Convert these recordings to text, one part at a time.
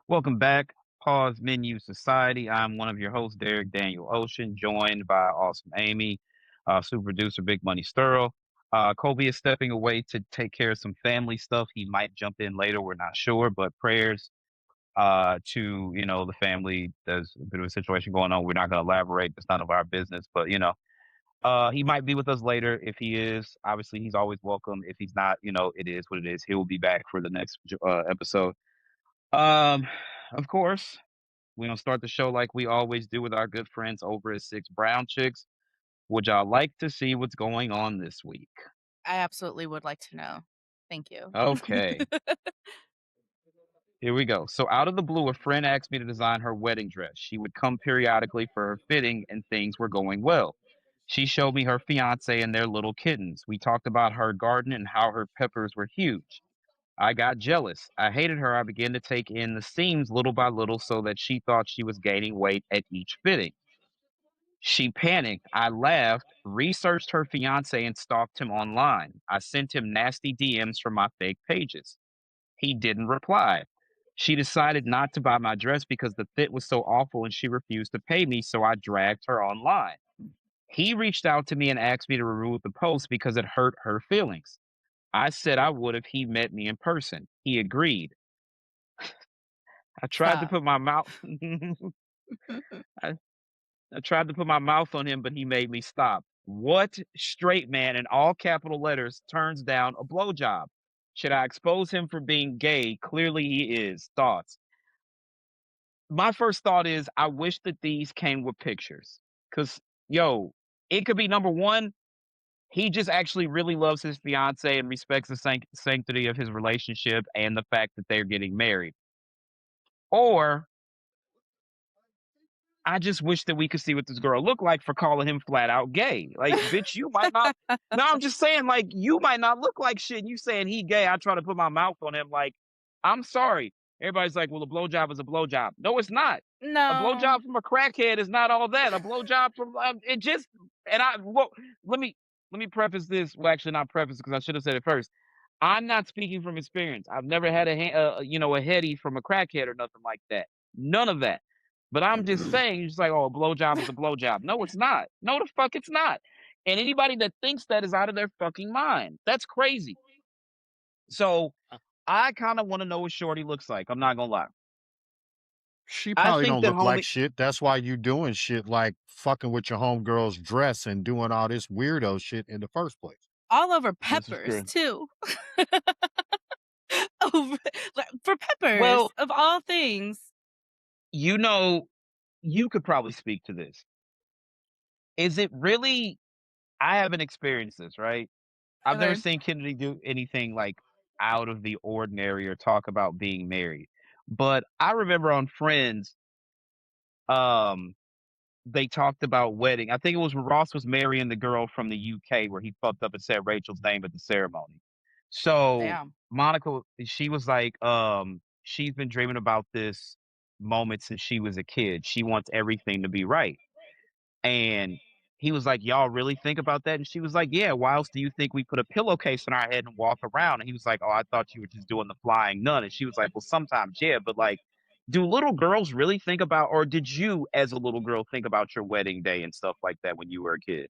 Welcome back, Pause Menu Society. I'm one of your hosts, Derek Daniel Ocean, joined by awesome Amy, super producer Big Money Sturl. Kobe is stepping away to take care of some family stuff. He might jump in later. We're not sure, but prayers to the family. There's a bit of a situation going on. We're not going to elaborate. It's none of our business, but he might be with us later. If he is, obviously he's always welcome. If he's not, it is what it is. He will be back for the next episode. Um, of course, we're gonna start the show like we always do with our good friends over at Six Brown Chicks. Would y'all like to see what's going on this week? I absolutely would like to know. Thank you. Okay, here we go. So out of the blue, a friend asked me to design her wedding dress. She would come periodically for her fitting and things were going well. She showed me her fiance and their little kittens. We talked about her garden and how her peppers were huge. I got jealous. I hated her. I began to take in the seams little by little so that she thought she was gaining weight at each fitting. She panicked. I laughed, researched her fiance, and stalked him online. I sent him nasty DMs from my fake pages. He didn't reply. She decided not to buy my dress because the fit was so awful and she refused to pay me, so I dragged her online. He reached out to me and asked me to remove the post because it hurt her feelings. I said I would if he met me in person. He agreed. I tried to Stop. put my mouth I, I tried to put my mouth on him, but he made me stop. What straight man in all capital letters turns down a blowjob? Should I expose him for being gay? Clearly he is. Thoughts. My first thought is I wish that these came with pictures. Cause yo, it could be number one, he just actually really loves his fiance and respects the sanctity of his relationship and the fact that they're getting married. Or I just wish that we could see what this girl looked like for calling him flat out gay. Like, bitch, you might not. No, I'm just saying, like, you might not look like shit. You saying he gay? I try to put my mouth on him. Like, I'm sorry. Everybody's like, well, a blowjob is a blowjob. No, it's not. A No. blowjob from a crackhead is not all that. A blowjob from it just. And let me let me preface this. Well, actually, not preface because I should have said it first. I'm not speaking from experience. I've never had a heady from a crackhead or nothing like that. None of that. But I'm just saying, you're just like, oh, a blowjob is a blowjob. No, it's not. No, the fuck, it's not. And anybody that thinks that is out of their fucking mind. That's crazy. So I kind of want to know what Shorty looks like. I'm not gonna lie. She I probably think don't that look like homie. shit. That's why you doing shit like fucking with your homegirl's dress and doing all this weirdo shit in the first place. All over This is peppers true. too. Over like, for Well, peppers of all things. you know, you could probably speak to this. Is it really? I haven't experienced this, right? I've never Okay. seen Kennedy do anything like out of the ordinary or talk about being married. But I remember on Friends, um, they talked about wedding. I think it was when Ross was marrying the girl from the UK where he fucked up and said Rachel's name at the ceremony. So Damn. Monica, she was like, she's been dreaming about this moment since she was a kid. She wants everything to be right. And he was like, "Y'all really think about that?" And she was like, "Yeah, why else do you think we put a pillowcase on our head and walk around?" And he was like, "Oh, I thought you were just doing the flying nun." And she was like, "Well, sometimes, yeah, but like, do little girls really think about, or did you as a little girl think about your wedding day and stuff like that when you were a kid?"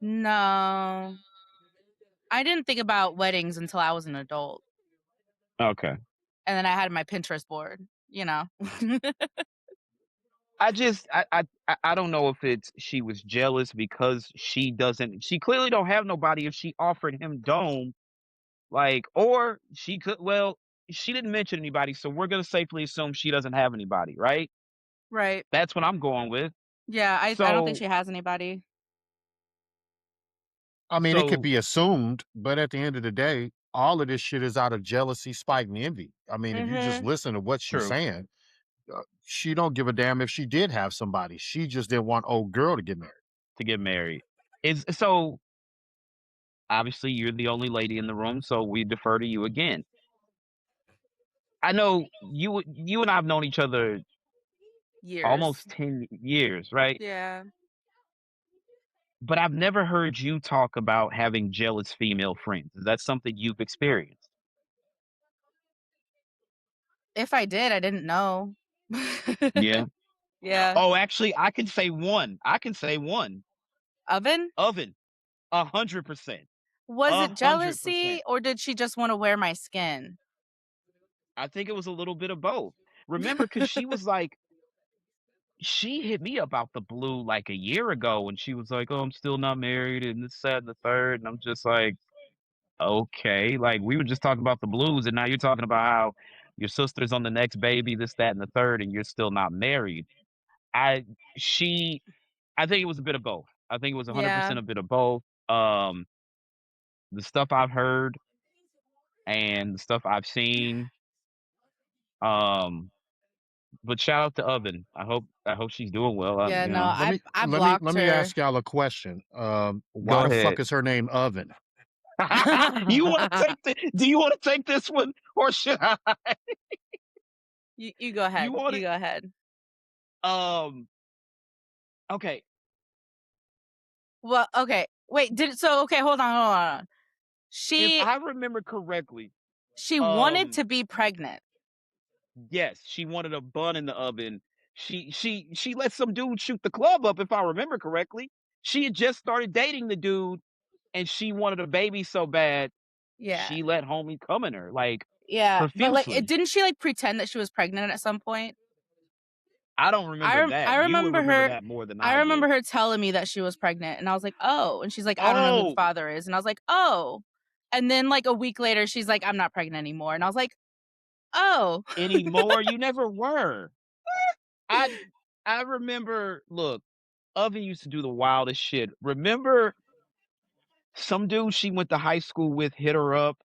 No. I didn't think about weddings until I was an adult. Okay. And then I had my Pinterest board. I just I don't know if it's she was jealous because she clearly don't have nobody if she offered him dome. Like, or she could, well, she didn't mention anybody, so we're gonna safely assume she doesn't have anybody, right? Right. That's what I'm going with. Yeah, I don't think So she has anybody. I mean, it could so be assumed, but at the end of the day, all of this shit is out of jealousy, spite, and envy. I mean, if you just Mhm. listen to what she's true saying, she don't give a damn if she did have somebody. She just didn't want old girl to get married. to get married. Is so obviously you're the only lady in the room, so we defer to you again. I know you and I have known each other Years. almost 10 years, right? Yeah. But I've never heard you talk about having jealous female friends. Is that something you've experienced? If I did, I didn't know. Yeah. Yeah. Oh, actually, I can say one. I can say one. Oven? Oven. 100%. Was it 100%. jealousy or did she just want to wear my skin? I think it was a little bit of both. Remember, because she was like, she hit me up out the blue like a year ago, and she was like, "Oh, I'm still not married, and this, that, and the third." And I'm just like, okay, like we were just talking about the blues, and now you're talking about how your sister's on the next baby, this, that, and the third, and you're still not married. I she I think it was a bit of both. I think it was Yeah. 100% a bit of both. Um, the stuff I've heard and the stuff I've seen. Um, but shout out to Oven. I hope she's doing well. Yeah, You no, know, Let me I let me blocked let me her. ask y'all a question. Why go the ahead. fuck is her name Oven? You want to take do you want to take this one or should I? You go You ahead. want You it? go ahead. Okay. Well, okay. Wait, okay, hold on. If She I remember correctly, she wanted um, to be pregnant. yes, she wanted a bun in the oven. She let some dude shoot the club up, if I remember correctly. She had just started dating the dude, and she wanted a baby so bad, Yeah. she let homie come in her like Yeah, but like profusely. didn't she like pretend that she was pregnant at some point? I don't remember I that. You would remember remember her that more than I I remember do. her telling me that she was pregnant and I was like, "Oh." And she's like, "I don't know who the Oh, father is." And I was like, "Oh." And then like a week later she's like, "I'm not pregnant anymore." And I was like, "Oh." anymore? You never were. I I remember. Look, Oven used to do the wildest shit. Remember some dude she went to high school with hit her up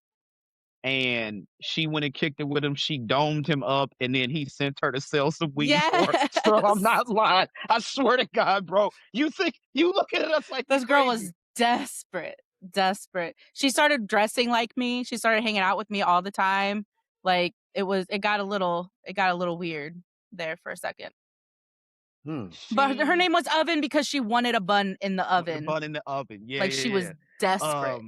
and she went and kicked it with him. She domed him up and then he sent her to sell some weed for her. So I'm Yes. not lying. I swear to God, bro. You think you looking at us like we This girl crazy. was desperate. Desperate. She started dressing like me. She started hanging out with me all the time. Like it got a little weird there for a second. Hmm. But her She name was Oven because she wanted a bun in the wanted a oven. bun in the oven. Yeah, Like she was yeah, yeah. desperate.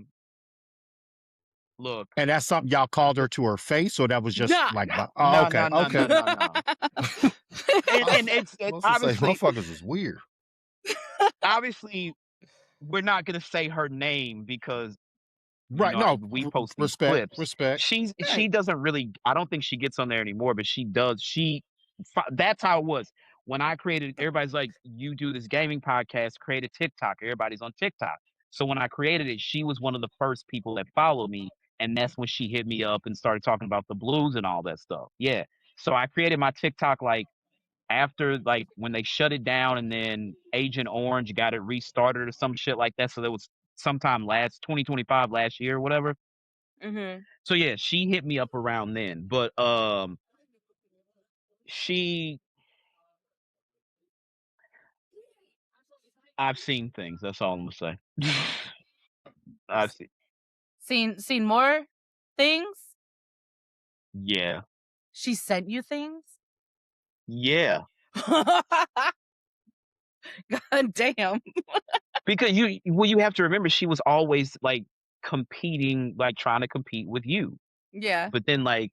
Look. And that's something y'all called her to her face, or that was just Nah. like, oh, No, okay, no, no, no, okay. no, no. And it's Supposed to say, obviously motherfuckers is weird. obviously we're not gonna say her name because you Right? know No, we post these respect, clips. respect. She Right. doesn't really. I don't think she gets on there anymore, but she does. That's how it was when I created. Everybody's like, you do this gaming podcast, create a TikTok. Everybody's on TikTok. So when I created it, she was one of the first people that followed me, and that's when she hit me up and started talking about the blues and all that stuff. Yeah. So I created my TikTok like after like when they shut it down and then Agent Orange got it restarted or some shit like that. So that was sometime last 2025 last year or whatever. Mhm. So yeah, she hit me up around then. But she I've seen things, that's all I'm gonna say. I've seen Seen more things? yeah. She sent you things? Yeah. God damn. Because you have to remember she was always like competing, like trying to compete with you. Yeah. But then like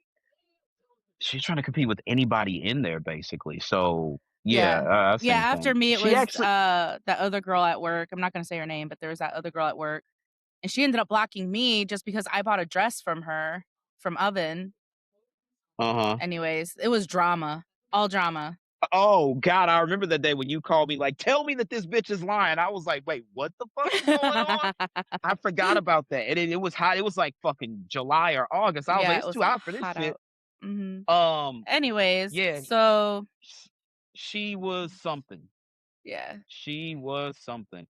she's trying to compete with anybody in there basically. So yeah, Yeah. I've Yeah, seen after things. me it She was actually that other girl at work. I'm not gonna say her name, but there was that other girl at work. And she ended up blocking me just because I bought a dress from her from Oven. uh-huh. Anyways, it was drama. All drama. Oh God, I remember that day when you called me like, tell me that this bitch is lying. I was like, wait, what the fuck is going on? I forgot about that. And it was hot. It was like fucking July or August. I was like, Yeah, it it's was too hot for this hot shit. out. Mhm. Um, Anyways, yeah, so sh- she was something. yeah. She was something.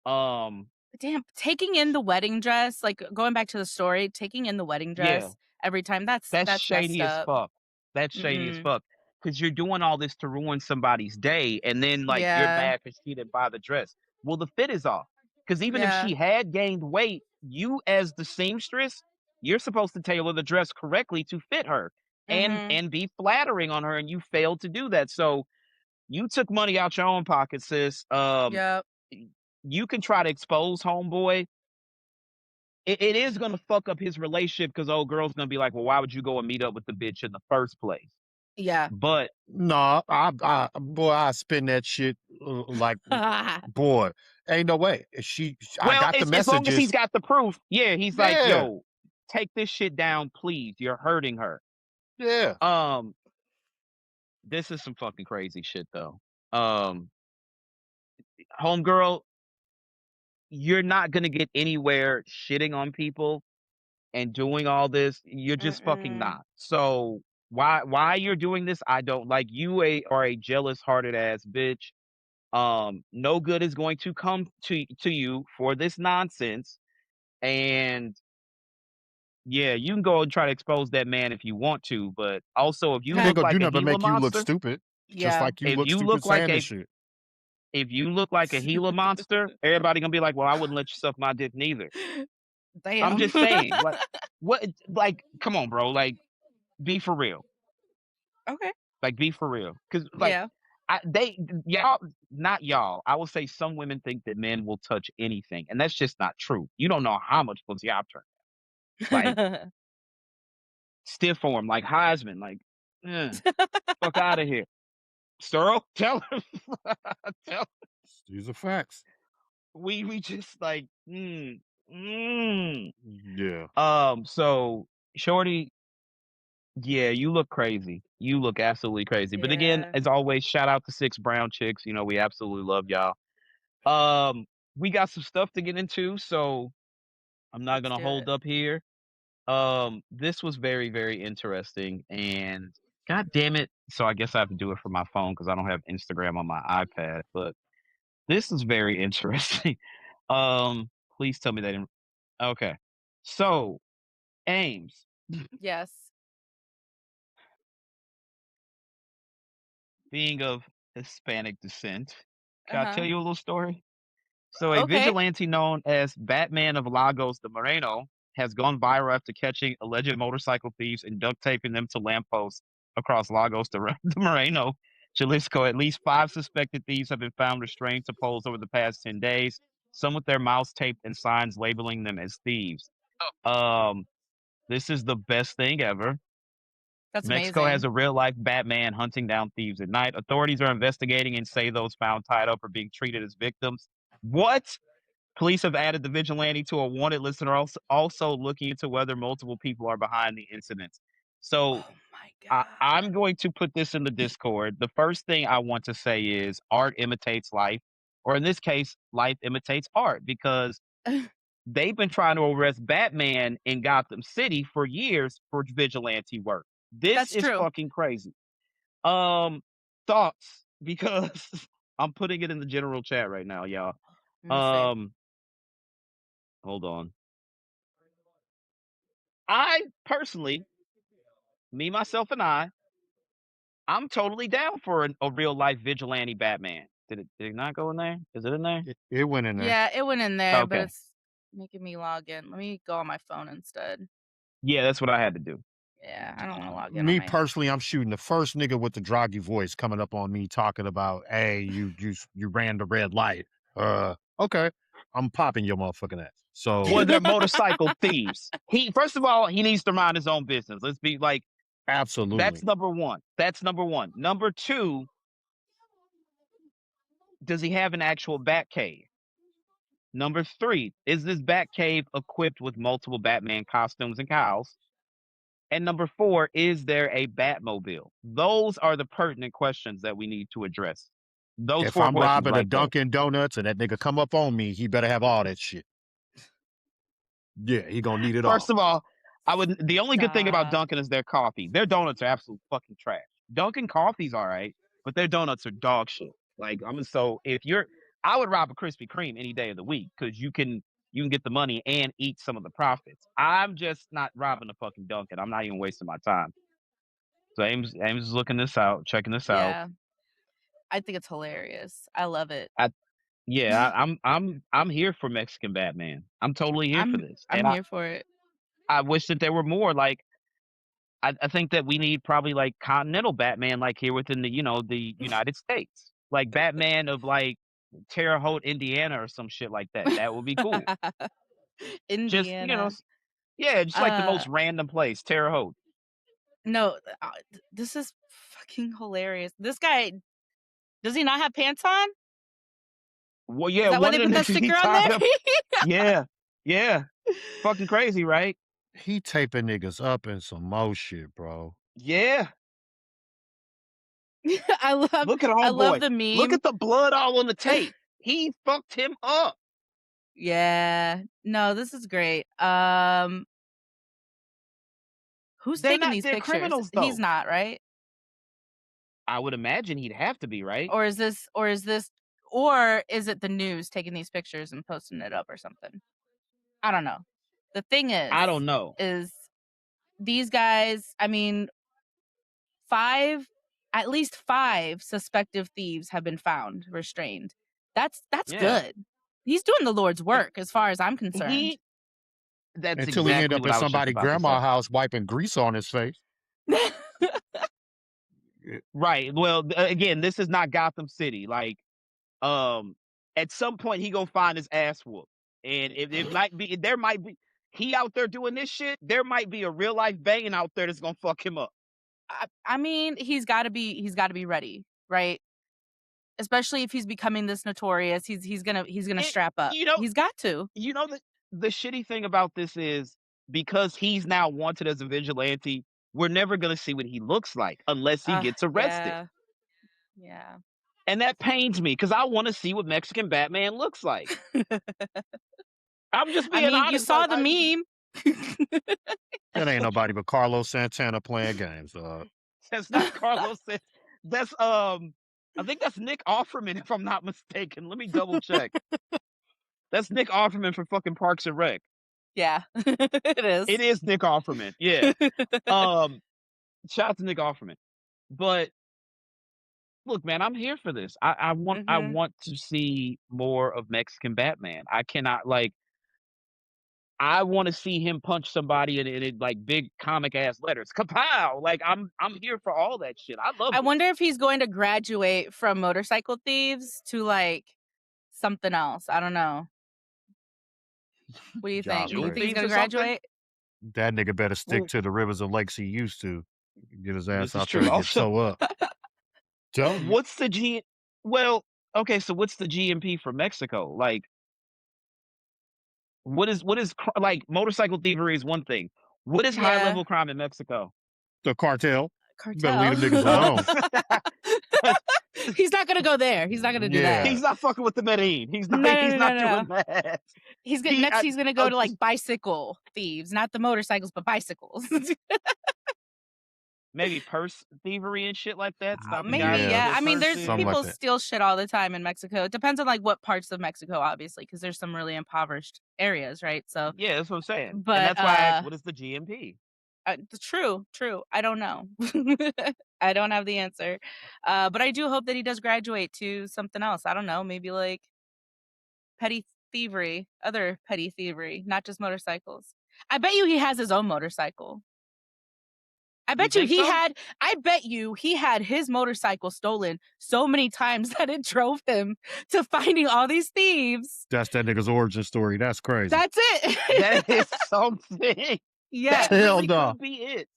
Um, Damn, taking in the wedding dress, like going back to the story, taking in the wedding yeah, dress every time that's that's messed shady as up. fuck. That's shady as Mm-mm. fuck. Because you're doing all this to ruin somebody's day, and then like you're Yeah. mad because she didn't buy the dress. Well, the fit is off. Because even if Yeah. she had gained weight, you as the seamstress, you're supposed to tailor the dress correctly to fit her Mhm. and be flattering on her, and you failed to do that. So you took money out your own pocket, sis. Yep. You can try to expose homeboy. It is gonna fuck up his relationship because old girl's gonna be like, well, why would you go and meet up with the bitch in the first place? Yeah. But No, boy, I spin that shit like, boy, ain't no way. I well, got the as long as he's messages. got the proof, yeah, he's like, Yeah, yo, take this shit down, please. You're hurting her. yeah. Um, this is some fucking crazy shit though. Um, homegirl, you're not gonna get anywhere shitting on people and doing all this. You're just fucking Mm-mm. not. So why you're doing this? I don't like you. Are a jealous hearted ass bitch. No good is going to come to you for this nonsense. And yeah, you can go and try to expose that man if you want to, but also if you It ain't look gonna do like a nothing but Gila make you look monster, stupid, just Yeah. like you if look you stupid look like saying this a shit. if you look like a Gila monster, everybody gonna be like, well, I wouldn't let you suck my dick neither. I'm Damn. just saying, like, what, like, come on, bro, like, be for real, Okay. like, be for real, because like, Yeah. y'all, not y'all. I will say some women think that men will touch anything, and that's just not true. You don't know how much pussy I've turned, like stiff form, like Heisman, like, fuck out of here. Sterl, tell him. Tell These are facts. we just like, mm. Yeah. So Shorty, yeah, you look crazy. You look absolutely crazy. But again, Yeah. as always, shout out to Six Brown Chicks. You know, we absolutely love y'all. Um, we got some stuff to get into, so I'm not Let's gonna do hold it. up here. This was very, very interesting, and god damn it. So I guess I have to do it from my phone because I don't have Instagram on my iPad, but this is very interesting. Please tell me that. Okay. So, Ames, Yes. being of Hispanic descent, can I tell Uh-huh. you a little story? So, a Okay. vigilante known as Batman of Lagos de Moreno has gone viral after catching alleged motorcycle thieves and duct taping them to lampposts across Lagos de Moreno, Jalisco. At least 5 suspected thieves have been found restrained to poles over the past 10 days, some with their mouths taped and signs labeling them as thieves. Um, this is the best thing ever. That's Mexico has amazing. a real life Batman hunting down thieves at night. Authorities are investigating and say those found tied up are being treated as victims. What? Police have added the vigilante to a wanted list and are also looking into whether multiple people are behind the incidents. So Oh my I'm God. going to put this in the Discord. The first thing I want to say is art imitates life, or in this case, life imitates art, because they've been trying to arrest Batman in Gotham City for years for vigilante work. This That's is true. fucking crazy. Um, thoughts, because I'm putting it in the general chat right now, y'all. Let me see. Um, hold on. I personally, me, myself, and I'm totally down for a real life vigilante Batman. Did it not go in there? Is it in there? It went in there. Yeah, it went in there, but Okay. it's making me log in. Let me go on my phone instead. Yeah, that's what I had to do. Yeah, I don't want to log in on Me my. personally, I'm shooting the first nigga with the droggy voice coming up on me talking about, "Hey, you ran the red light." Okay, I'm popping your motherfucking ass. So Well, they're motorcycle thieves. He first of all, he needs to mind his own business. Let's be like, that's absolutely. number one. That's number one. Number two, does he have an actual bat cave? Number three, is this bat cave equipped with multiple Batman costumes and cowls? And number four, is there a Batmobile? Those are the pertinent questions that we need to address. Those If four I'm questions robbing a right there. Dunkin' Donuts and that nigga come up on me, he better have all that shit. Yeah, he gonna need it First all. of all, I would the only good thing about Stop. Dunkin' is their coffee. Their donuts are absolute fucking trash. Dunkin' coffee's all right, but their donuts are dog shit. Like so if you're I would rob a Krispy Kreme any day of the week because you can get the money and eat some of the profits. I'm just not robbing a fucking Dunkin'. I'm not even wasting my time. So Ames is looking this out, checking this out. Yeah, I think it's hilarious. I love it. I yeah, I'm here for Mexican Batman. I'm totally here for I'm this. I'm And here for it. I wish that there were more. Like I think that we need probably like continental Batman, like here within the United States, like Batman of like Terre Haute, Indiana, or some shit like that. That would be cool. Just Indiana. yeah, just like the Uh, most random place, Terre Haute. No, this is fucking hilarious. This guy, does he not have pants on? Well, Is yeah, that why one they of put the that niggas he sticker on tied there? up. Yeah, yeah. Fucking crazy, right? He taping niggas up in some more shit, bro. Yeah. I Look at love homeboy. the Look meme. at the blood all on the tape. He fucked him up. Yeah. No, this is great. Who's They're taking not. these They're pictures? criminals, He's though. not, right? I would imagine he'd have to be, right? Or is it the news taking these pictures and posting it up or something? I don't know. The thing I don't know. is these guys, I mean, at least 5 suspected thieves have been found restrained. That's Yeah. good. He's doing the Lord's And work as far as I'm concerned. That's Until he end exactly up what at I was just somebody's about to grandma's say. house wiping grease on his face. Right. Well, again, this is not Gotham City. Like, at some point he gonna find his ass whooped, and there might be he out there doing this shit. There might be a real life banging out there that's gonna fuck him up. I mean, he's got to be ready, right? Especially if he's becoming this notorious, he's gonna strap up. You know, He's got to. the shitty thing about this is because he's now wanted as a vigilante, we're never gonna see what he looks like unless he gets arrested. Yeah. And that pains me because I want to see what Mexican Batman looks like. I'm just being honest. You saw the meme. That ain't nobody but Carlos Santana playing games. That's not Carlos. That's I think that's Nick Offerman, if I'm not mistaken. Let me double check. That's Nick Offerman for fucking Parks and Rec. Yeah, it is. It is Nick Offerman. Yeah. Shout out to Nick Offerman. But look, man, I'm here for this. I want to see more of Mexican Batman. I cannot I want to see him punch somebody and it like big comic ass letters. Kapow! Like I'm here for all that shit. I love I this. wonder if he's going to graduate from motorcycle thieves to like something else. I don't know. What do you think? Do you think he's going to graduate? That nigga better stick to the rivers and lakes he used to. Get his ass out there true. and get so up. What's the Well, okay, so what's the GMP for Mexico? Like, what is like motorcycle thievery is one thing. What is high level crime in Mexico? The cartel. Cartel. Better leave them niggas alone. He's not gonna go there. He's not gonna do that. He's not fucking with the Medellin. He's not. No, he's no, not no, doing that. He's gonna go to like bicycle thieves, not the motorcycles, but bicycles. Maybe purse thievery and shit like that. Maybe, yeah. I mean, there's people steal shit all the time in Mexico. It depends on like what parts of Mexico, obviously, because there's some really impoverished areas, right? So yeah, that's what I'm saying. But and that's why I asked, what is the GMP? True. I don't know. I don't have the answer. But I do hope that he does graduate to something else. I don't know, maybe like petty thievery, other petty thievery, not just motorcycles. I bet you he has his own motorcycle. I bet you he had his motorcycle stolen so many times that it drove him to finding all these thieves. That's that nigga's origin story. That's crazy. That's it. That is something. Yeah. That really could be it.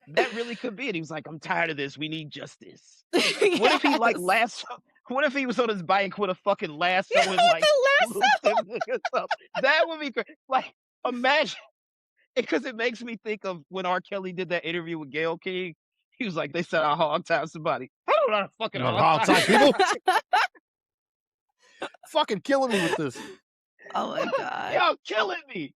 That really could be it. He was like, I'm tired of this. We need justice. Yes. What if he like what if he was on his bike with a fucking lasso and like them niggas up? That would be great. Like, imagine. Because it makes me think of when R. Kelly did that interview with Gayle King. He was like, they said I hog tie somebody. I don't know how to fucking hog tie people. Fucking killing me with this. Oh my God. Y'all killing me.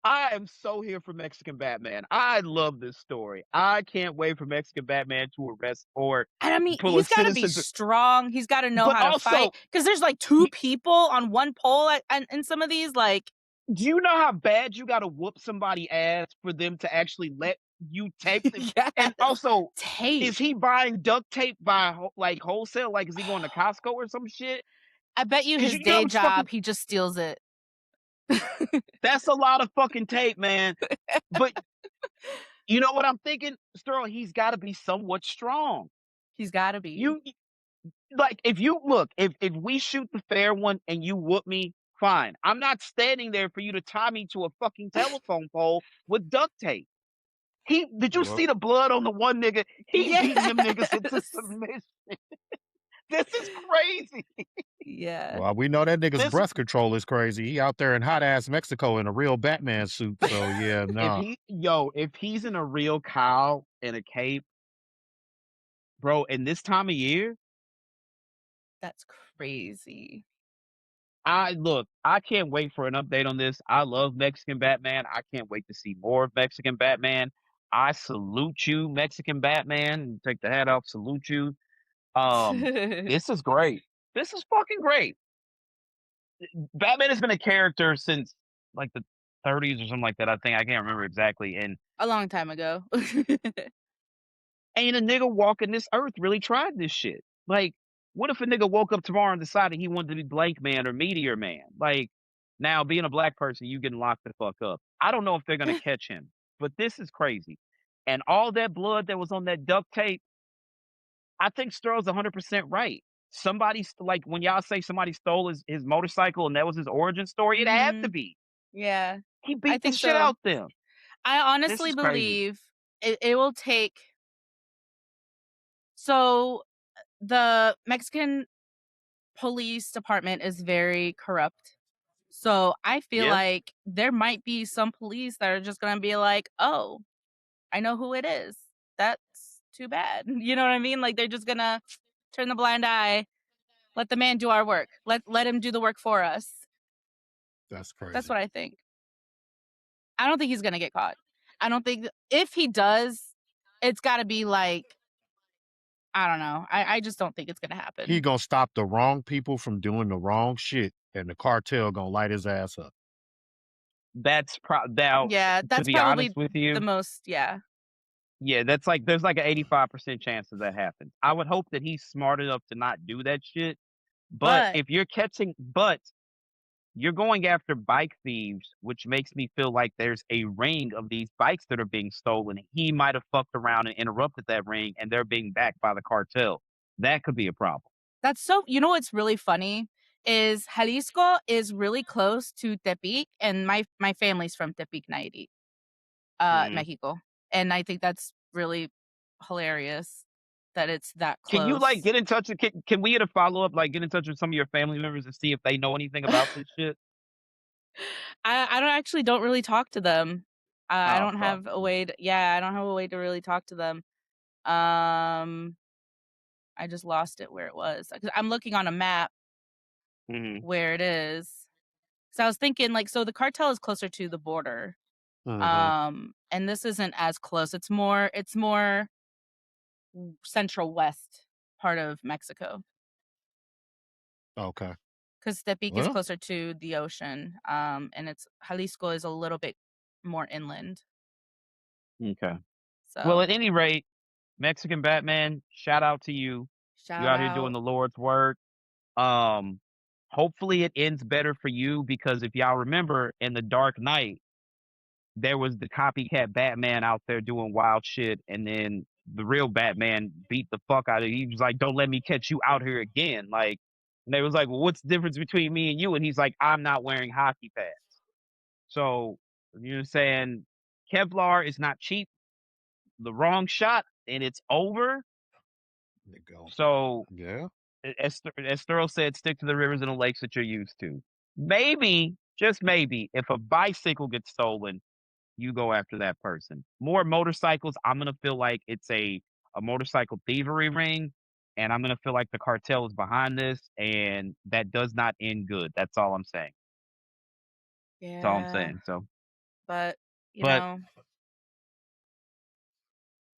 I am so here for Mexican Batman. I love this story. I can't wait for Mexican Batman to arrest Ford. And I mean, he's got to be strong. He's got to know how to fight. Because there's like 2 people on one pole in some of these. Like, do you know how bad you got to whoop somebody ass for them to actually let you tape them? Yes. And also, tape. Is he buying duct tape by like wholesale? Like, is he going to Costco or some shit? I bet you his day job, he just steals it. That's a lot of fucking tape, man. But you know what I'm thinking, Sterling? He's got to be somewhat strong. He's got to be. If we shoot the fair one and you whoop me, fine. I'm not standing there for you to tie me to a fucking telephone pole with duct tape. Did you Well, see the blood on the one nigga? He beating them niggas into Yes. submission. This is crazy. Yeah. well, we know that nigga's This breath control is crazy. He out there in hot ass Mexico in a real Batman suit. So yeah, nah. if he's in a real cowl and a cape, bro, in this time of year, That's crazy. I can't wait for an update on this. I love Mexican Batman. I can't wait to see more of Mexican Batman. I salute you, Mexican Batman. Take the hat off, salute you. This is great. This is fucking great. Batman has been a character since like the 30s or something like that. I think I can't remember exactly. And A long time ago. ain't a nigga walking this earth really tried this shit. Like, what if a nigga woke up tomorrow and decided he wanted to be Blank Man or Meteor Man? Like, now being a black person, you getting locked the fuck up. I don't know if they're gonna catch him, but this is crazy. And all that blood that was on that duct tape, I think Sterl's 100% right. Like when y'all say somebody stole his motorcycle and that was his origin story, it had to Mhm. be. Yeah. He I beat the think shit so. out them. I This honestly is crazy. believe it will take so the Mexican police department is very corrupt. So I feel Yeah, like there might be some police that are just gonna be like, "Oh, I know who it is. That's too bad." You know what I mean? Like they're just gonna turn the blind eye, let the man do our work. Let him do the work for us. That's That's crazy. what I think. I don't think he's gonna get caught. I don't think if he does, it's gotta be like, I don't know. I just don't think it's gonna He happen. gonna stop the wrong people from doing the wrong shit, and the cartel gonna light his ass up. now. Yeah, To that's be honest probably with the you, most, yeah. yeah, there's like an 85% chance that happens. I would hope that he's smart enough to not do that shit. But But you're going after bike thieves, which makes me feel like there's a ring of these bikes that are being stolen. He might have fucked around and interrupted that ring, and they're being backed by the cartel. That could be a problem. that's so you know what's really funny is Jalisco is really close to Tepic, and my family's from Tepic Nayarit, Mhm. Mexico. And I think that's really hilarious that it's that Can you like close. get in touch with? Can we get a follow up? Like get in touch with some of your family members and see if they know anything about this shit. I don't really talk to them. I Oh don't fuck. have a way to yeah, I don't have a way to really talk to them. Um, I just lost it where it was. 'Cause I'm looking on a map Hmm. where it is. So I was thinking like so the cartel is closer to the border. Mhm. And this isn't as close. It's more central west part of Mexico Okay. because Tepic is Well, closer to the ocean. And it's Jalisco is a little bit more inland. Okay. Well, So at any rate, Mexican Batman, shout out to you. You shout out here doing out. the Lord's work. Um, Hopefully it ends better for you because if y'all remember in the Dark Knight, there was the copycat Batman out there doing wild shit, and then the real Batman beat the fuck out of him. He was like, "Don't let me catch you out here again." Like, and they was like, "Well, what's the difference between me and you?" And he's like, "I'm not wearing hockey pads." So you're saying Kevlar is not cheap. The wrong shot, and it's over. there you go. So Yeah. as Thurl said, stick to the rivers and the lakes that you're used to. Maybe, just maybe, if a bicycle gets stolen, you go after that person. More motorcycles, I'm gonna feel like it's a motorcycle thievery ring, and I'm gonna feel like the cartel is behind this, and that does not end good. That's all I'm saying. That's all I'm Yeah, saying. So, but you but know,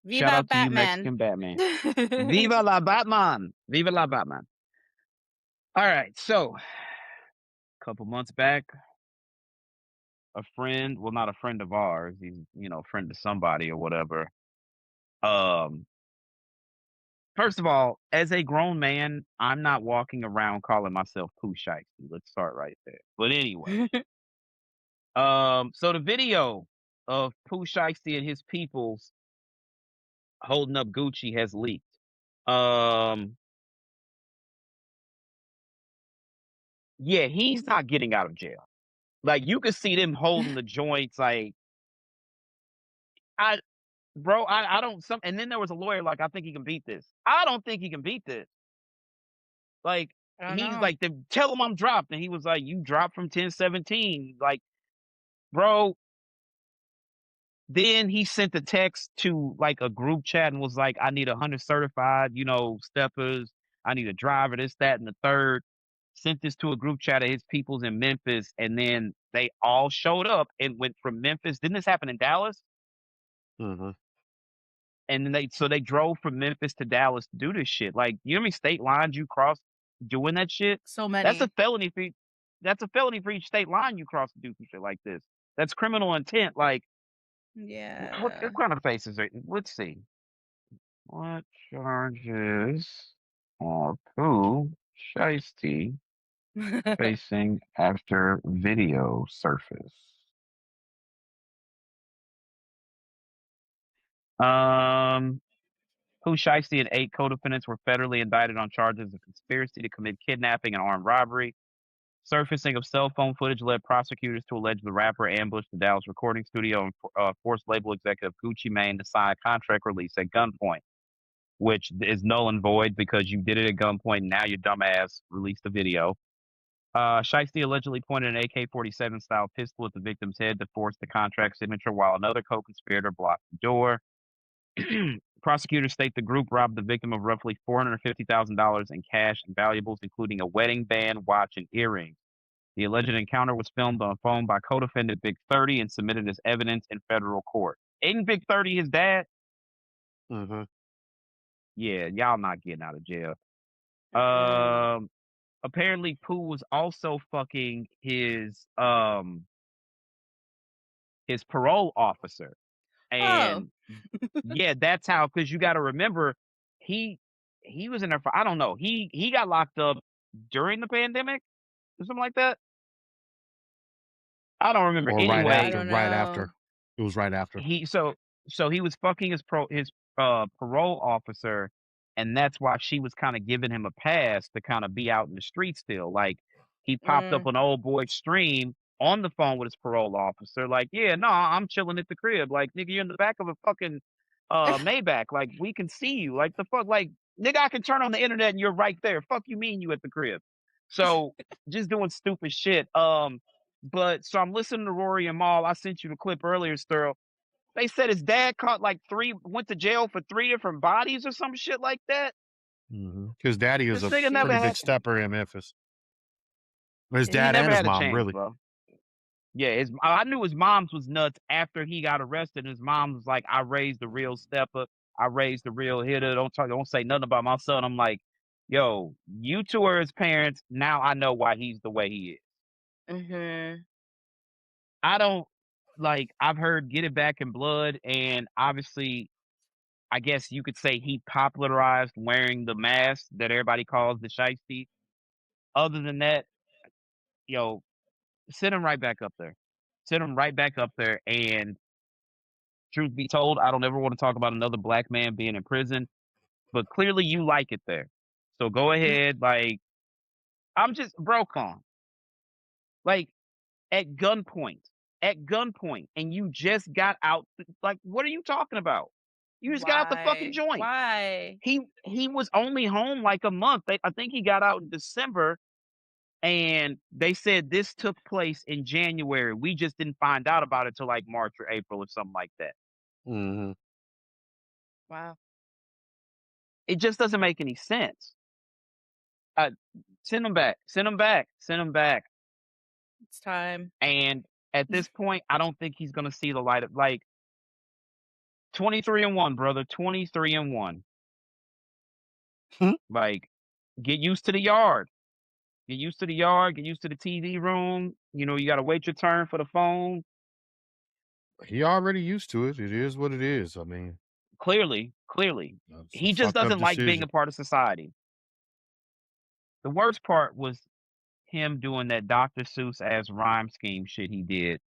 shout Viva out to you, Batman. Mexican Batman. Viva la Batman! Viva la Batman! All right, so a couple months back, a friend, well, not a friend of ours, he's a friend to somebody or whatever. Um, First of all, as a grown man, I'm not walking around calling myself Pooh Sheisty. Let's start right there. But anyway, so the video of Pooh Shiesty and his peoples holding up Gucci has leaked. Um, yeah, he's not getting out of jail. Like you can see them holding the joints. Like I, bro, I don't and then there was a lawyer like, "I think he can beat this." I don't think he can beat this. Like, I don't he's know. like, "Tell him I'm dropped," and he was like, "You dropped from 10-17." Like, bro, then he sent a text to, like, a group chat and was like, "I need 100 certified, steppers. I need a driver, this, that, and the third." Sent this to a group chat of his peoples in Memphis, and then they all showed up and went from Memphis. Didn't this happen in Dallas? Mm-hmm. And then they drove from Memphis to Dallas to do this shit. Like, you know how many state lines you cross doing that shit? So That's a many. felony for that's a felony for each state line you cross to do some shit like this. That's criminal intent. Like, what Yeah. kind of faces are? Let's see. What charges are Pooh Sheisty facing after video surface? Pooh Shiesty and 8 co-defendants were federally indicted on charges of conspiracy to commit kidnapping and armed robbery. Surfacing of cell phone footage led prosecutors to allege the rapper ambushed the Dallas recording studio and forced label executive Gucci Mane to sign a contract release at gunpoint, which is null and void because you did it at gunpoint. And now your dumbass released the video. Shiesty allegedly pointed an AK-47 style pistol at the victim's head to force the contract signature, while another co-conspirator blocked the door. Prosecutors state the group robbed the victim of roughly $450,000 in cash and valuables, including a wedding band, watch, and earrings. The alleged encounter was filmed on a phone by co-defendant Big 30 and submitted as evidence in federal court. Ain't Big 30 his dad? Mm-hmm. Yeah, y'all not getting out of jail. Mm-mm. Apparently Pooh was also fucking his parole officer. Oh. And yeah, that's how, because you got to remember, he was in there for, I don't know, he got locked up during the pandemic or something like that. I don't remember. Or right I Anyway, after. don't Right know. after. It was right after. he was fucking his parole officer, and that's why she was kind of giving him a pass to kind of be out in the street still. Like, he popped up Mm. on old boy stream on the phone with his parole officer, like, "Yeah, no, I'm chilling at the crib. Like, nigga, you're in the back of a fucking Maybach. Like, we can see you. Like, the fuck, like, nigga, I can turn on the internet and you're right there. Fuck you mean you at the crib?" So just doing stupid shit. But so I'm listening to Rory and Maul. I sent you the clip earlier, Sterl. They said his dad caught like went to jail for 3 different bodies or some shit like that. Mm-hmm. His daddy is This a nigga never pretty Sheesh. big had stepper in Memphis. His he dad never and his had a mom, chance, really. bro. Yeah, I knew his mom's was nuts after he got arrested. His mom was like, "I raised the real stepper. I raised the real hitter. Don't say nothing about my son." I'm like, "Yo, you two are his parents. Now I know why he's the way he is." Mhm. I don't I've heard Get It Back in Blood, and obviously I guess you could say he popularized wearing the mask that everybody calls the shiesty. Other than that, yo, send him right back up there. Send him right back up there. And truth be told, I don't ever want to talk about another black man being in prison, but clearly you like it there. So go ahead. Like, I'm just broke on. Like, at gunpoint. At gunpoint. And you just got out. Like, what are you talking about? You just got out the fucking Why? joint. Why? He was only home like a month. I think he got out in December, and they said this took place in January. We just didn't find out about it till like March or April or something like that. Mm-hmm. Wow. It just doesn't make any sense. Uh, Send him back. Send him back. Send him back. It's time. And at this point, I don't think he's gonna see the light of 23-1, brother. 23-1. Like, get used to the yard. Get used to the yard, get used to the TV room. You gotta wait your turn for the phone. He already used to it. It is what it is. I mean, Clearly. it's a He just fucked up doesn't like being decision. a part of society. The worst part was him doing that Dr. Seuss ass rhyme scheme shit he did.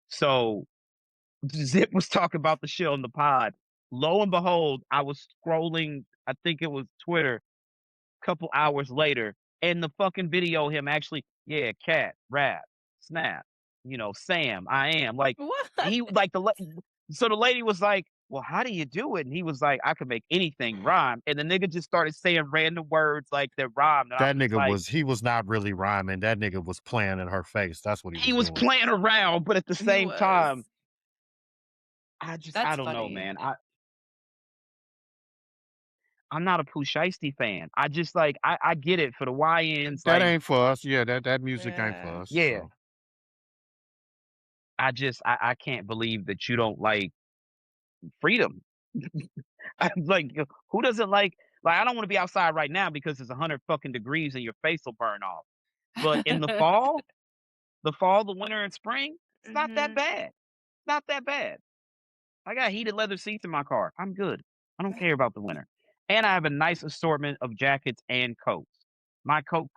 So Zip was talking about the shit on the pod. Lo and behold, I was scrolling, I think it was Twitter, a couple hours later, and the fucking video him actually, yeah, cat, rap, snap, Sam, I am. Like, What? he like so the lady was like, well, how do you do it? And he was like, I could make anything rhyme. And the nigga just started saying random words like that rhymed. And I'm That just nigga like, was not really rhyming. That nigga was playing in her face. That's what he he was was doing. playing around, but at the He same time, was. I That's don't know, funny. man. I'm not a Pooh Sheisty fan. I just like, I get it for the YNs. That Like, ain't for us. Yeah, that music ain't for Yeah. us. yeah, So I can't believe that you don't like freedom. I'm like, who doesn't like, I don't want to be outside right now because it's 100 fucking degrees and your face will burn off. But in the fall, the winter and spring, it's not that Mhm. bad. Not that bad. I got heated leather seats in my car. I'm good. I don't care about the winter. And I have a nice assortment of jackets and coats. My coat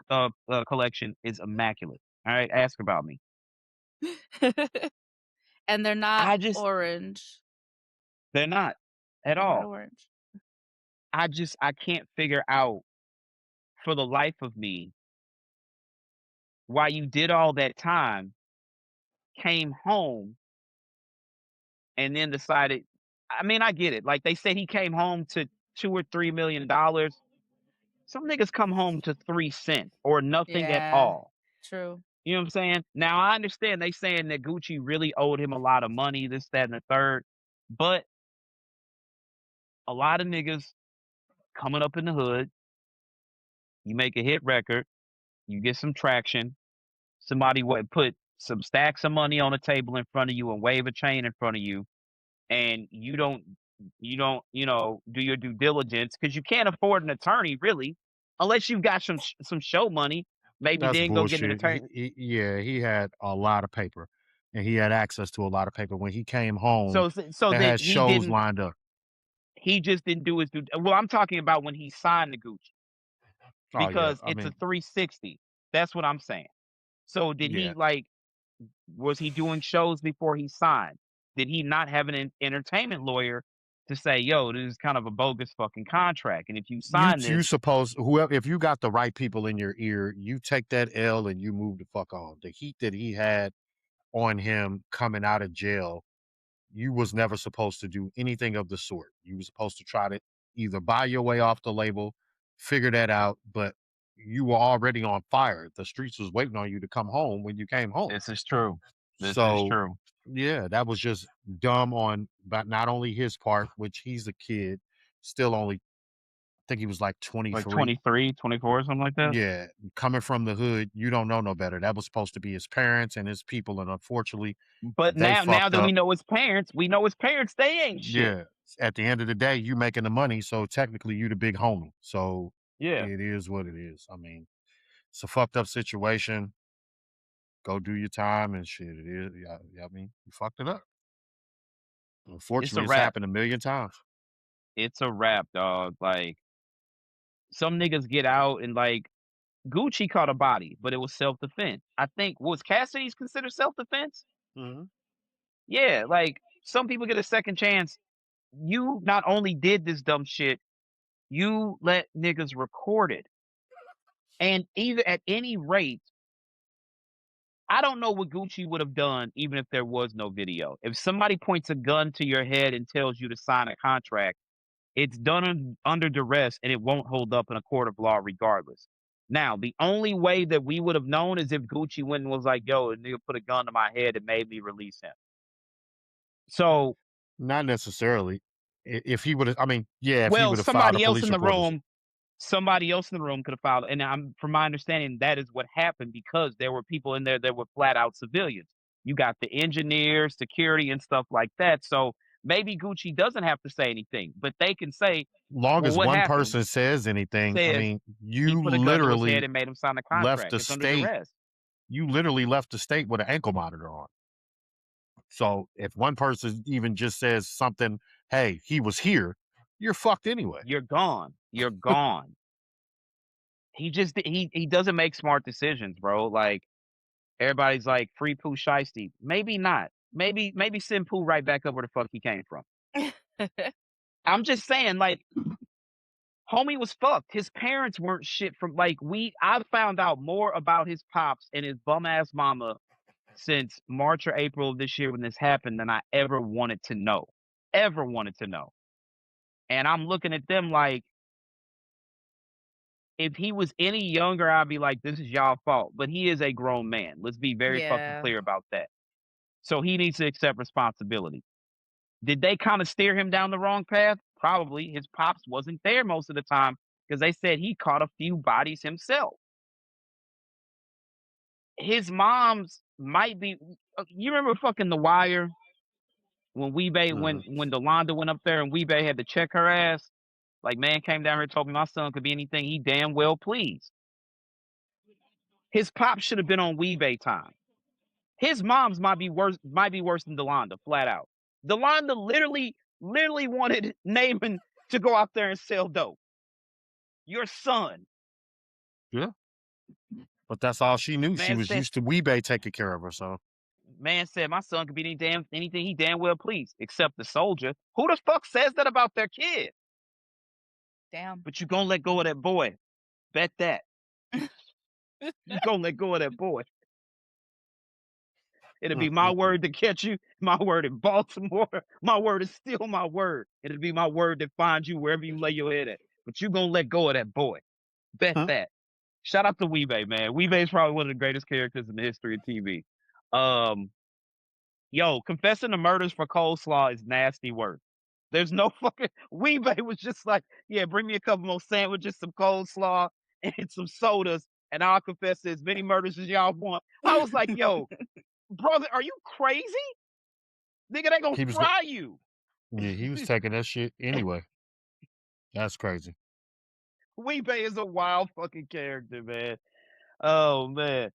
collection is immaculate. All right, ask about me. And they're not I just orange. they're not at They're not all. orange. I can't figure out for the life of me why you did all that time, came home, and then decided. I mean, I get it. Like they said, he came home to $2 or $3 million. Some niggas come home to 3 cents or nothing at Yeah. all. True. You know what I'm saying? Now I understand they saying that Gucci really owed him a lot of money, this, that, and the third. But a lot of niggas coming up in the hood, you make a hit record, you get some traction, somebody would put some stacks of money on the table in front of you and wave a chain in front of you, and you don't do your due diligence because you can't afford an attorney really, unless you've got some show money. Maybe that's then go get an bullshit. attorney. Yeah, he had a lot of paper, and he had access to a lot of paper when he came home. So They then had shows lined up. he just didn't do his due. Well, I'm talking about when he signed the Gucci Oh yeah, because I it's a mean, 360. That's what I'm saying. So did he yeah. like? Was he doing shows before he signed? Did he not have an entertainment lawyer to say, "Yo, this is kind of a bogus fucking contract," and if you sign You this, suppose whoever if you got the right people in your ear, you take that L and you move the fuck on. The heat that he had on him coming out of jail, you was never supposed to do anything of the sort. You were supposed to try to either buy your way off the label, figure that out, but you were already on fire. The streets was waiting on you to come home when you came home. this is true. This is So true. yeah, that was just dumb on but not only his part, which he's a kid, still only I think he was like Like 23. 23, 24, something like that. Yeah, coming from the hood, you don't know no better. That was supposed to be his parents and his people, and unfortunately, But they now fucked that we up. know his parents, they ain't shit. Yeah, at the end of the day, you making the money, so technically you the big homie. So Yeah, it is what it is. I mean, it's a fucked up situation. Go do your time and shit. It is. Yeah, yeah, I mean, you fucked it up. it's a Unfortunately, it's wrap. happened a million times. It's a wrap, dog. Like some niggas get out and like Gucci caught a body, but it was self defense. I think was Cassidy's considered self defense. Mhm. Yeah, like some people get a second chance. You not only did this dumb shit, you let niggas record it. And either at any rate, I don't know what Gucci would have done even if there was no video. If somebody points a gun to your head and tells you to sign a contract, it's done under duress and it won't hold up in a court of law regardless. Now, the only way that we would have known is if Gucci went and was like, yo, a nigga put a gun to my head and made me release him. So, Not necessarily. If he would have, I mean, yeah, if he well, would have filed a somebody else police in the report, room somebody else in the room could have filed. And from my understanding, that is what happened because there were people in there that were flat out civilians. You got the engineers, security, and stuff like that. So maybe Gucci doesn't have to say anything, but they can say, long well, as what one happened? person says anything, I Says mean, he you put a gun to his head literally and made him sign the left contract. the It's under state. duress. You literally left the state with an ankle monitor on. So if one person even just says something, hey, he was here, you're fucked anyway. You're gone. You're gone. He doesn't make smart decisions, bro. Like everybody's like free Pooh Sheisty. Maybe not. Maybe send Pooh right back up where the fuck he came from. I'm just saying, like, homie was fucked. His parents weren't shit from like I found out more about his pops and his bum ass mama since March or April of this year when this happened than I ever wanted to know. ever wanted to know. And I'm looking at them like, if he was any younger, I'd be like, this is y'all fault. But he is a grown man. Let's be very fucking Yeah. clear about that. So he needs to accept responsibility. Did they kind of steer him down the wrong path? Probably. His pops wasn't there most of the time because they said he caught a few bodies himself. His mom's might be. You remember fucking The Wire when when Delonda went up there and Weebay had to check her ass? Like, man came down here and told me my son could be anything he damn well pleased. His pop should have been on Weebay time. His mom's might be worse than Delonda, flat out. Delonda literally wanted Naaman to go out there and sell dope. Your son. Yeah. But that's all she knew. She Man was said used to Weebay taking care of her. So man said my son could be anything he damn well pleased, except the soldier. Who the fuck says that about their kid? Damn. But you gonna let go of that boy. Bet that. You gonna let go of that boy. It'll be my word to catch you, my word in Baltimore. My word is still my word. It'll be my word that finds you wherever you lay your head at. But you gonna let go of that boy. Bet that. Shout out to Weebay, man. Weebay is probably one of the greatest characters in the history of TV. Yo, confessing the murders for coleslaw is nasty work. There's no fucking Weebay was just like, yeah, bring me a couple more sandwiches, some coleslaw, and some sodas, and I'll confess to as many murders as y'all want. I was like, yo, brother, are you crazy? Nigga, they gonna he was fry you. yeah, he was taking that shit anyway. That's crazy. Weebay is a wild fucking character, man. Oh man.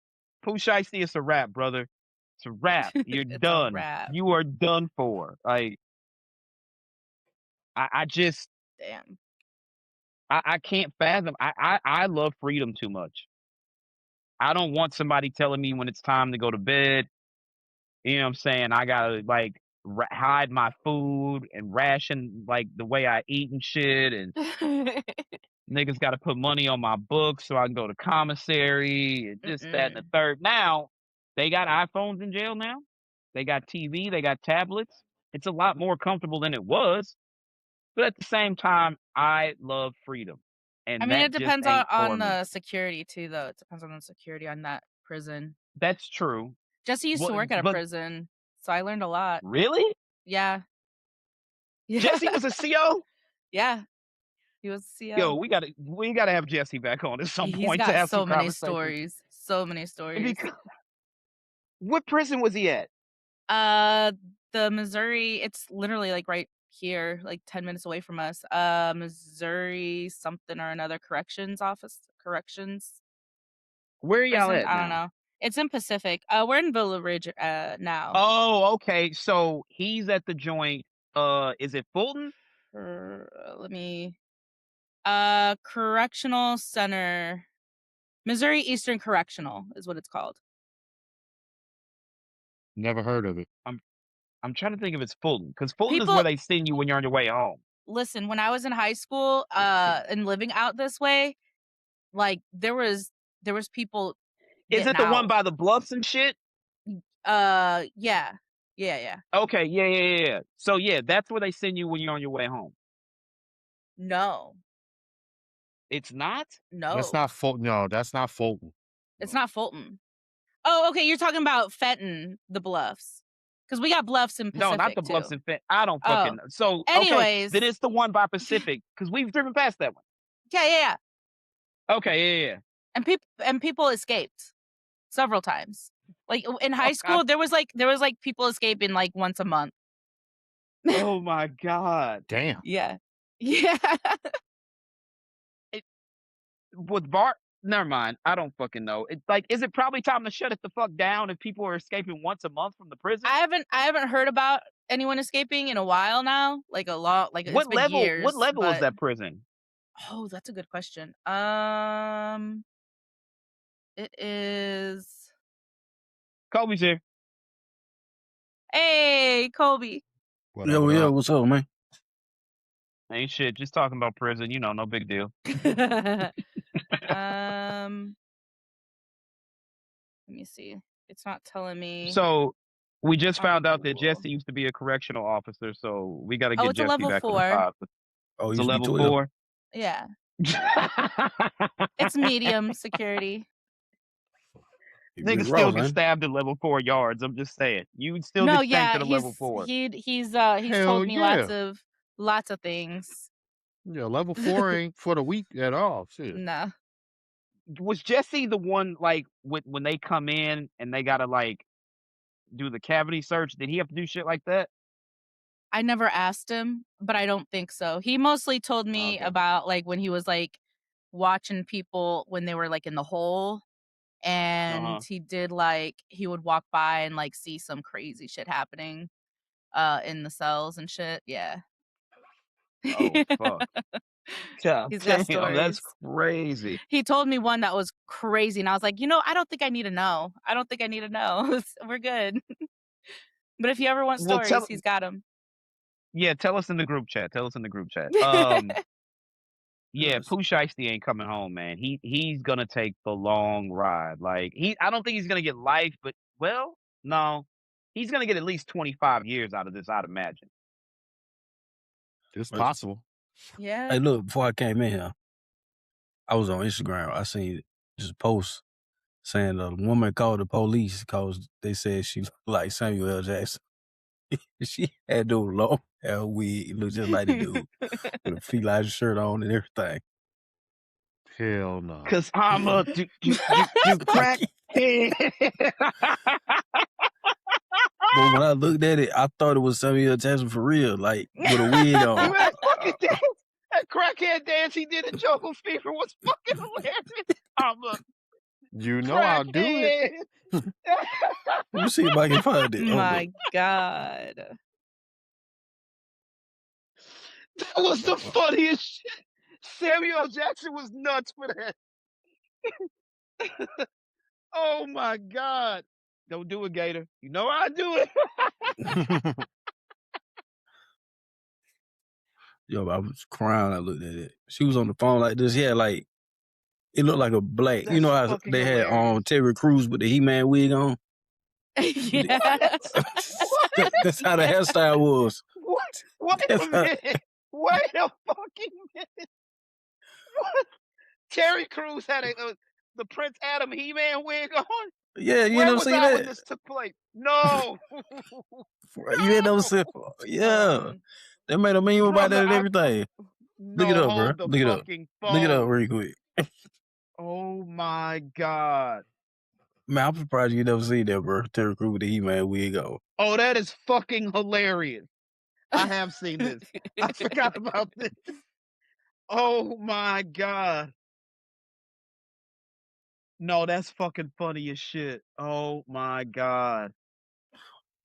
Pooh Sheisty, it's a wrap, brother. It's a wrap. You're It's a done. wrap. You are done for. Like, I just Damn. I can't fathom. I love freedom too much. I don't want somebody telling me when it's time to go to bed. You know what I'm saying? I gotta like hide my food and ration like the way I eat and shit. And niggas got to put money on my books so I can go to commissary and this, that, and the third. Now they got iPhones in jail now. They got TV. They got tablets. It's a lot more comfortable than it was. But at the same time, I love freedom. I And mean, that it just depends ain't for on me. the security too, though. It depends on the security on that prison. That's true. Jesse used to work at a But prison, so I learned a lot. really? Yeah. Yeah. Jesse was a CO? Yeah. He was a Yo, CO. we gotta have Jesse back on at some He's point to got have some so many conversation. stories. So many stories. Because, what prison was he at? The Missouri, it's literally like right here, like 10 minutes away from us. Missouri something or another corrections. Where are y'all Prison? at I don't now? know. It's in Pacific. We're in Villa Ridge now. Oh, okay. So he's at the joint. Is it Fulton? Let me Correctional Center. Missouri Eastern Correctional is what it's called. Never heard of it. I'm trying to think if it's Fulton, because Fulton is People where they send you when you're on your way home. listen, when I was in high school, and living out this way, like there was people Is getting it the one out. by the bluffs and shit? Yeah. Okay, yeah. So yeah, that's where they send you when you're on your way home. No. It's not? That's No. not Fulton. No, that's not Fulton. It's not Fulton. Oh, okay, you're talking about Fenton, the Bluffs. Because we got Bluffs in Pacific, No, not the too. bluffs and Fenton. I don't Oh. fucking know. So okay, Anyways. then it's the one by Pacific, because we've driven past that one. Yeah. Okay, yeah. And people escaped several times. Like in high Oh, school, there was like people escaping like once a month. oh my god. Damn. Yeah. With Bart, never mind. I don't fucking know. It's like, is it probably time to shut it the fuck down if people are escaping once a month from the prison? I haven't heard about anyone escaping in a while now. Like a lot. Like What it's been level? years. What level is but- that prison? Oh, that's a good question. It is. Kobe's here. Hey, Kobe. Yo, what's up, man? Ain't shit. Just talking about prison. You know, no big deal. Let me see. It's not telling me. So We just found out that Cool. Jesse used to be a correctional officer, so we got to Oh, get it's a Jesse level back to the 4. top. Oh, it It's a used to be level 12. 4. Yeah. It's medium security. He Nigga been still rough, get man. stabbed at level 4 yards. I'm just saying. You would still No, get spanked yeah, at a level 4. he's Hell told me lots yeah. of things. Yeah, level 4 ain't for the weak at all. Shit. No. Was Jesse the one, like, when they come in and they got to, like, do the cavity search? Did he have to do shit like that? I never asked him, but I don't think so. He mostly told me Okay. about, like, when he was, like, watching people when they were, like, in the hole, and he did, like, he would walk by and, like, see some crazy shit happening, in the cells and shit, yeah. Oh, fuck. God He's got damn, that's stories. crazy. He told me one that was crazy, and I was like, I don't think I need to know. I don't think I need to know. We're good. But if you ever want Well, stories, he's got them. yeah, tell us in the group chat. Tell us in the group chat. Yeah, Yes. Pooh Sheisty ain't coming home, man. He's gonna take the long ride. Like I don't think he's gonna get life, but no, he's gonna get at least 25 years out of this, I'd imagine. It's Right. possible. Yeah. Hey, look, before I came in here, I was on Instagram. I seen just a post saying a woman called the police because they said she looked like Samuel L. Jackson. She had those long hair wig, looked just like the dude with a feline shirt on and everything. Hell no. Cause I'm a do crack. But when I looked at it, I thought it was Samuel L. Jackson for real, like with a wig on. That fucking dance, that crackhead dance he did in Jungle Fever was fucking hilarious. I'm a You know I'll do it. crackhead. Let me see if I can find it. Hold My up. God. That was the funniest shit. Samuel L. Jackson was nuts for that. Oh my God. Don't do it, Gator. You know I do it. Yo, I was crying. I looked at it. She was on the phone like this. Yeah, like it looked like a black. That's you know how fucking they had hilarious. Terry Crews with the He-Man wig on. Yeah. That's how the hairstyle was. What? Wait That's a how- minute. Wait a fucking minute. What? Terry Crews had the Prince Adam He-Man wig on? Yeah, you Where never was seen I when that? this took place? No. You ain't never seen. Yeah, Um, they made a meme about that Brother, and everything. Look it no, up, bro. hold the Look it up. fucking Look it up phone. real quick. Oh my God. Man, I'm surprised you never seen that, bro. Terry Crews with the He-Man wig on. Oh, that is fucking hilarious. I have seen this. I forgot about this. Oh my God. No, that's fucking funny as shit. Oh my God.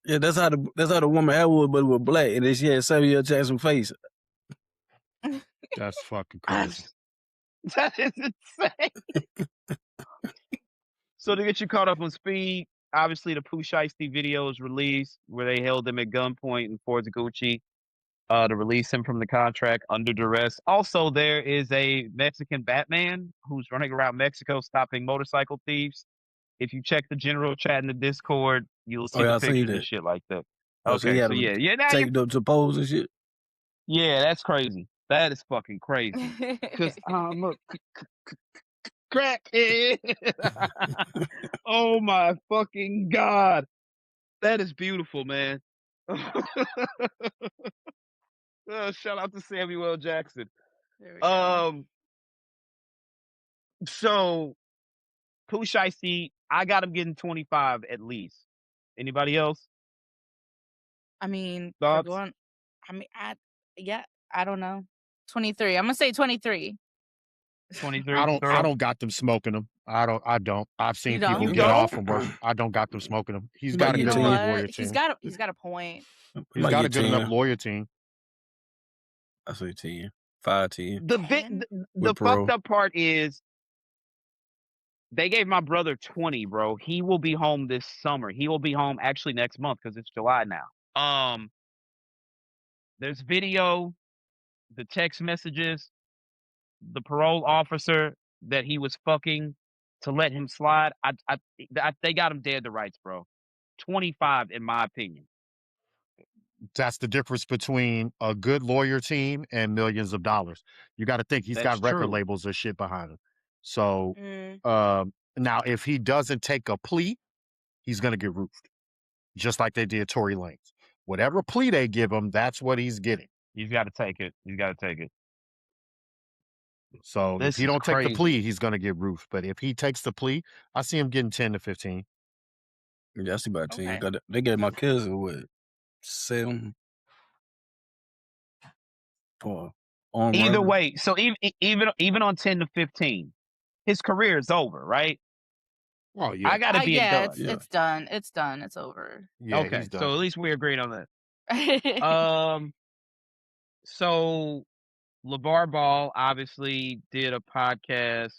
Yeah, that's how the woman hair was, but it was black, and then she had Samuel L. Jackson face. That's fucking crazy. That is insane. So to get you caught up on speed, obviously the Pooh Shiesty video is released where they held him at gunpoint in Fort Gucci to release him from the contract under duress. Also, there is a Mexican Batman who's running around Mexico stopping motorcycle thieves. If you check the general chat in the Discord, you'll Oh see yeah, the I seen pictures and that. shit like that. Oh, so he Okay, had so him yeah, now you, taped up to pose and shit. yeah, that's crazy. That is fucking crazy. Cause I'm a crackhead. Oh my fucking God. That is beautiful, man. Shout out to Samuel L. Jackson. There we go. So Pooh Shiesty, I got him getting 25 at least. Anybody else? I mean, for Thoughts? going, I don't know. 23. I'm gonna say 23. 23? I don't got them smoking them. I don't. I've seen You people don't? You get don't? off from work. I don't got them smoking them. He's He might got a get You good know 10. enough what? lawyer He's team. got a point. He He's might got a get good 10. enough lawyer team. I say 10. 5, 10. The 10? the parole. fucked up part is they gave my brother 20, bro. He will be home this summer. He will be home actually next month because it's July now. There's video, the text messages, the parole officer that he was fucking to let him slide. They got him dead to rights, bro. 25, in my opinion. That's the difference between a good lawyer team and millions of dollars. You got to think he's That's got record true. labels or shit behind him. So Mm. now, if he doesn't take a plea, he's going to get roofed, just like they did Tory Lanez. Whatever plea they give him, that's what he's getting. He's got to take it. He's got to take it. So if This he is don't take the plea, crazy. he's going to get roofed. But if he takes the plea, I see him getting 10 to 15. Yeah, I see about 10. Okay. 'Cause they gave my cousin what 7 for armed Either robbery. way, so even on 10 to 15, his career is over, right? Oh, I yeah. got to be Yeah, done. it's done. It's done. It's over. Yeah, Okay, he's done. so at least we agreed on that. So LeVar Ball obviously did a podcast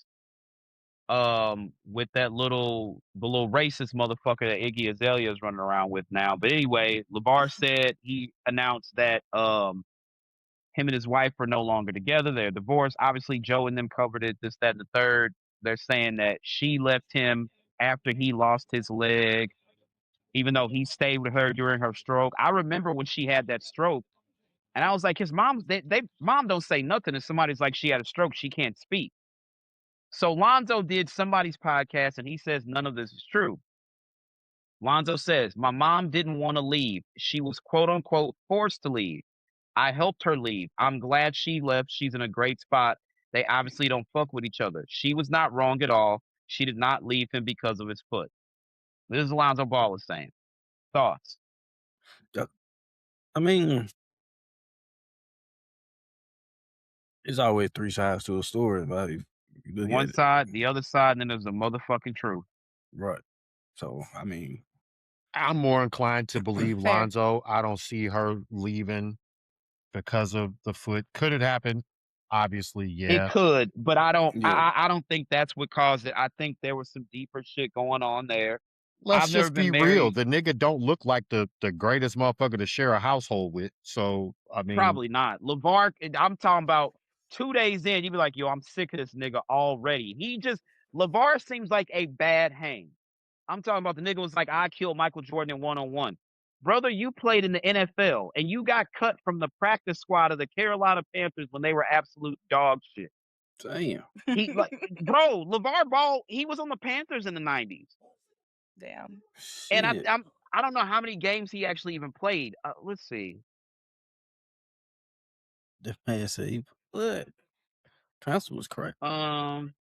with the little racist motherfucker that Iggy Azalea is running around with now. But anyway, LeVar said he announced that him and his wife are no longer together. They're divorced. Obviously, Joe and them covered it, this, that, and the third. They're saying that she left him after he lost his leg, even though he stayed with her during her stroke. I remember when she had that stroke, and I was like, his mom, mom don't say nothing. If somebody's like, she had a stroke, she can't speak. So Lonzo did somebody's podcast, and he says none of this is true. Lonzo says, my mom didn't want to leave. She was quote unquote forced to leave. I helped her leave. I'm glad she left. She's in a great spot. They obviously don't fuck with each other. She was not wrong at all. She did not leave him because of his foot. This is Lonzo Ball is saying. Thoughts? I mean, it's always 3 sides to a story. But if you look One at it, side, the other side, and then there's the motherfucking truth. right. So, I mean, I'm more inclined to believe Fair. Lonzo. I don't see her leaving because of the foot. Could it happen? Obviously, yeah. It could, but I don't. yeah. I don't think that's what caused it. I think there was some deeper shit going on there. Let's I've never just be been real. married. The nigga don't look like the greatest motherfucker to share a household with. So, I mean, Probably not. LeVar, I'm talking about 2 days in, you'd be like, yo, I'm sick of this nigga already. LeVar seems like a bad hang. I'm talking about the nigga was like, I killed Michael Jordan in one-on-one. Brother, you played in the NFL, and you got cut from the practice squad of the Carolina Panthers when they were absolute dog shit. Damn. Bro, LeVar Ball, he was on the Panthers in the 90s. Damn. And Shit. I don't know how many games he actually even played. Let's see. The man said he what? Transfer was correct. Transfer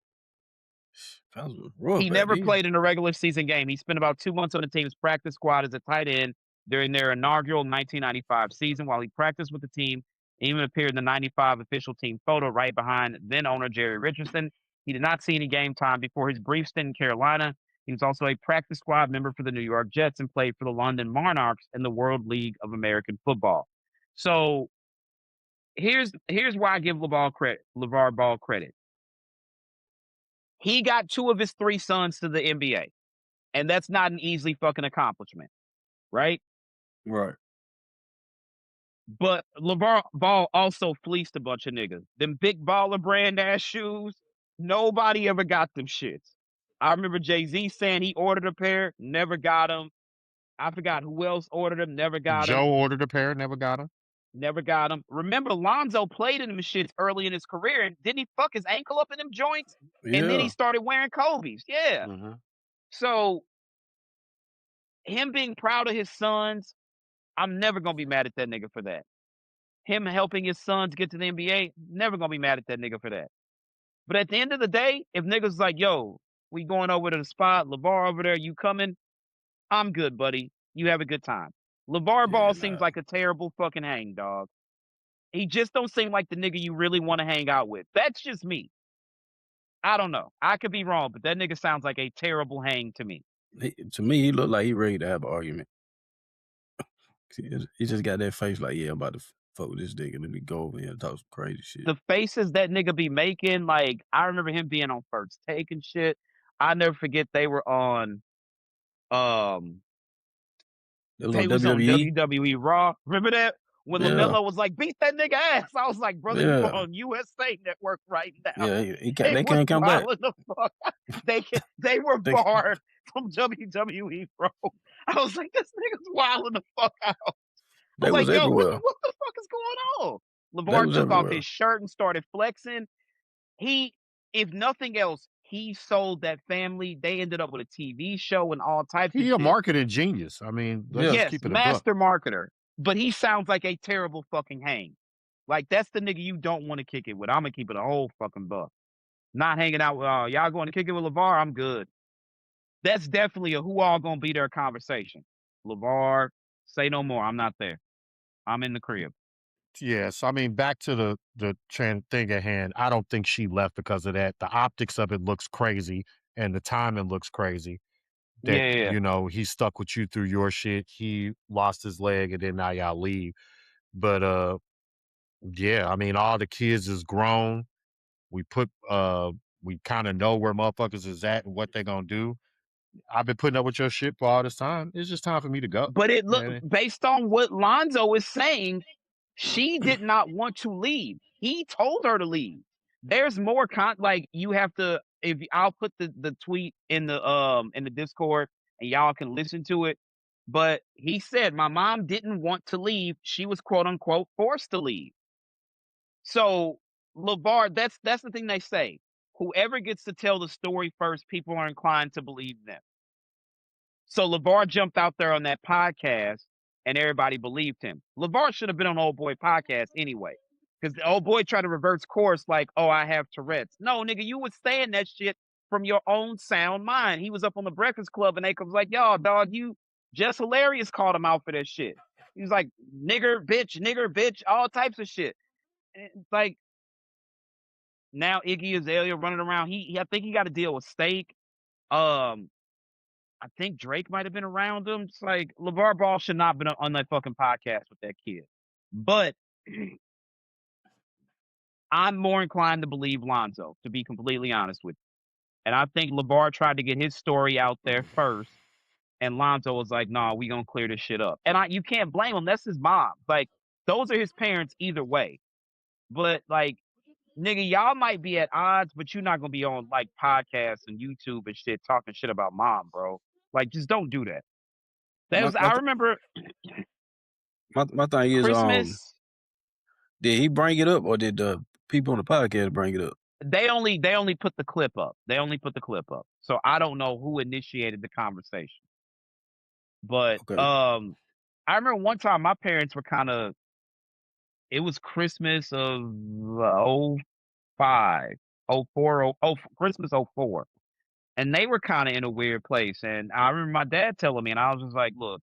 was rough. He never played in a regular season game. He spent about 2 months on the team's practice squad as a tight end during their inaugural 1995 season. While he practiced with the team, he even appeared in the 95 official team photo right behind then owner Jerry Richardson. He did not see any game time before his brief stint in Carolina. He was also a practice squad member for the New York Jets and played for the London Monarchs in the World League of American Football. So here's why I give LeVar Ball credit. He got 2 of his 3 sons to the NBA. And that's not an easy fucking accomplishment, right? Right. But LeVar Ball also fleeced a bunch of niggas. Them big baller brand ass shoes, nobody ever got them shits. I remember Jay-Z saying he ordered a pair, never got them. I forgot who else ordered them, never got them. Joe ordered a pair, never got them. Never got them. Remember, Lonzo played in them shits early in his career, and didn't he fuck his ankle up in them joints? Yeah. And then he started wearing Kobe's. Yeah. Mm-hmm. So him being proud of his sons, I'm never gonna be mad at that nigga for that. Him helping his sons get to the NBA, never gonna be mad at that nigga for that. But at the end of the day, if niggas like, yo, we going over to the spot, LeVar over there, you coming? I'm good, buddy. You have a good time. LeVar Ball seems like a terrible fucking hang, dog. He just don't seem like the nigga you really want to hang out with. That's just me. I don't know. I could be wrong, but that nigga sounds like a terrible hang to me. To me, he looked like he ready to have an argument. He just got that face like, yeah, I'm about to fuck with this nigga. Let me go over here and talk some crazy shit. The faces that nigga be making, like, I remember him being on First Take and shit. I never forget they were on, They was on WWE Raw. Remember that? When Yeah. LaMelo was like, beat that nigga ass. I was like, brother, Yeah. you're on USA Network right now. Yeah, they can't come back. The fuck. They were barred from WWE, bro. I was like, this nigga's wilding the fuck out. I They was was like, yo, what everywhere. the fuck is going on? They LeVar was took off everywhere. his shirt and started flexing. He, if nothing else, he sold that family. They ended up with a TV show and all types of He a shit. marketing genius. I mean, let's Yeah. just Yes, keep it a buck. master marketer. But he sounds like a terrible fucking hang. Like, that's the nigga you don't want to kick it with. I'm gonna keep it a whole fucking buck. Not hanging out with y'all going to kick it with LeVar. I'm good. That's definitely a who all gonna be there conversation. LeVar, say no more. I'm not there. I'm in the crib. Yes, I mean, back to the thing at hand. I don't think she left because of that. The optics of it looks crazy, and the timing looks crazy. That Yeah. he stuck with you through your shit. He lost his leg, and then now y'all leave. But yeah, I mean, all the kids is grown. We we kind of know where motherfuckers is at and what they gonna do. I've been putting up with your shit for all this time. It's just time for me to go. But it look And based on what Lonzo is saying, she did not want to leave. He told her to leave. There's more like you have to if I'll put the tweet in the Discord and y'all can listen to it. But he said my mom didn't want to leave. She was quote unquote forced to leave. So LeVar, that's the thing they say. Whoever gets to tell the story first, people are inclined to believe them. So LeVar jumped out there on that podcast and everybody believed him. LeVar should have been on Old Boy podcast anyway. Because the old boy tried to reverse course like, oh, I have Tourette's. No, nigga, you was saying that shit from your own sound mind. He was up on the Breakfast Club and they was like, y'all, dog, you just hilarious called him out for that shit. He was like, nigger, bitch, all types of shit. And it's like, now Iggy Azalea running around. I think he got to deal with Steak. I think Drake might have been around him. It's like LeVar Ball should not have been on that fucking podcast with that kid. But I'm more inclined to believe Lonzo, to be completely honest with you. And I think LeVar tried to get his story out there first. And Lonzo was like, nah, we gonna clear this shit up. And you can't blame him. That's his mom. Like, those are his parents either way. But like, nigga, y'all might be at odds, but you're not gonna be on like podcasts and YouTube and shit talking shit about mom, bro. Like, just don't do that. That My was my I th- remember my thing is Christmas. did he bring it up or did the people on the podcast bring it up? They only put the clip up. They only put the clip up. So I don't know who initiated the conversation. But Okay. I remember one time my parents were it was Christmas of 05, 04, Christmas 04. And they were kind of in a weird place. And I remember my dad telling me, and I was just like, look,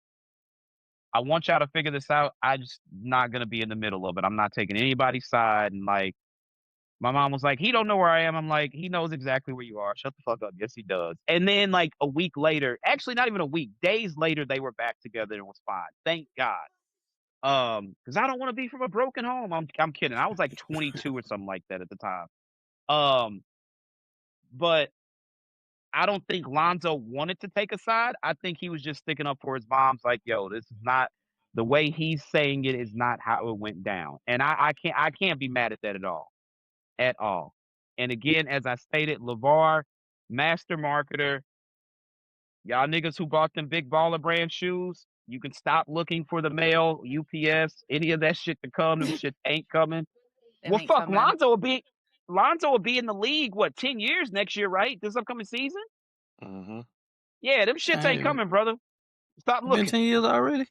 I want y'all to figure this out. I just not gonna be in the middle of it. I'm not taking anybody's side. And like my mom was like, he don't know where I am. I'm like, he knows exactly where you are. Shut the fuck up. Yes, he does. And then like a week later, actually not even a week, days later, they were back together and it was fine. Thank God. Because I don't want to be from a broken home. I'm kidding. I was like 22 or something like that at the time. But I don't think Lonzo wanted to take a side. I think he was just sticking up for his mom's like, yo, this is not the way he's saying it is not how it went down. And I can't be mad at that at all. At all. And again, as I stated, LeVar, master marketer, y'all niggas who bought them big baller brand shoes, you can stop looking for the mail, UPS, any of that shit to come. Them shit ain't coming. It Well, ain't fuck, coming. Lonzo will be in the league, what, 10 years next year, right? This upcoming season? mm-hmm. Yeah, them shits ain't Hey, coming, brother. Stop it been looking. 10 years already?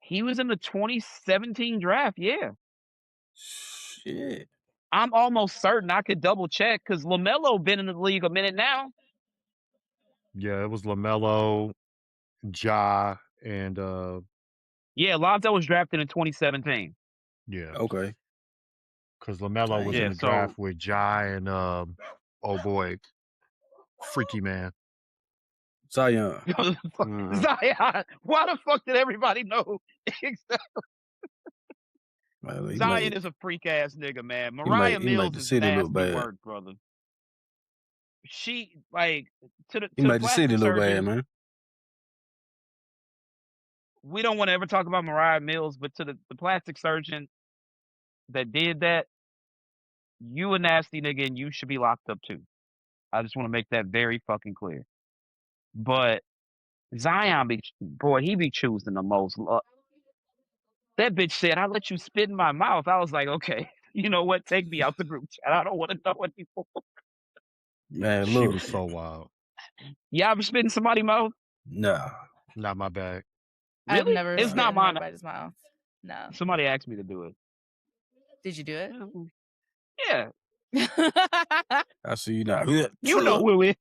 He was in the 2017 draft, yeah. Shit. I'm almost certain I could double check because LaMelo been in the league a minute now. Yeah, it was LaMelo, Ja, and Yeah, Lonzo was drafted in 2017. yeah, Okay. because LaMelo was Damn. in Yeah, the so draft with Ja and oh boy, Freaky Man. Zion. Mhm. Zion. Why the fuck did everybody know? Man, he Zion made is a freak ass nigga, man. he Mariah made he made Mills the is city look nasty bad. work, brother. She like He to the made the city plastic look bad, surgeon. man. We don't want to ever talk about Mariah Mills, but to the plastic surgeon that did that, you a nasty nigga and you should be locked up too. I just want to make that very fucking clear. But Zion he be choosing the most. That bitch said, "I let you spit in my mouth." I was like, okay, you know what? Take me out the group chat. I don't want to know anymore. Man, She look. was so wild. Y'all ever spit in somebody's mouth? Nah. Not my bag. I've Really? never It's spit not in mine. anybody's mouth. No. Somebody asked me to do it. Did you do it? Yeah. I see you now. You know who it is.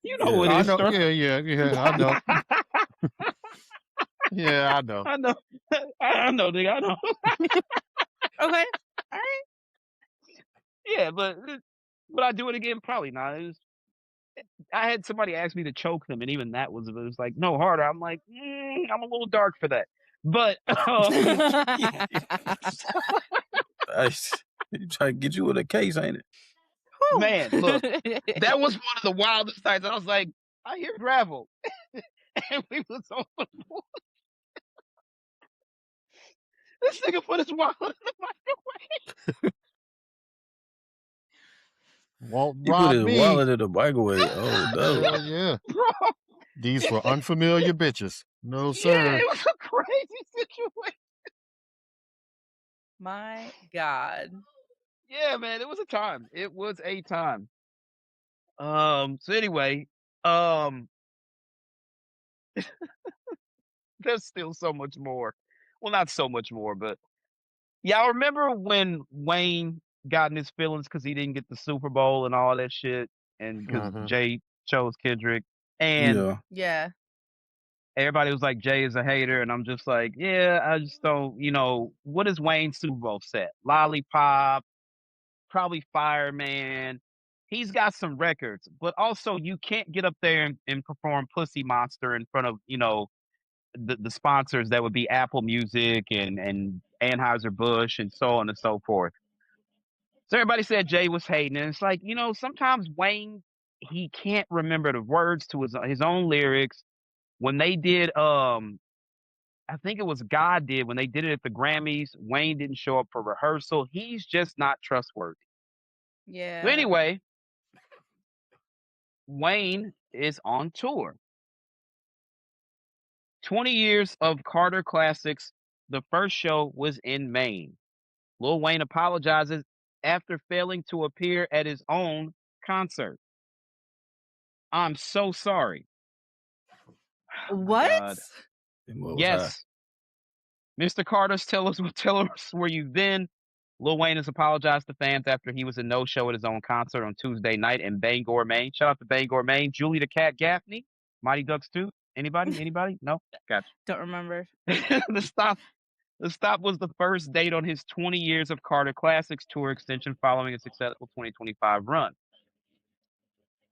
You know who it I is, know. sir. Yeah. I know. Yeah, I know. I know. I know, nigga. I know. Okay. All right. Yeah, but I do it again? Probably not. I had somebody ask me to choke them, and even that was like, no harder. I'm like, I'm a little dark for that. But you try to get you with a case, ain't it? man, look, that was one of the wildest nights. I was like, I hear gravel, and we was on the floor. This nigga put his wallet in the microwave. Won't He put rob his me. wallet in the microwave. Oh no. Hell yeah. Bro. These were unfamiliar bitches. No, Yeah, sir. it was a crazy situation. My God. Yeah, man, it was a time. It was a time. So anyway, there's still so much more. Well, not so much more, but y'all remember when Wayne got in his feelings because he didn't get the Super Bowl and all that shit, and because Jay chose Kendrick, and Yeah. Yeah. everybody was like, Jay is a hater, and I'm just like, yeah, I just don't, what is Wayne's Super Bowl set? Lollipop, probably Fireman. He's got some records, but also you can't get up there and perform Pussy Monster in front of, the sponsors that would be Apple Music and Anheuser-Busch and so on and so forth. So everybody said Jay was hating, and it's like, sometimes Wayne, he can't remember the words to his own lyrics. When they did, I think it was God did when they did it at the Grammys. Wayne didn't show up for rehearsal. He's just not trustworthy. Yeah. So anyway, Wayne is on tour. 20 years of Carter classics. The first show was in Maine. Lil Wayne apologizes after failing to appear at his own concert. I'm so sorry. Oh my What? God. What was Yes. Mr. Carter's tell us where you've been. Lil Wayne has apologized to fans after he was a no-show at his own concert on Tuesday night in Bangor, Maine. Shout out to Bangor, Maine. Julie the Cat Gaffney, Mighty Ducks 2. Anybody? No? Gotcha. Don't remember. The stop was the first date on his 20 years of Carter Classics tour extension following a successful 2025 run.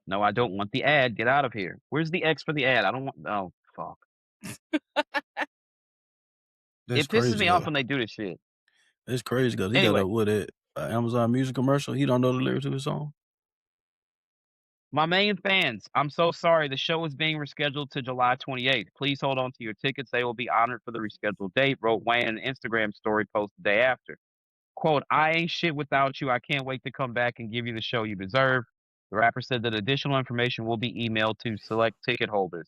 No, I don't want the ad. Get out of here. Where's the X for the ad? I don't want. Oh, fuck. That's It pisses crazy, me off though. when they do this shit. It's crazy because he Anyway. got up with it. Amazon Music commercial. He don't know the lyrics to his song. My main fans, I'm so sorry. The show is being rescheduled to July 28th. Please hold on to your tickets. They will be honored for the rescheduled date, wrote Wayne in an Instagram story post the day after. Quote, I ain't shit without you. I can't wait to come back and give you the show you deserve. The rapper said that additional information will be emailed to select ticket holders.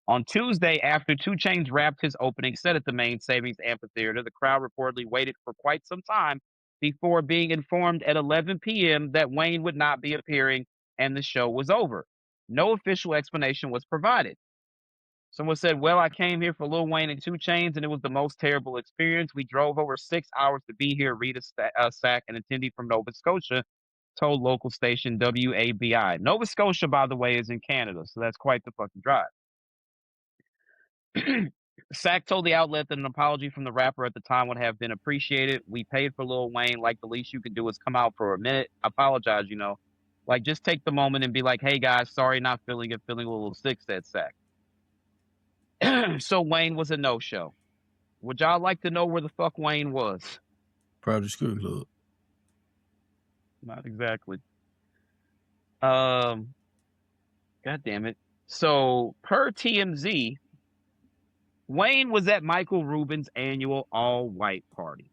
On Tuesday, after 2 Chainz wrapped his opening set at the main Savings Amphitheater, the crowd reportedly waited for quite some time before being informed at 11 p.m. that Wayne would not be appearing and the show was over. No official explanation was provided. Someone said, well, I came here for Lil Wayne and 2 Chainz, and it was the most terrible experience. We drove over 6 hours to be here. Rita Sack, an attendee from Nova Scotia, told local station WABI. Nova Scotia, by the way, is in Canada, so that's quite the fucking drive. Sack told the outlet that an apology from the rapper at the time would have been appreciated. We paid for Lil Wayne. Like, the least you could do is come out for a minute. Apologize, Like, just take the moment and be like, hey, guys, sorry, not feeling it, feeling a little sick, said Sack. So Wayne was a no-show. Would y'all like to know where the fuck Wayne was? Project Script Club. Not exactly. God damn it. So, per TMZ, Wayne was at Michael Rubin's annual all-white party.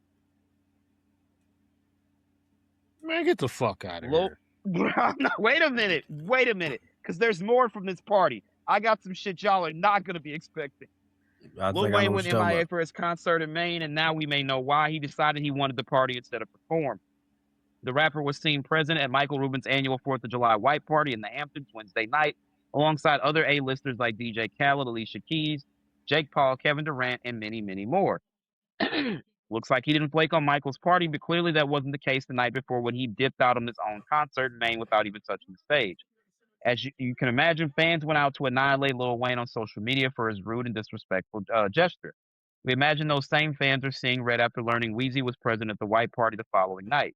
Man, get the fuck out of here. No, wait a minute, because there's more from this party. I got some shit y'all are not gonna be expecting. I Lil think I know Wayne what went you're talking MIA about. for his concert in Maine, and now we may know why. He decided he wanted to party instead of perform. The rapper was seen present at Michael Rubin's annual 4th of July white party in the Hamptons Wednesday night, alongside other A-listers like DJ Khaled, Alicia Keys, Jake Paul, Kevin Durant, and many, many more. Looks like he didn't flake on Michael's party, but clearly that wasn't the case the night before when he dipped out on his own concert in Maine without even touching the stage. As you can imagine, fans went out to annihilate Lil Wayne on social media for his rude and disrespectful gesture. We imagine those same fans are seeing red after learning Weezy was present at the white party the following night.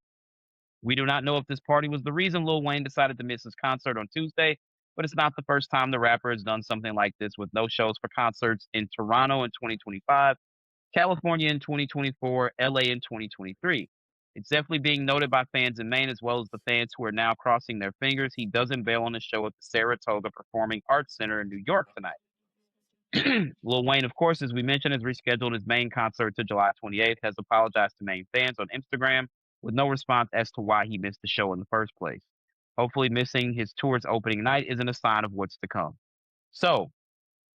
We do not know if this party was the reason Lil Wayne decided to miss his concert on Tuesday, but it's not the first time the rapper has done something like this with no shows for concerts in Toronto in 2025, California in 2024, LA in 2023. It's definitely being noted by fans in Maine as well as the fans who are now crossing their fingers he doesn't bail on his show at the Saratoga Performing Arts Center in New York tonight. Lil Wayne, of course, as we mentioned, has rescheduled his main concert to July 28th, has apologized to Maine fans on Instagram with no response as to why he missed the show in the first place. Hopefully, missing his tour's opening night isn't a sign of what's to come. So,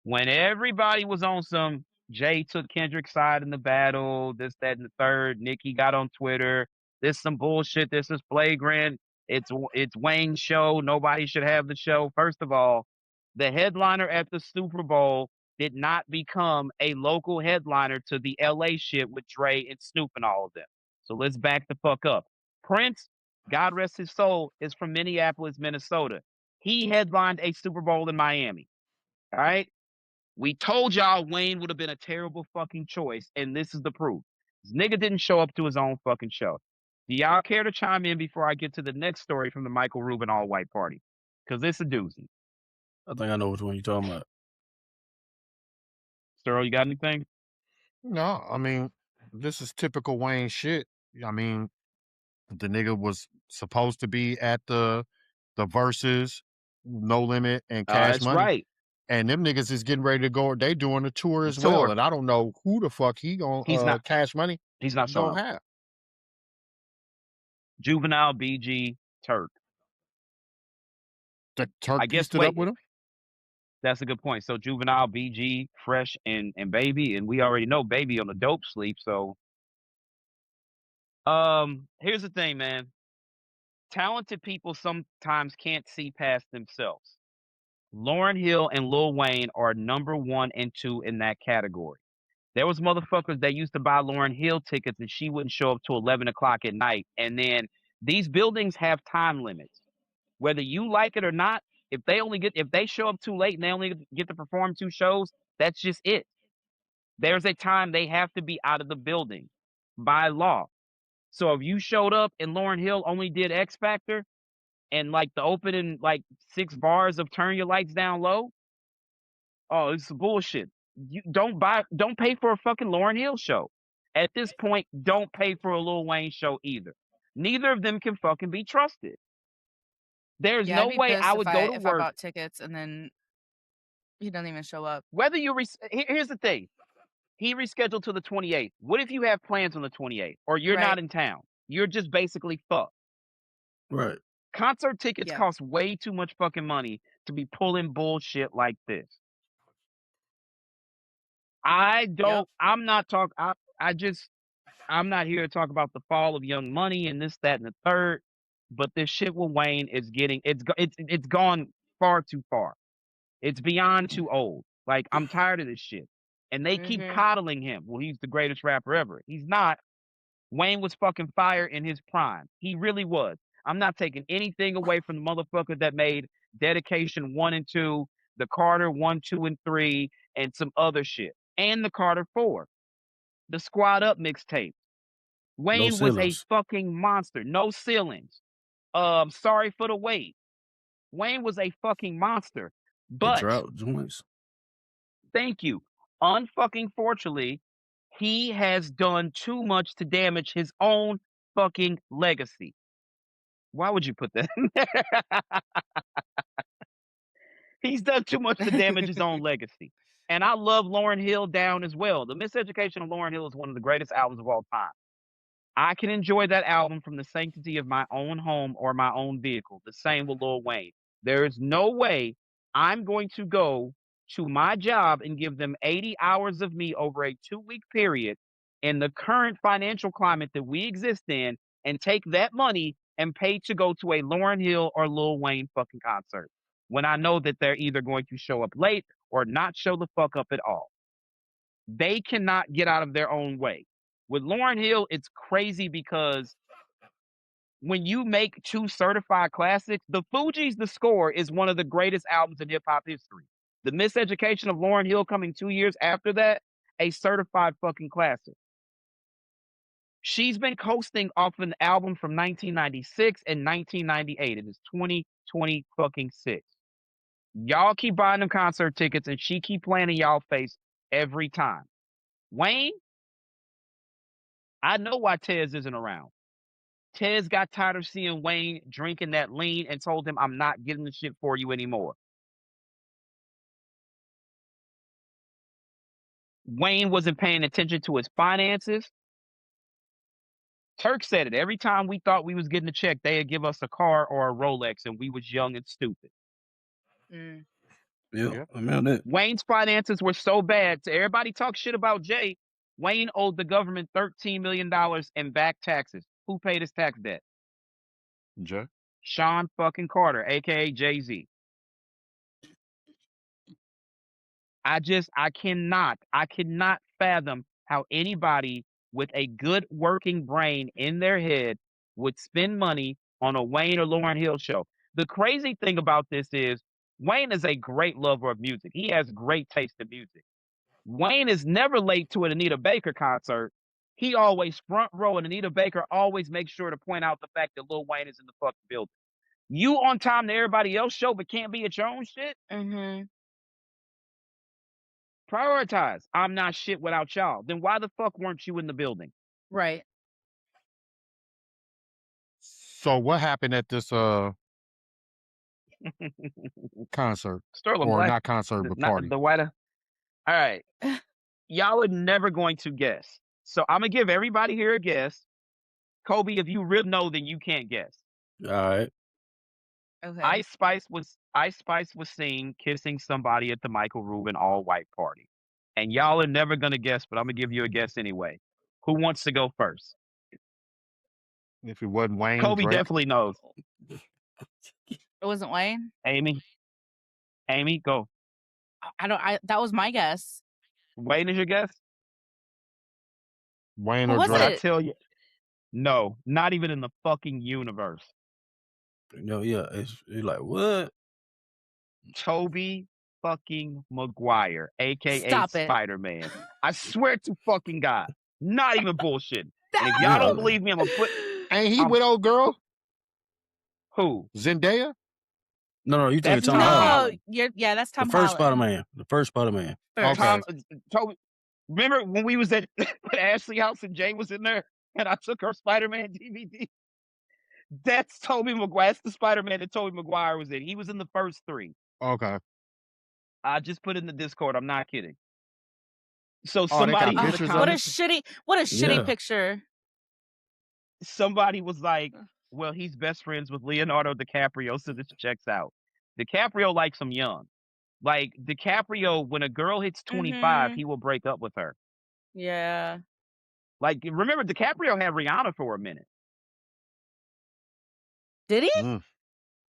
when everybody was on some Jay took Kendrick's side in the battle, this, that, and the third, Nicki got on Twitter, this some bullshit, this is flagrant, it's Wayne's show, nobody should have the show. First of all, the headliner at the Super Bowl did not become a local headliner to the LA shit with Dre and Snoop and all of them. So let's back the fuck up. Prince, God rest his soul, is from Minneapolis, Minnesota. He headlined a Super Bowl in Miami. All right. We told y'all Wayne would have been a terrible fucking choice, and this is the proof. This nigga didn't show up to his own fucking show. Do y'all care to chime in before I get to the next story from the Michael Rubin all white party? Because this is a doozy. I think I know which one you're talking about. Sterl, you got anything? No, I mean, this is typical Wayne shit. I mean, the nigga was supposed to be at the Versus, No Limit, and Cash That's Money. right. And them niggas is getting ready to go. They doing a tour The as well. tour. And I don't know who the fuck he He's gonna not. Cash Money He's not showing gonna up. have. Juvenile, BG, Turk. The Turk I guess. pieced it Wait, up with him. that's a good point. So Juvenile, BG, Fresh, and Baby, and we already know Baby on the dope sleep. So, here's the thing, man. Talented people sometimes can't see past themselves. Lauryn Hill and Lil Wayne are number 1 and 2 in that category. There was motherfuckers that used to buy Lauryn Hill tickets and she wouldn't show up till 11 o'clock at night. And then these buildings have time limits. Whether you like it or not, if they show up too late and they only get to perform 2 shows, that's just it. There's a time they have to be out of the building by law. So if you showed up and Lauryn Hill only did X Factor and like the opening like 6 bars of Turn Your Lights Down Low, oh, it's bullshit. You don't pay for a fucking Lauryn Hill show. At this point, don't pay for a Lil Wayne show either. Neither of them can fucking be trusted. There's Yeah, I'd no be way I pissed would go to if I work. bought tickets and then he doesn't even show up. Whether you here's the thing. He rescheduled to the 28th. What if you have plans on the 28th or you're Right. not in town? You're just basically fucked. Right. Concert tickets Yeah. cost way too much fucking money to be pulling bullshit like this. I'm not here to talk about the fall of Young Money and this, that, and the third. But this shit with Wayne is it's gone far too far. It's beyond too old. Like, I'm tired of this shit. And they keep Mhm. coddling him. Well, he's the greatest rapper ever. He's not. Wayne was fucking fire in his prime. He really was. I'm not taking anything away from the motherfucker that made Dedication 1 and 2, the Carter 1, 2, and 3, and some other shit. And the Carter 4. The Squad Up mixtape. Wayne was a ceilings. fucking monster. No ceilings. Sorry for the wait. Wayne was a fucking monster. The But drought joints. thank you. Unfucking fortunately, he has done too much to damage his own fucking legacy. Why would you put that in there? He's done too much to damage his own legacy. And I love Lauryn Hill down as well. The Miseducation of Lauryn Hill is one of the greatest albums of all time. I can enjoy that album from the sanctity of my own home or my own vehicle. The same with Lil Wayne. There is no way I'm going to go to my job and give them 80 hours of me over a 2-week period in the current financial climate that we exist in and take that money and pay to go to a Lauryn Hill or Lil Wayne fucking concert when I know that they're either going to show up late or not show the fuck up at all. They cannot get out of their own way. With Lauryn Hill, it's crazy because when you make 2 certified classics, the Fugees' The Score is one of the greatest albums in hip hop history. The Miseducation of Lauryn Hill coming 2 years after that, a certified fucking classic. She's been coasting off an album from 1996 and 1998. It is 2020 fucking 6. Y'all keep buying them concert tickets and she keep playing in y'all face every time. Wayne, I know why Tez isn't around. Tez got tired of seeing Wayne drinking that lean and told him, I'm not getting the shit for you anymore. Wayne wasn't paying attention to his finances. Turk said it. Every time we thought we was getting a check, they'd give us a car or a Rolex, and we was young and stupid. Mm. Yeah, I remember that. Wayne's finances were so bad. To everybody talk shit about Jay, Wayne owed the government $13 million in back taxes. Who paid his tax debt? Jay. Sean fucking Carter, aka Jay-Z. I cannot fathom how anybody with a good working brain in their head would spend money on a Wayne or Lauryn Hill show. The crazy thing about this is Wayne is a great lover of music. He has great taste in music. Wayne is never late to an Anita Baker concert. He always front row, and Anita Baker always makes sure to point out the fact that Lil Wayne is in the fucking building. You on time to everybody else show, but can't be at your own shit? Mm-hmm. Prioritize. I'm not shit without y'all. Then why the fuck weren't you in the building? Right. So what happened at this concert? Sterling Or Black, not concert, but party? the white. All right, y'all are never going to guess. So I'm gonna give everybody here a guess. Kobe, if you really know, then you can't guess. All right. Okay. Ice Spice was seen kissing somebody at the Michael Rubin all white party, and y'all are never gonna guess, but I'm gonna give you a guess anyway. Who wants to go first? If it wasn't Wayne, Kobe Drake. definitely knows. It wasn't Wayne. Amy, go. That was my guess. Wayne is your guess? Wayne Who or was Drake. I it? tell you, no, not even in the fucking universe. No, yeah, it's like what? Toby fucking Maguire, aka Stop it. Spider-Man. I swear to fucking God, not even bullshit. And if y'all Yeah. don't believe me, I'm gonna put Ain't he with old girl? who? Zendaya? No, you That's think Tom Tom Holland? Holland. That's The Tom first Holland. Spider-Man. The first Spider-Man. First. Okay. Toby, remember when we was at Ashley house and Jay was in there and I took her Spider-Man DVD? That's Toby Maguire. That's the Spider-Man that Toby Maguire was in. He was in the first 3. Okay. I just put it in the Discord. I'm not kidding. So Oh, they got somebody in the pictures of What a comments, shitty Yeah. picture. somebody was like, well, he's best friends with Leonardo DiCaprio, so this checks out. DiCaprio likes him young. Like, DiCaprio, when a girl hits 25, Mhm. he will break up with her. Yeah. Like, remember, DiCaprio had Rihanna for a minute. Did he? Mm.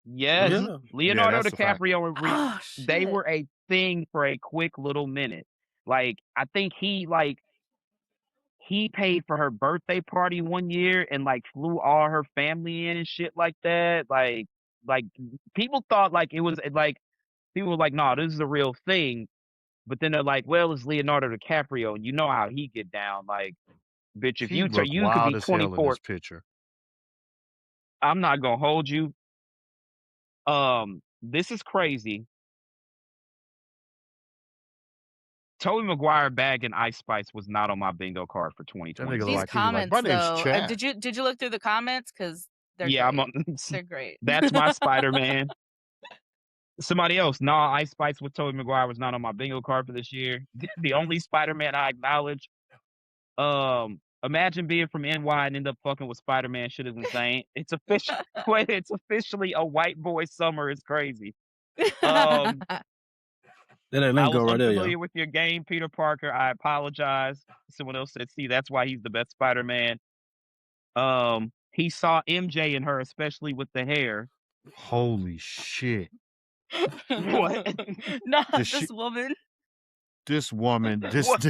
Yes. Yeah. Leonardo that's a fact. DiCaprio and Oh they shit. were a thing for a quick little minute. Like, I think he paid for her birthday party one year and like flew all her family in and shit like that. Like people thought like it was like people were like, no, this is a real thing. But then they're like, well, it's Leonardo DiCaprio, and you know how he get down. Like, bitch, if He you looked you could wild be as hell in 24. this picture. I'm not gonna hold you. This is crazy. Toby Maguire bagging Ice Spice was not on my bingo card for That 2020. nigga look These like he was like, comments my name's though. Chad. Did you look through the comments? Because they're Yeah, great. I'm on. They're great. That's my Spider-Man. Somebody else. Nah, Ice Spice with Tobey Maguire was not on my bingo card for this year. The only Spider-Man I acknowledge. Imagine being from NY and end up fucking with Spider-Man. Shit is insane. It's official. Wait, it's officially a white boy summer. It's crazy. Um, That I link go was right there, unfamiliar y'all. with your game, Peter Parker. I apologize. Someone else said, see, that's why he's the best Spider-Man. He saw MJ in her, especially with the hair. Holy shit. What? Not The this shit. woman. This woman, this What?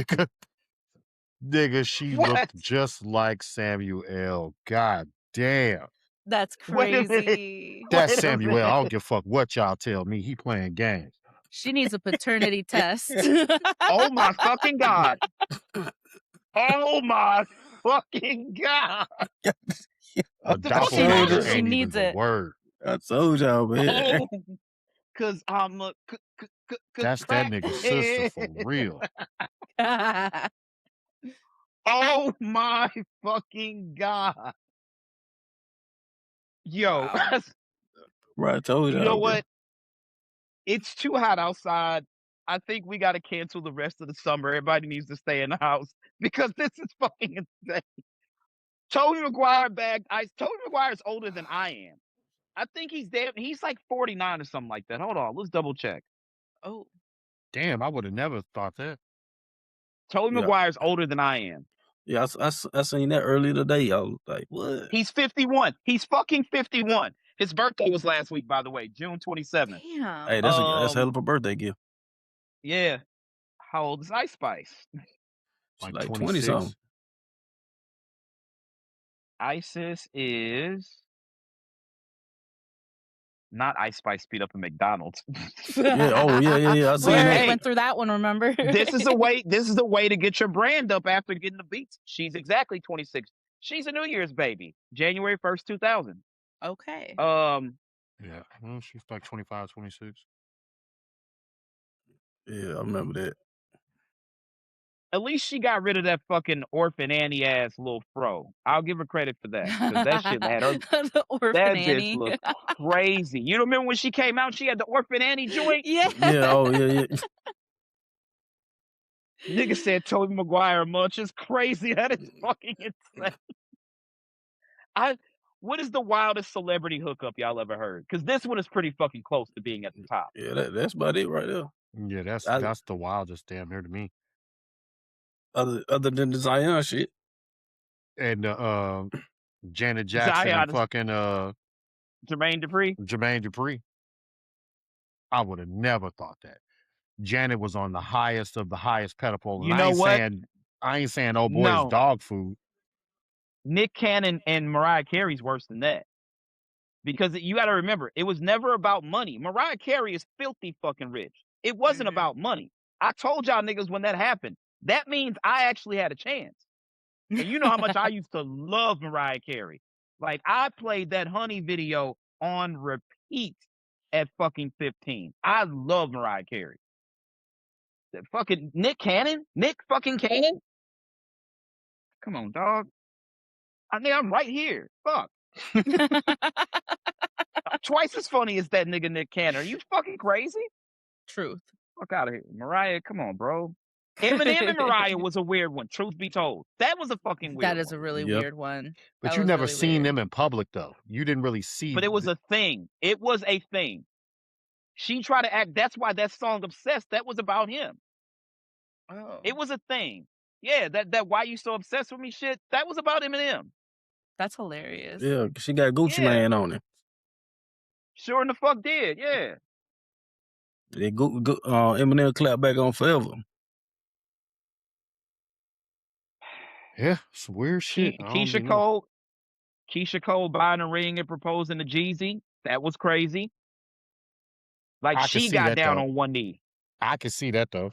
nigga, she What? looked just like Samuel L. God damn. That's Wait a minute. crazy. That's Wait a Samuel. I minute. don't give a fuck what y'all tell me. He playing games. She needs a paternity test. Oh my fucking God. Oh my fucking God. A What the fuck She is doppelganger she happening? ain't even needs the it. word. I told y'all, man. Oh, cause I'm a That's that nigga's sister for real. Oh my fucking God. Yo, Wow. Right, I told you y'all. know man. what? It's too hot outside. I think we got to cancel the rest of the summer. Everybody needs to stay in the house because this is fucking insane. Tobey Maguire bagged ice. Tobey Maguire is older than I am. I think he's like 49 or something like that. Hold on, let's double check. Oh. Damn, I would have never thought that. Tobey Yeah. Maguire's older than I am. Yeah, I seen that earlier today. I was like, what? He's 51. He's fucking 51. His birthday was last week, by the way, June 27th. Damn. Hey, that's a hell of a birthday gift. Yeah. How old is Ice Spice? She's Like like 20 26. something. Isis is not Ice Spice speed up in McDonald's. Yeah. Oh, yeah. I seen We already that. went through that one, remember? This is a way to get your brand up after getting the beats. She's exactly 26. She's a New Year's baby. January 1st, 2000. Okay. Yeah. Well, she's like 25, 26. Yeah, I remember that. At least she got rid of that fucking orphan Annie ass little fro. I'll give her credit for that. Because that shit had her. The orphan That Annie. bitch looked crazy. You remember when she came out, she had the orphan Annie joint? Yeah. Yeah, oh, yeah. Nigga said Tobey Maguire much. It's crazy. That is fucking insane. What is the wildest celebrity hookup y'all ever heard? Because this one is pretty fucking close to being at the top. Yeah, that's about it right there. Yeah, that's the wildest damn near to me. Other than the Zion shit. And Janet Jackson Zion and is- fucking Jermaine Dupri. I would have never thought that. Janet was on the highest of the highest pedestal. You know what? I ain't saying oh boy No. it's dog food. Nick Cannon and Mariah Carey's worse than that. Because you got to remember, it was never about money. Mariah Carey is filthy fucking rich. It wasn't about money. I told y'all niggas when that happened. That means I actually had a chance. And you know how much I used to love Mariah Carey. Like, I played that Honey video on repeat at fucking 15. I love Mariah Carey. That fucking Nick fucking Cannon? Come on, dog. I mean, I'm right here. Fuck. Twice as funny as that nigga Nick Cannon. Are you fucking crazy? Truth. Fuck out of here. Mariah, come on, bro. Eminem and Mariah was a weird one, truth be told. That was a fucking weird That is one. a really Yep. weird one. But That you was never really seen weird. them in public though. You didn't really see. But it was a thing. It was a thing. She tried to act. That's why that song "Obsessed." That was about him. Oh. It was a thing. Yeah, that "Why You So Obsessed With Me" shit. That was about Eminem. That's hilarious. Yeah, she got Gucci Yeah. Man on it. Sure in the fuck did. Yeah. They Eminem clap back on forever. Yeah, it's weird shit. I don't Keisha even know. Cole buying a ring and proposing to Jeezy. That was crazy. Like, I can she see got that, down though. on one knee. I can see that though.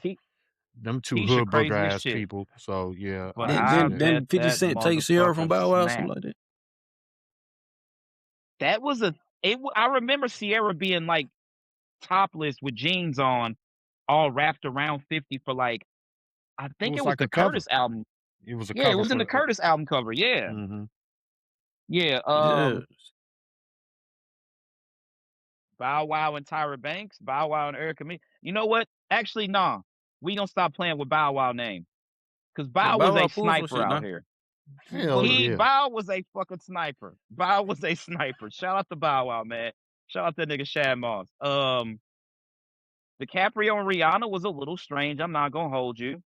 Them two Keisha hood crazy booger as ass shit. people. So yeah. But I I Then bet 50 that Cent take Sierra from motherfucker Bow Wow, snapped. something like that. That was I remember Sierra being like topless with jeans on, all wrapped around 50 for like, I think it was like the a cover. Curtis album. It was a Yeah, cover it was in for the Curtis album cover. Yeah. Mm-hmm. Yeah. Yeah. Bow Wow and Tyra Banks, Bow Wow and Erica Me. You know what? Actually, nah. We gonna stop playing with Bow Wow name. Because Bow was Wow a pulled some sniper shit, out nah. here. Hell yeah. Bow was a fucking sniper. Bow was a sniper. Shout out to Bow Wow, man. Shout out that nigga Shad Moss. DiCaprio and Rihanna was a little strange. I'm not gonna hold you.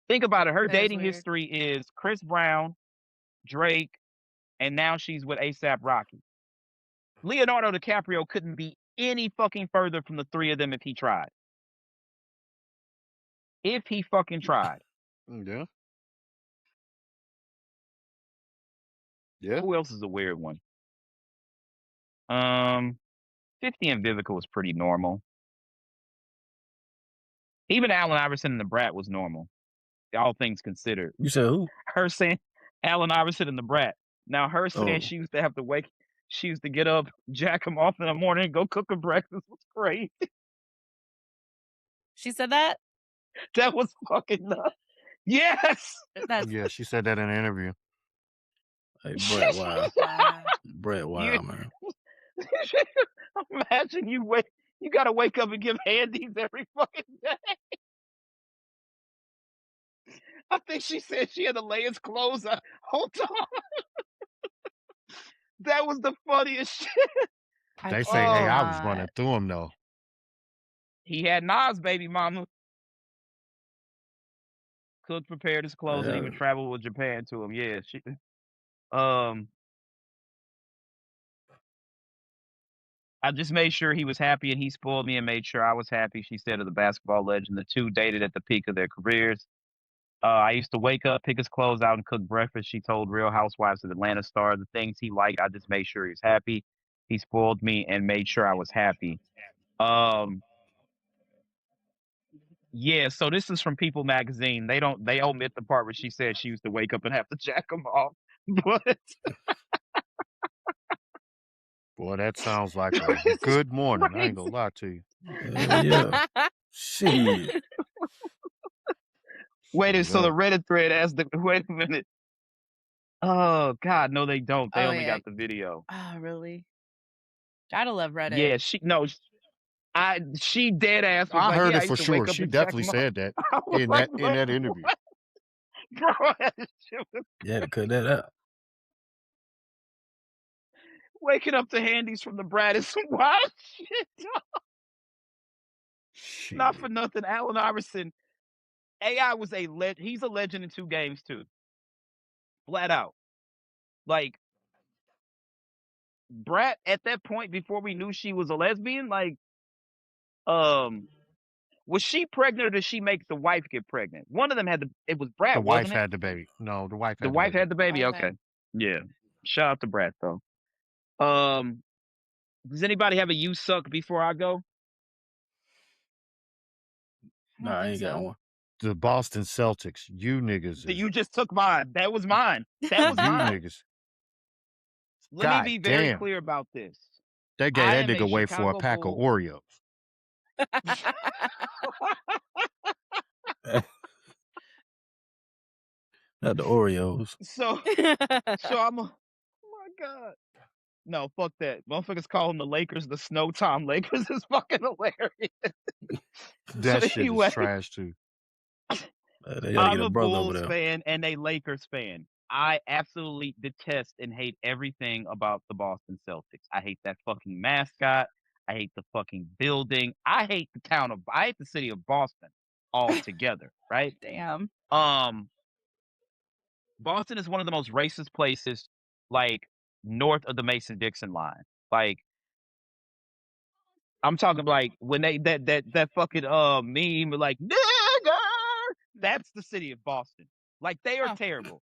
Think about it. Her That is dating weird. history is Chris Brown, Drake, and now she's with ASAP Rocky. Leonardo DiCaprio couldn't be any fucking further from the three of them if he tried. If he fucking tried. Yeah. Yeah. Who else is a weird one? 50 and Vivica was pretty normal. Even Allen Iverson and the Brat was normal. All things considered. You said who? Her saying Allen Iverson and the Brat. Now her saying she used to have to wake, she used to get up, jack him off in the morning, and go cook him breakfast was crazy. She said that? That was fucking nuts. Yes. Yeah, she said that in an interview. Hey, Brett, wow. Wow. Brett, wow, man. Imagine you gotta wake up and give handies every fucking day. I think she said she had to lay his clothes out. Hold on. That was the funniest shit. They say AI was running through him though. He had Nas baby mama. Cooked, prepared his clothes, and even traveled with Japan to him. Yeah, she. I just made sure he was happy, and he spoiled me and made sure I was happy. She said of the basketball legend, the two dated at the peak of their careers. I used to wake up, pick his clothes out, and cook breakfast. She told Real Housewives of Atlanta Star the things he liked. I just made sure he was happy. He spoiled me and made sure I was happy. Yeah, so this is from People Magazine. They omit the part where she said she used to wake up and have to jack him off. But boy, that sounds like a good morning. I ain't gonna lie to you. Yeah. Shit. Wait, so the Reddit thread has the wait a minute. Oh God, no, they don't. They only got the video. Oh, really? Gotta love Reddit. Yeah, she dead ass was I heard like, it for sure. She definitely said that in that interview. Bro, yeah, to cut that out. Waking up to handies from the Brat is some wild shit. Not for nothing, Allen Iverson. AI was he's a legend in 2 games too. Flat out. Like Brat at that point before we knew she was a lesbian, like was she pregnant or did she make the wife get pregnant? One of them it was Brat. The wife wasn't it? had the baby. No, the wife had the wife had the baby. Okay. Okay. Yeah. Shout out to Brat though. Does anybody have a you suck before I go? Nah, I ain't got one. The Boston Celtics. You niggas. You just took mine. That was mine. That was mine. You niggas. Let me be very clear about this. They gave that nigga away for a pack of Oreos. Not the Oreos. So I'm oh my God. No, fuck that. Motherfuckers call them the Lakers, the Snow Time Lakers is fucking hilarious. That shit is trash too. I'm a Bulls fan and a Lakers fan. I absolutely detest and hate everything about the Boston Celtics. I hate that fucking mascot. I hate the fucking building. I hate the city of Boston altogether, right? Damn. Boston is one of the most racist places, like north of the Mason-Dixon line. Like, I'm talking like when they that fucking meme like nigger. That's the city of Boston. Like they are terrible.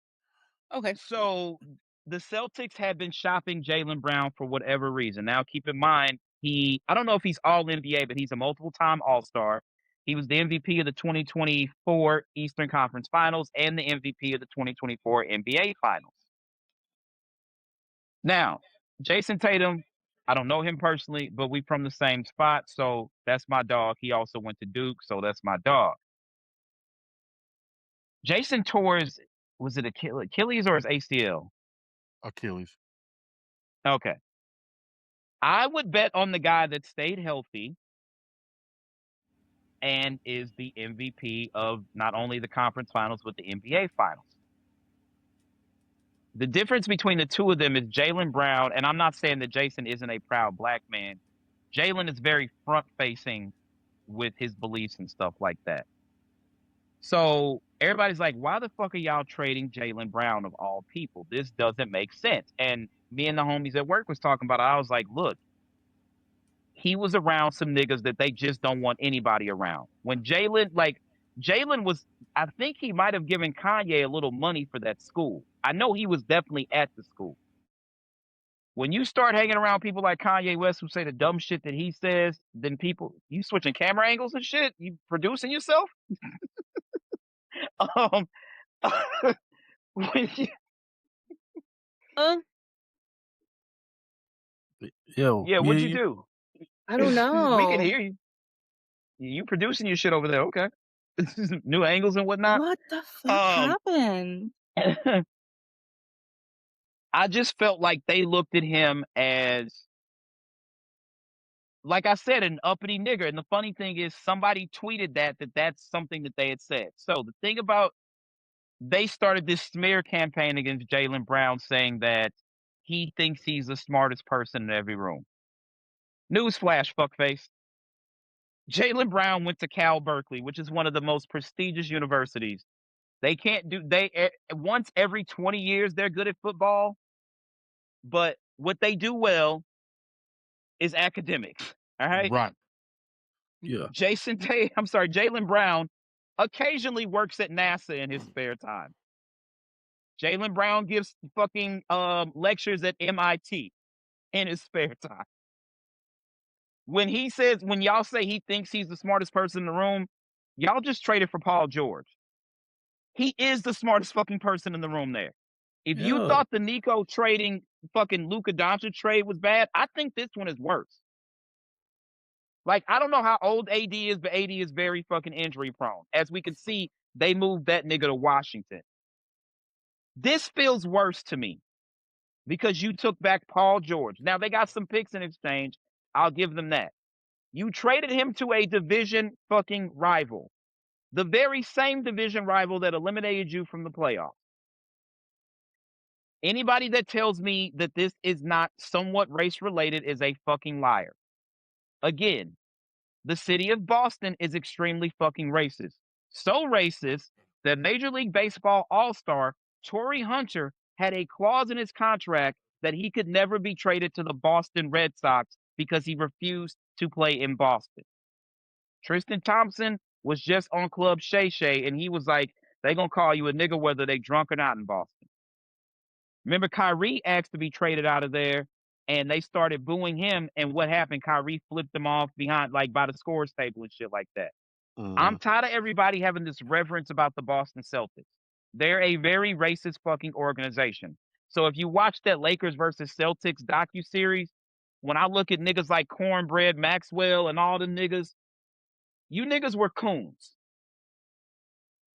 Okay. So the Celtics have been shopping Jaylen Brown for whatever reason. Now keep in mind I don't know if he's all NBA, but he's a multiple-time All-Star. He was the MVP of the 2024 Eastern Conference Finals and the MVP of the 2024 NBA Finals. Now, Jason Tatum, I don't know him personally, but we from the same spot, so that's my dog. He also went to Duke, so that's my dog. Jason tore was it Achilles or his ACL? Achilles. Okay. I would bet on the guy that stayed healthy and is the MVP of not only the conference finals, but the NBA finals. The difference between the two of them is Jaylen Brown, and I'm not saying that Jason isn't a proud black man. Jaylen is very front-facing with his beliefs and stuff like that. So everybody's like, why the fuck are y'all trading Jaylen Brown of all people? This doesn't make sense. And me and the homies at work was talking about it. I was like, look, he was around some niggas that they just don't want anybody around. When Jaylen was, I think he might have given Kanye a little money for that school. I know he was definitely at the school. When you start hanging around people like Kanye West who say the dumb shit that he says, then you switching camera angles and shit, you producing yourself. um, when you, Yo, yeah, me what'd and you you, do? I don't We can know. hear you. You producing your shit over there, okay? New angles and whatnot. What the fuck Um, happened? I just felt like they looked at him as, like I said, an uppity nigger. And the funny thing is, somebody tweeted that's something that they had said. So the thing about, they started this smear campaign against Jaylen Brown, saying that he thinks he's the smartest person in every room. Newsflash, fuckface. Jaylen Brown went to Cal Berkeley, which is one of the most prestigious universities. They can't do once every 20 years they're good at football, but what they do well is academics. All right. Right. yeah, Jaylen Brown occasionally works at NASA in his spare time. Jaylen Brown gives fucking lectures at MIT in his spare time. When y'all say he thinks he's the smartest person in the room, y'all just traded for Paul George. He is the smartest fucking person in the room there. If you yeah. thought the Nico trading fucking Luka Doncic trade was bad, I think this one is worse. Like, I don't know how old AD is, but AD is very fucking injury prone. As we can see, they moved that nigga to Washington. This feels worse to me because you took back Paul George. Now, they got some picks in exchange. I'll give them that. You traded him to a division fucking rival. The very same division rival that eliminated you from the playoffs. Anybody that tells me that this is not somewhat race related is a fucking liar. Again, the city of Boston is extremely fucking racist. So racist that Major League Baseball All-Star Torrey Hunter had a clause in his contract that he could never be traded to the Boston Red Sox because he refused to play in Boston. Tristan Thompson was just on Club Shay Shay, and he was like, they gonna call you a nigga whether they drunk or not in Boston. Remember, Kyrie asked to be traded out of there, and they started booing him. And what happened? Kyrie flipped them off behind, like by the scores table and shit like that. I'm tired of everybody having this reverence about the Boston Celtics. They're a very racist fucking organization. So if you watch that Lakers versus Celtics docuseries, when I look at niggas like Cornbread Maxwell and all the niggas, you niggas were coons.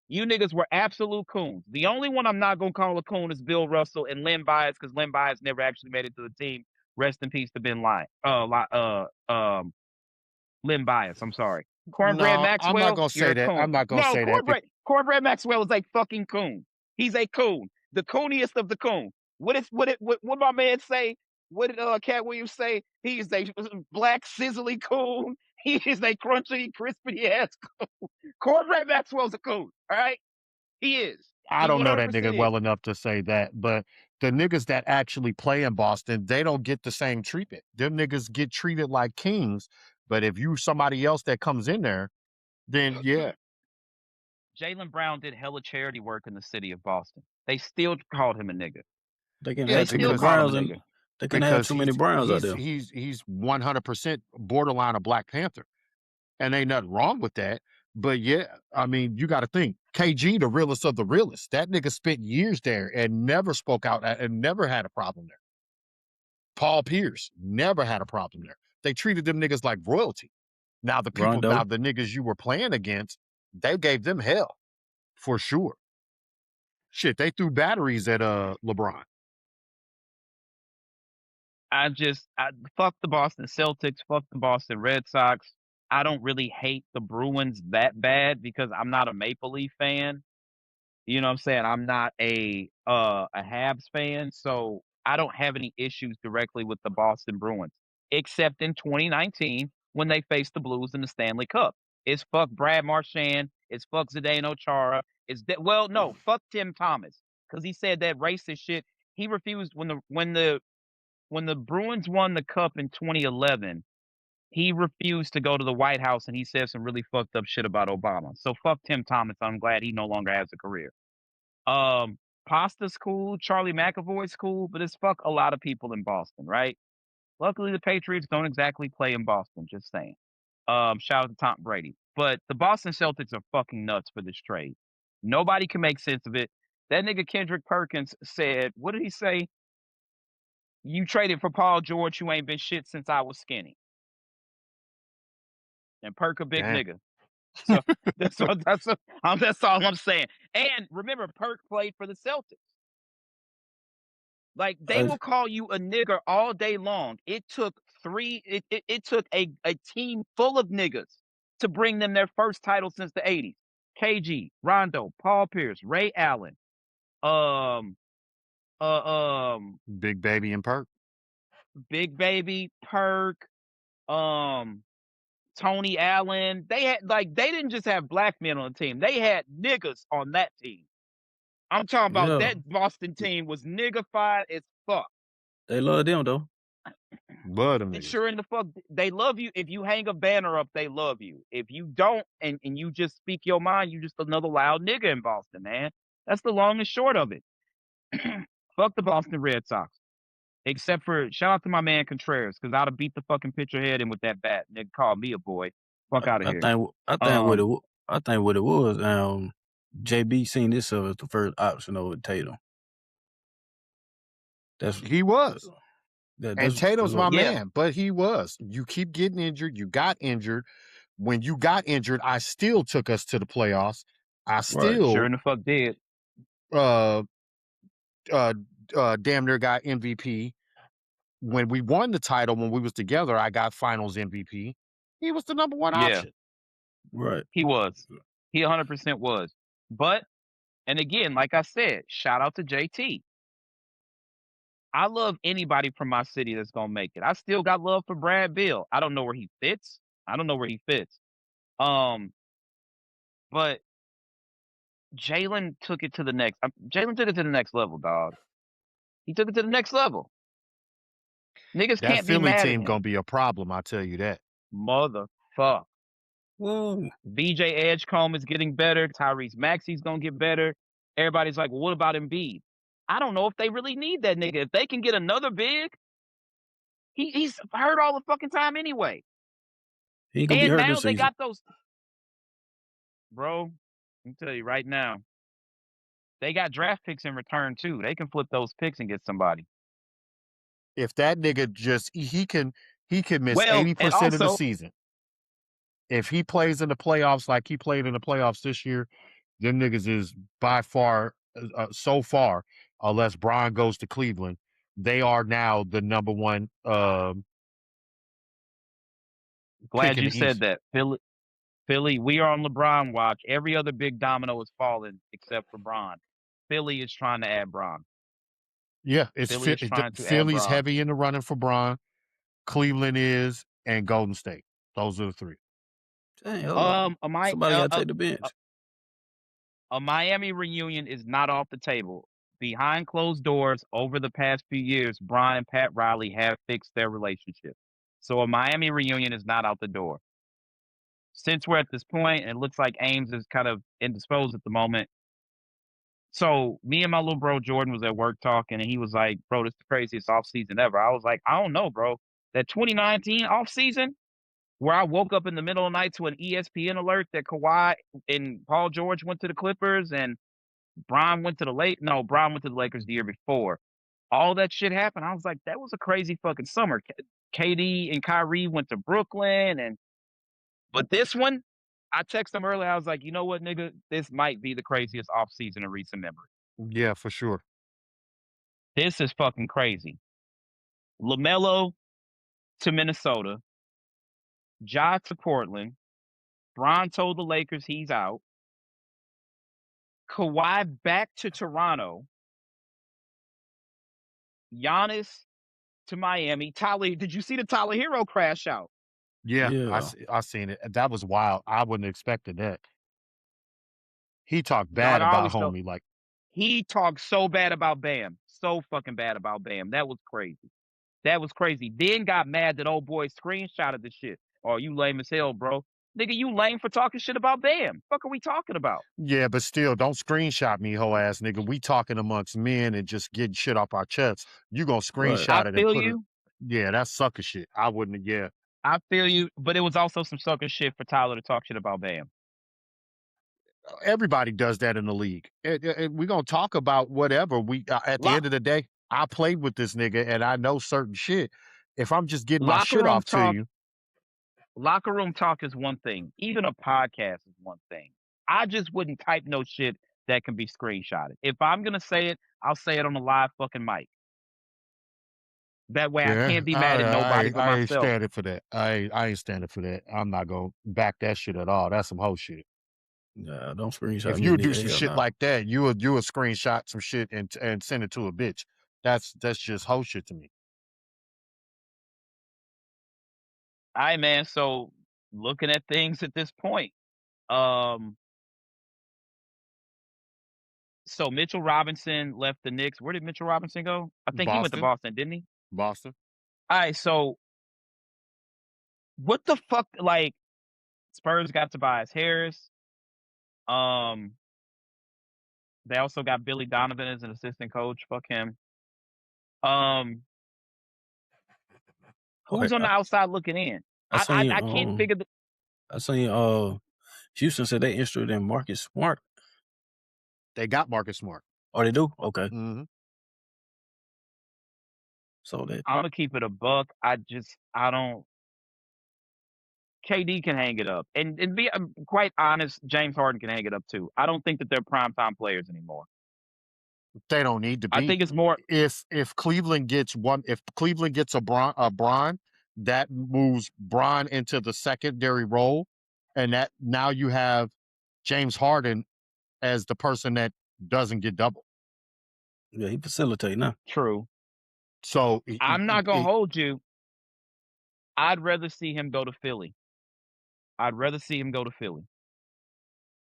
You niggas were absolute coons. The only one I'm not gonna call a coon is Bill Russell and Len Bias, because Len Bias never actually made it to the team. Rest in peace to Ben Lyon. Len Bias. I'm sorry. Cornbread No, I'm not Maxwell, gonna you're say a that. I'm coon. not gonna No, say that. Cornbread Maxwell is a fucking coon. He's a coon. The cooniest of the coon. What my man say? What did Cat Williams say? He is a black sizzly coon. He is a crunchy, crispy ass coon. Cornbread Maxwell's a coon. All right, he is. I He don't know that 100% nigga is. well enough to say that, but the niggas that actually play in Boston, they don't get the same treatment. Them niggas get treated like kings. But if you somebody else that comes in there, then yeah. Jaylen Brown did hella charity work in the city of Boston. They still called him a nigga. They can Yeah, They have too many still because call him Browns, a and nigga. they can have too many Browns out there. he's 100% borderline a Black Panther. And ain't nothing wrong with that. But yeah, I mean, you got to think KG, the realest of the realest. That nigga spent years there and never spoke out and never had a problem there. Paul Pierce never had a problem there. They treated them niggas like royalty. Now the Rondo. niggas you were playing against, they gave them hell for sure. Shit, they threw batteries at LeBron. I fuck the Boston Celtics, fuck the Boston Red Sox. I don't really hate the Bruins that bad because I'm not a Maple Leaf fan. You know what I'm saying? I'm not a Habs fan, so I don't have any issues directly with the Boston Bruins, except in 2019 when they faced the Blues in the Stanley Cup. It's fuck Brad Marchand. It's fuck Zdeno Chara. It's that. Well, no, fuck Tim Thomas because he said that racist shit. He refused when the Bruins won the cup in 2011. He refused to go to the White House and he said some really fucked up shit about Obama. So fuck Tim Thomas. I'm glad he no longer has a career. Pasta's cool. Charlie McAvoy's cool, but it's fuck a lot of people in Boston, right? Luckily, the Patriots don't exactly play in Boston. Just saying. Shout out to Tom Brady. But the Boston Celtics are fucking nuts for this trade. Nobody can make sense of it. That nigga Kendrick Perkins said, what did he say? You traded for Paul George, who ain't been shit since I was skinny. And Perk a big Damn. nigga. So that's all I'm saying. And remember, Perk played for the Celtics. Like they will call you a nigger all day long. It took it took a team full of niggas to bring them their first title since the 80s. KG, Rondo, Paul Pierce, Ray Allen, um, Big Baby and Perk. Big Baby, Perk, Tony Allen. They had they didn't just have black men on the team. They had niggas on that team. I'm talking about that Boston team was niggified as fuck. They love them though. Love them niggas. Sure in the fuck, they love you. If you hang a banner up, they love you. If you don't, and you just speak your mind, you just another loud nigga in Boston, man. That's the long and short of it. Fuck the Boston Red Sox. Except for, shout out to my man Contreras, because I'd have beat the fucking pitcher head in with that bat. Nigga called me a boy. Fuck out of here. I think what it was, JB seen this as the first option over Tatum. He was. And Tatum's my Yeah. man, but he was. You keep getting injured. You got injured. When you got injured, I still took us to the playoffs. I still Sure in the fuck did. Damn near got MVP. When we won the title, when we was together, I got finals MVP. He was the number one option. Right. He was. He 100% was. But, and again, like I said, shout out to JT. I love anybody from my city that's gonna make it. I still got love for Brad Beal. I don't know where he fits. But Jalen took it to the next. Level, dog. He took it to the next level. Niggas That can't be Philly mad team at gonna him. be a problem. I tell you that. Motherfuck. Whoa. VJ Edgecombe is getting better. Tyrese Maxey's gonna get better. Everybody's like, well, what about Embiid? I don't know if they really need that nigga. If they can get another big, he's hurt all the fucking time anyway. He ain't gonna be hurt now this they season. got those. Bro, let me tell you right now. They got draft picks in return too. They can flip those picks and get somebody. If that nigga just he can miss Well, 80% of the season. If he plays in the playoffs like he played in the playoffs this year, them niggas is by far so far, unless Bron goes to Cleveland, they are now the number one. Glad you said that, Philly. We are on LeBron watch. Every other big domino is falling except for Bron. Philly is trying to add Bron. Yeah, it's Philly's heavy in the running for Bron. Cleveland is, and Golden State. Those are the three. Dang, somebody got to take the bench. A Miami reunion is not off the table. Behind closed doors, over the past few years, Bron and Pat Riley have fixed their relationship. So a Miami reunion is not out the door. Since we're at this point, and it looks like Ames is kind of indisposed at the moment. So me and my little bro Jordan was at work talking, and he was like, bro, this is the craziest offseason ever. I was like, I don't know, bro. That 2019 offseason, where I woke up in the middle of the night to an ESPN alert that Kawhi and Paul George went to the Clippers and Bron went to the Lakers the year before. All that shit happened. I was like, that was a crazy fucking summer. KD and Kyrie went to Brooklyn, but this one, I texted him earlier. I was like, you know what, nigga? This might be the craziest offseason in recent memory. Yeah, for sure. This is fucking crazy. LaMelo to Minnesota. Ja to Portland. Bron told the Lakers he's out. Kawhi back to Toronto. Giannis to Miami. Tyler, did you see the Tyler Hero crash out? Yeah, Yeah. I seen it. That was wild. I wouldn't have expected that. He talked Dog, bad I about always felt homie. Like, he talked so bad about Bam. So fucking bad about Bam. That was crazy. That was crazy. Then got mad that old boy screenshotted the shit. Oh, you lame as hell, bro. Nigga, you lame for talking shit about Bam. Fuck are we talking about? yeah, but still, don't screenshot me, hoe ass nigga. We talking amongst men and just getting shit off our chests. You gonna Right. I screenshot it and feel put it. you. Yeah, that's sucker shit. I wouldn't. Yeah, I feel you. But it was also some sucker shit for Tyler to talk shit about Bam. everybody does that in the league. We gonna talk about whatever. We at the Lock, end of the day, I played with this nigga and I know certain shit. If I'm just getting my locker shit room off to talk. you, Locker room talk is one thing. Even a podcast is one thing. I just wouldn't type no shit that can be screenshotted. If I'm gonna say it, I'll say it on a live fucking mic. That way I yeah, can't be mad at nobody but I ain't myself. standing for that. I ain't standing for that. I'm not gonna back that shit at all. That's some hoe shit. Yeah, don't screenshot If me, you would do nigga. some Hell shit no. like that, you would screenshot some shit and send it to a bitch. That's just hoe shit to me. All right, man. So looking at things at this point, um, so Mitchell Robinson left the Knicks. Where did Mitchell Robinson go? I think he went to Boston, Boston, didn't he? Boston. All right, so what the fuck? Like Spurs got Tobias Harris. Um, they also got Billy Donovan as an assistant coach. Fuck him. Um, Okay. who's on the outside looking in? I seen I can't figure the I seen Houston said they interested in Marcus Smart. They got Marcus Smart. Oh, they do? Okay. Mm-hmm. So that I'm gonna keep it a buck. I don't. KD can hang it up, and be quite honest, James Harden can hang it up too. I don't think that they're primetime players anymore. They don't need to I be. think it's more If Cleveland gets a Bron, that moves Bron into the secondary role, and that now you have James Harden as the person that doesn't get double. yeah, he facilitate now. true. So I'm not gonna hold you. I'd rather see him go to Philly. I'd rather see him go to Philly.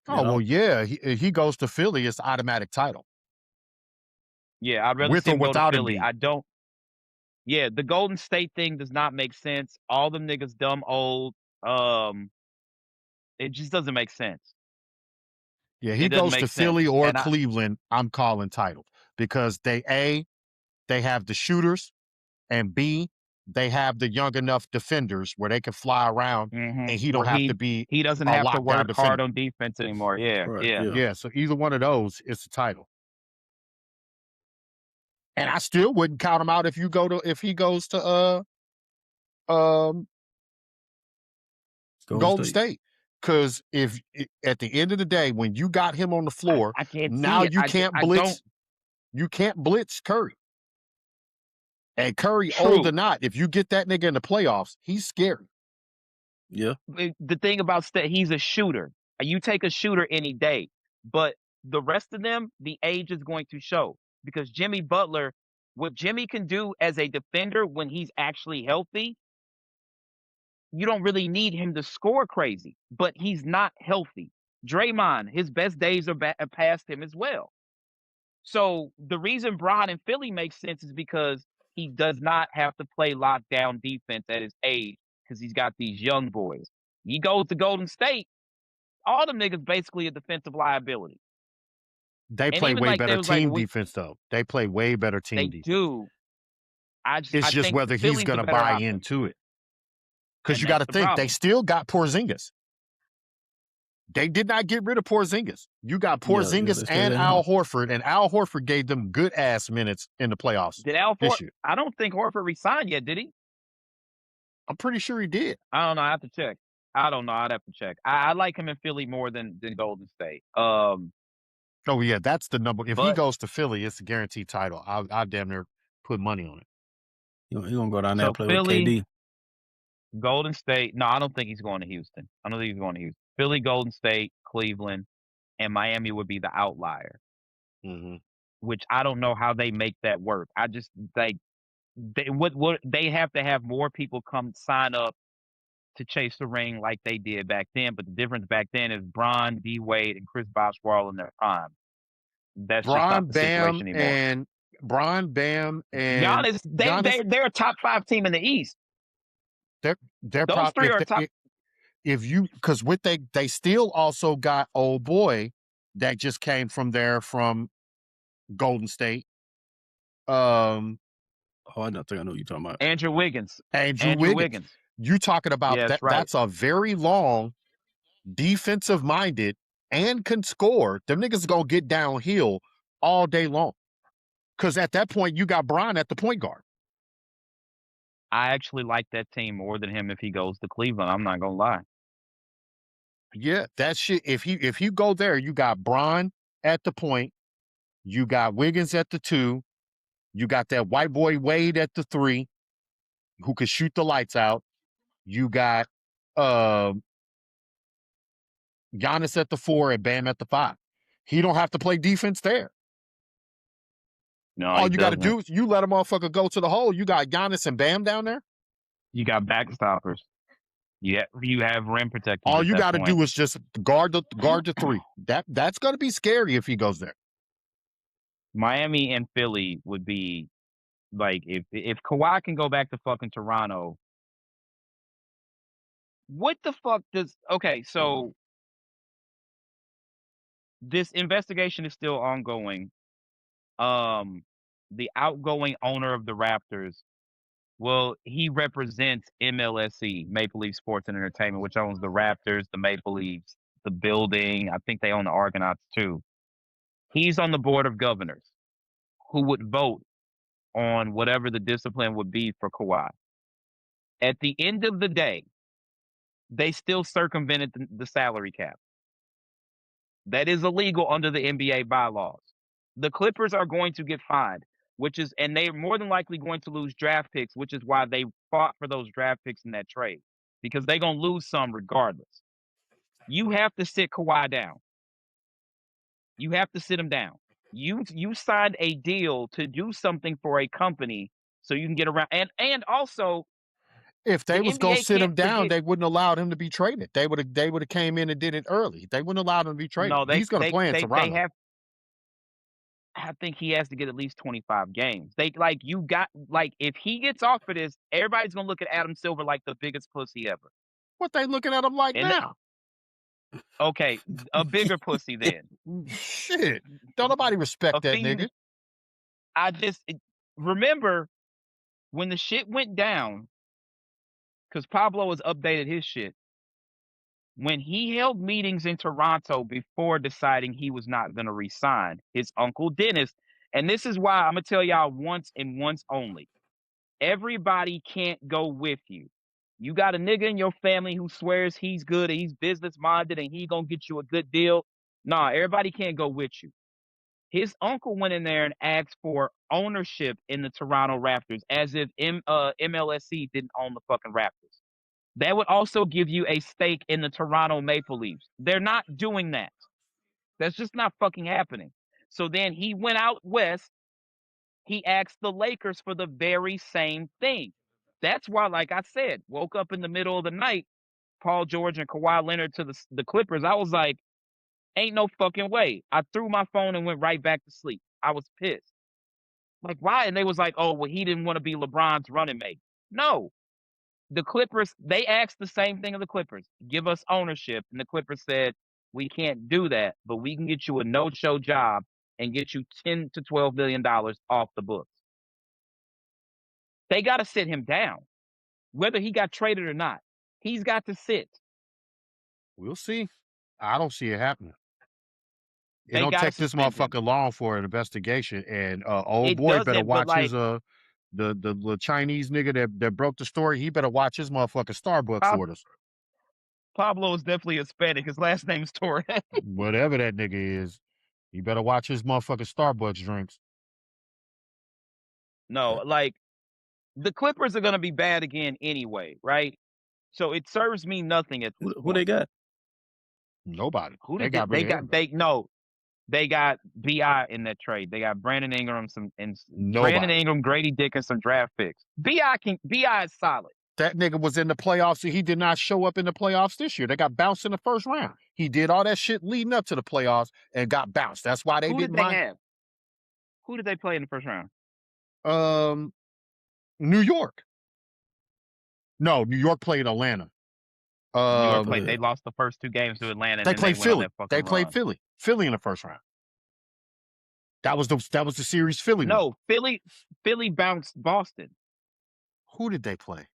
You oh well, know? yeah, he goes to Philly, it's automatic title Yeah, I'd rather with see or him go to without Philly. Embiid. I don't. Yeah, the Golden State thing does not make sense. All them niggas dumb old. Um, it just doesn't make sense. Yeah, It he doesn't goes to make Philly sense. or And I Cleveland. I'm calling title because they have the shooters, and B, they have the young enough defenders where they can fly around and he don't where have to be he doesn't a have to lockdown work hard defender. on defense anymore. Yeah, Right, yeah. yeah. Yeah, so either one of those is a title. And I still wouldn't count him out if he goes to um Golden Golden State. State. Because at the end of the day, when you got him on the floor, I can't now see it. I don't. you can't blitz Curry. And Curry, old or True. not, if you get that nigga in the playoffs, he's scary. Yeah. The thing about he's a shooter. You take a shooter any day, but the rest of them, the age is going to show because Jimmy Butler, what Jimmy can do as a defender when he's actually healthy, you don't really need him to score crazy, but he's not healthy. Draymond, his best days are past him as well. So the reason Bron in Philly makes sense is because he does not have to play lockdown defense at his age because he's got these young boys. He goes to Golden State, all them niggas basically a defensive liability. They And play even way like they better was like, team well, defense, though. They play way better they team defense. do. It's I just think whether he's Philly's going the to better buy option, into it. Because and you got that's to the think, they problem. still got Porzingis. They did not get rid of Porzingis. You got Yeah, Porzingis they and stayed at Al home. Horford, and Al Horford gave them good ass minutes in the playoffs Did Al this Horford? year. I don't think Horford resigned yet, did he? I'm pretty sure he did. I don't know. I have to check. I don't know. I'd have to check. I like him in Philly more than Golden State. Oh yeah, that's the number. If he But goes to Philly, it's a guaranteed title. I damn near put money on it. He gonna go down there so and play with Philly, KD. Golden State. No, I don't think he's going to Houston. I don't think he's going to Houston. Philly, Golden State, Cleveland, and Miami would be the outlier. Mm-hmm. Which I don't know how they make that work. I just they what they have to have more people come sign up to chase the ring like they did back then. But the difference back then is Bron, D Wade, and Chris Bosh were all in their prime. That's just not Bron the Bam situation anymore. and Bron Bam and Giannis, Giannis, they're a top 5 team in the East. they're Those three are top. if you because with they still also got old boy that just came from Golden State. Oh, I don't think I know what you're talking about. Andrew Wiggins. Andrew Wiggins. You talking about Yeah, that? that's right. That's a very long, defensive minded, and can score. Them niggas gonna get downhill all day long. Because at that point, you got Bron at the point guard. I actually like that team more than him if he goes to Cleveland. I'm not gonna lie. Yeah, that shit. If you go there, you got Bron at the point, you got Wiggins at the 2, you got that white boy Wade at the 3, who could shoot the lights out. You got Giannis at the 4 and Bam at the 5. He don't have to play defense there. No, All he you got to doesn't. do is you let a motherfucker go to the hole. You got Giannis and Bam down there. You got backstoppers. You have rim protectors. All you got to do is just guard the 3. That's going to be scary if he goes there. Miami and Philly would be like if Kawhi can go back to fucking Toronto. What the fuck does? Okay, so this investigation is still ongoing. The outgoing owner of the Raptors, well, he represents MLSE, Maple Leaf Sports and Entertainment, which owns the Raptors, the Maple Leafs, the building. I think they own the Argonauts too. He's on the board of governors who would vote on whatever the discipline would be for Kawhi. At the end of the day, they still circumvented the salary cap. That is illegal under the NBA bylaws. The Clippers are going to get fined, and they're more than likely going to lose draft picks, which is why they fought for those draft picks in that trade, because they're going to lose some regardless. You have to sit Kawhi down. You have to sit him down. You signed a deal to do something for a company so you can get around. And also, if they was going to sit him down, forget, they wouldn't allow him to be traded. They would have came in and did it early. They wouldn't allow him to be traded. No, He's going to play in Toronto. I think he has to get at least 25 games. If he gets off for this, everybody's going to look at Adam Silver like the biggest pussy ever. What they looking at him like now? Okay, a bigger pussy then. Shit. Don't nobody respect that nigga. I just remember when the shit went down, because Pablo has updated his shit. When he held meetings in Toronto before deciding he was not going to resign, his uncle Dennis, and this is why I'm going to tell y'all once and once only. Everybody can't go with you. You got a nigga in your family who swears he's good and he's business-minded and he going to get you a good deal. Nah, everybody can't go with you. His uncle went in there and asked for ownership in the Toronto Raptors as if MLSE didn't own the fucking Raptors. That would also give you a stake in the Toronto Maple Leafs. They're not doing that. That's just not fucking happening. So then he went out west. He asked the Lakers for the very same thing. That's why, like I said, woke up in the middle of the night, Paul George and Kawhi Leonard to the Clippers. I was like, ain't no fucking way. I threw my phone and went right back to sleep. I was pissed. Like, why? And they was like, oh, well, he didn't want to be LeBron's running mate. No. The Clippers, they asked the same thing of the Clippers. Give us ownership. And the Clippers said, we can't do that, but we can get you a no-show job and get you $10 to $12 million off the books. They got to sit him down. Whether he got traded or not, he's got to sit. We'll see. I don't see it happening. It don't take this motherfucker long for an investigation, and old boy better watch his the Chinese nigga that broke the story. He better watch his motherfucking Starbucks orders. Pablo is definitely Hispanic. His last name's Torres. Whatever that nigga is, he better watch his motherfucking Starbucks drinks. No, like the Clippers are gonna be bad again anyway, right? So it serves me nothing at this Who they got? Nobody. They got B.I. in that trade. They got Brandon Ingram, Brandon Ingram, Grady Dick, and some draft picks. B.I. is solid. That nigga was in the playoffs and he did not show up in the playoffs this year. They got bounced in the first round. He did all that shit leading up to the playoffs and got bounced. That's why they Who did didn't they mind. have? Who did they play in the first round? New York. No, New York played Atlanta. New York played. They lost the first 2 games to Atlanta, and They then played they went on Philly. that fucking They played run. Philly. Philly in the first round. That was the series Philly won. No, Philly bounced Boston. Who did they play?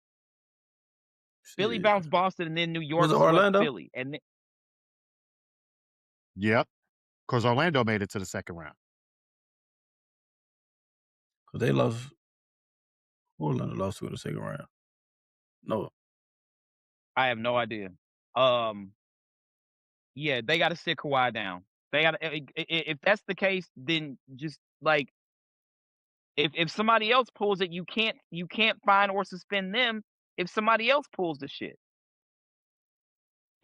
Philly bounced Boston, and then New York Was it swept Orlando? Philly. And then, Yep. Because Orlando made it to the second round. Because they lost. Orlando lost to in the second round. No. I have no idea. Yeah, they got to sit Kawhi down. They got to. If that's the case, then just like if somebody else pulls it, you can't fine or suspend them if somebody else pulls the shit.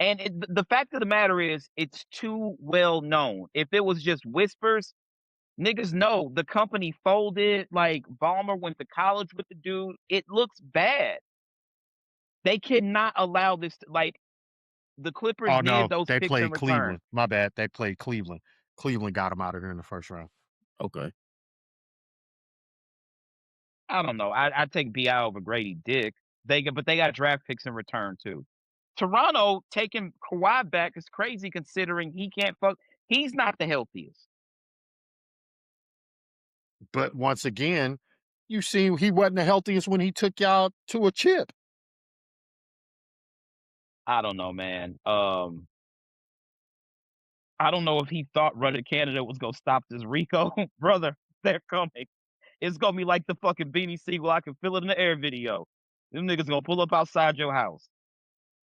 And the fact of the matter is, it's too well known. If it was just whispers, niggas know the company folded. Like Ballmer went to college with the dude. It looks bad. They cannot allow this. Like the Clippers Oh, no. needed those They picks in played return. Cleveland. My bad. They played Cleveland. Cleveland got them out of there in the first round. Okay. I don't know. I take Bi over Grady Dick. But they got draft picks in return too. Toronto taking Kawhi back is crazy considering he can't fuck. He's not the healthiest. But once again, you see, he wasn't the healthiest when he took y'all to a chip. I don't know, man. I don't know if he thought Running Canada was gonna stop this Rico. Brother, they're coming. It's gonna be like the fucking Beanie Siegel, I can feel it in the air video. Them niggas gonna pull up outside your house.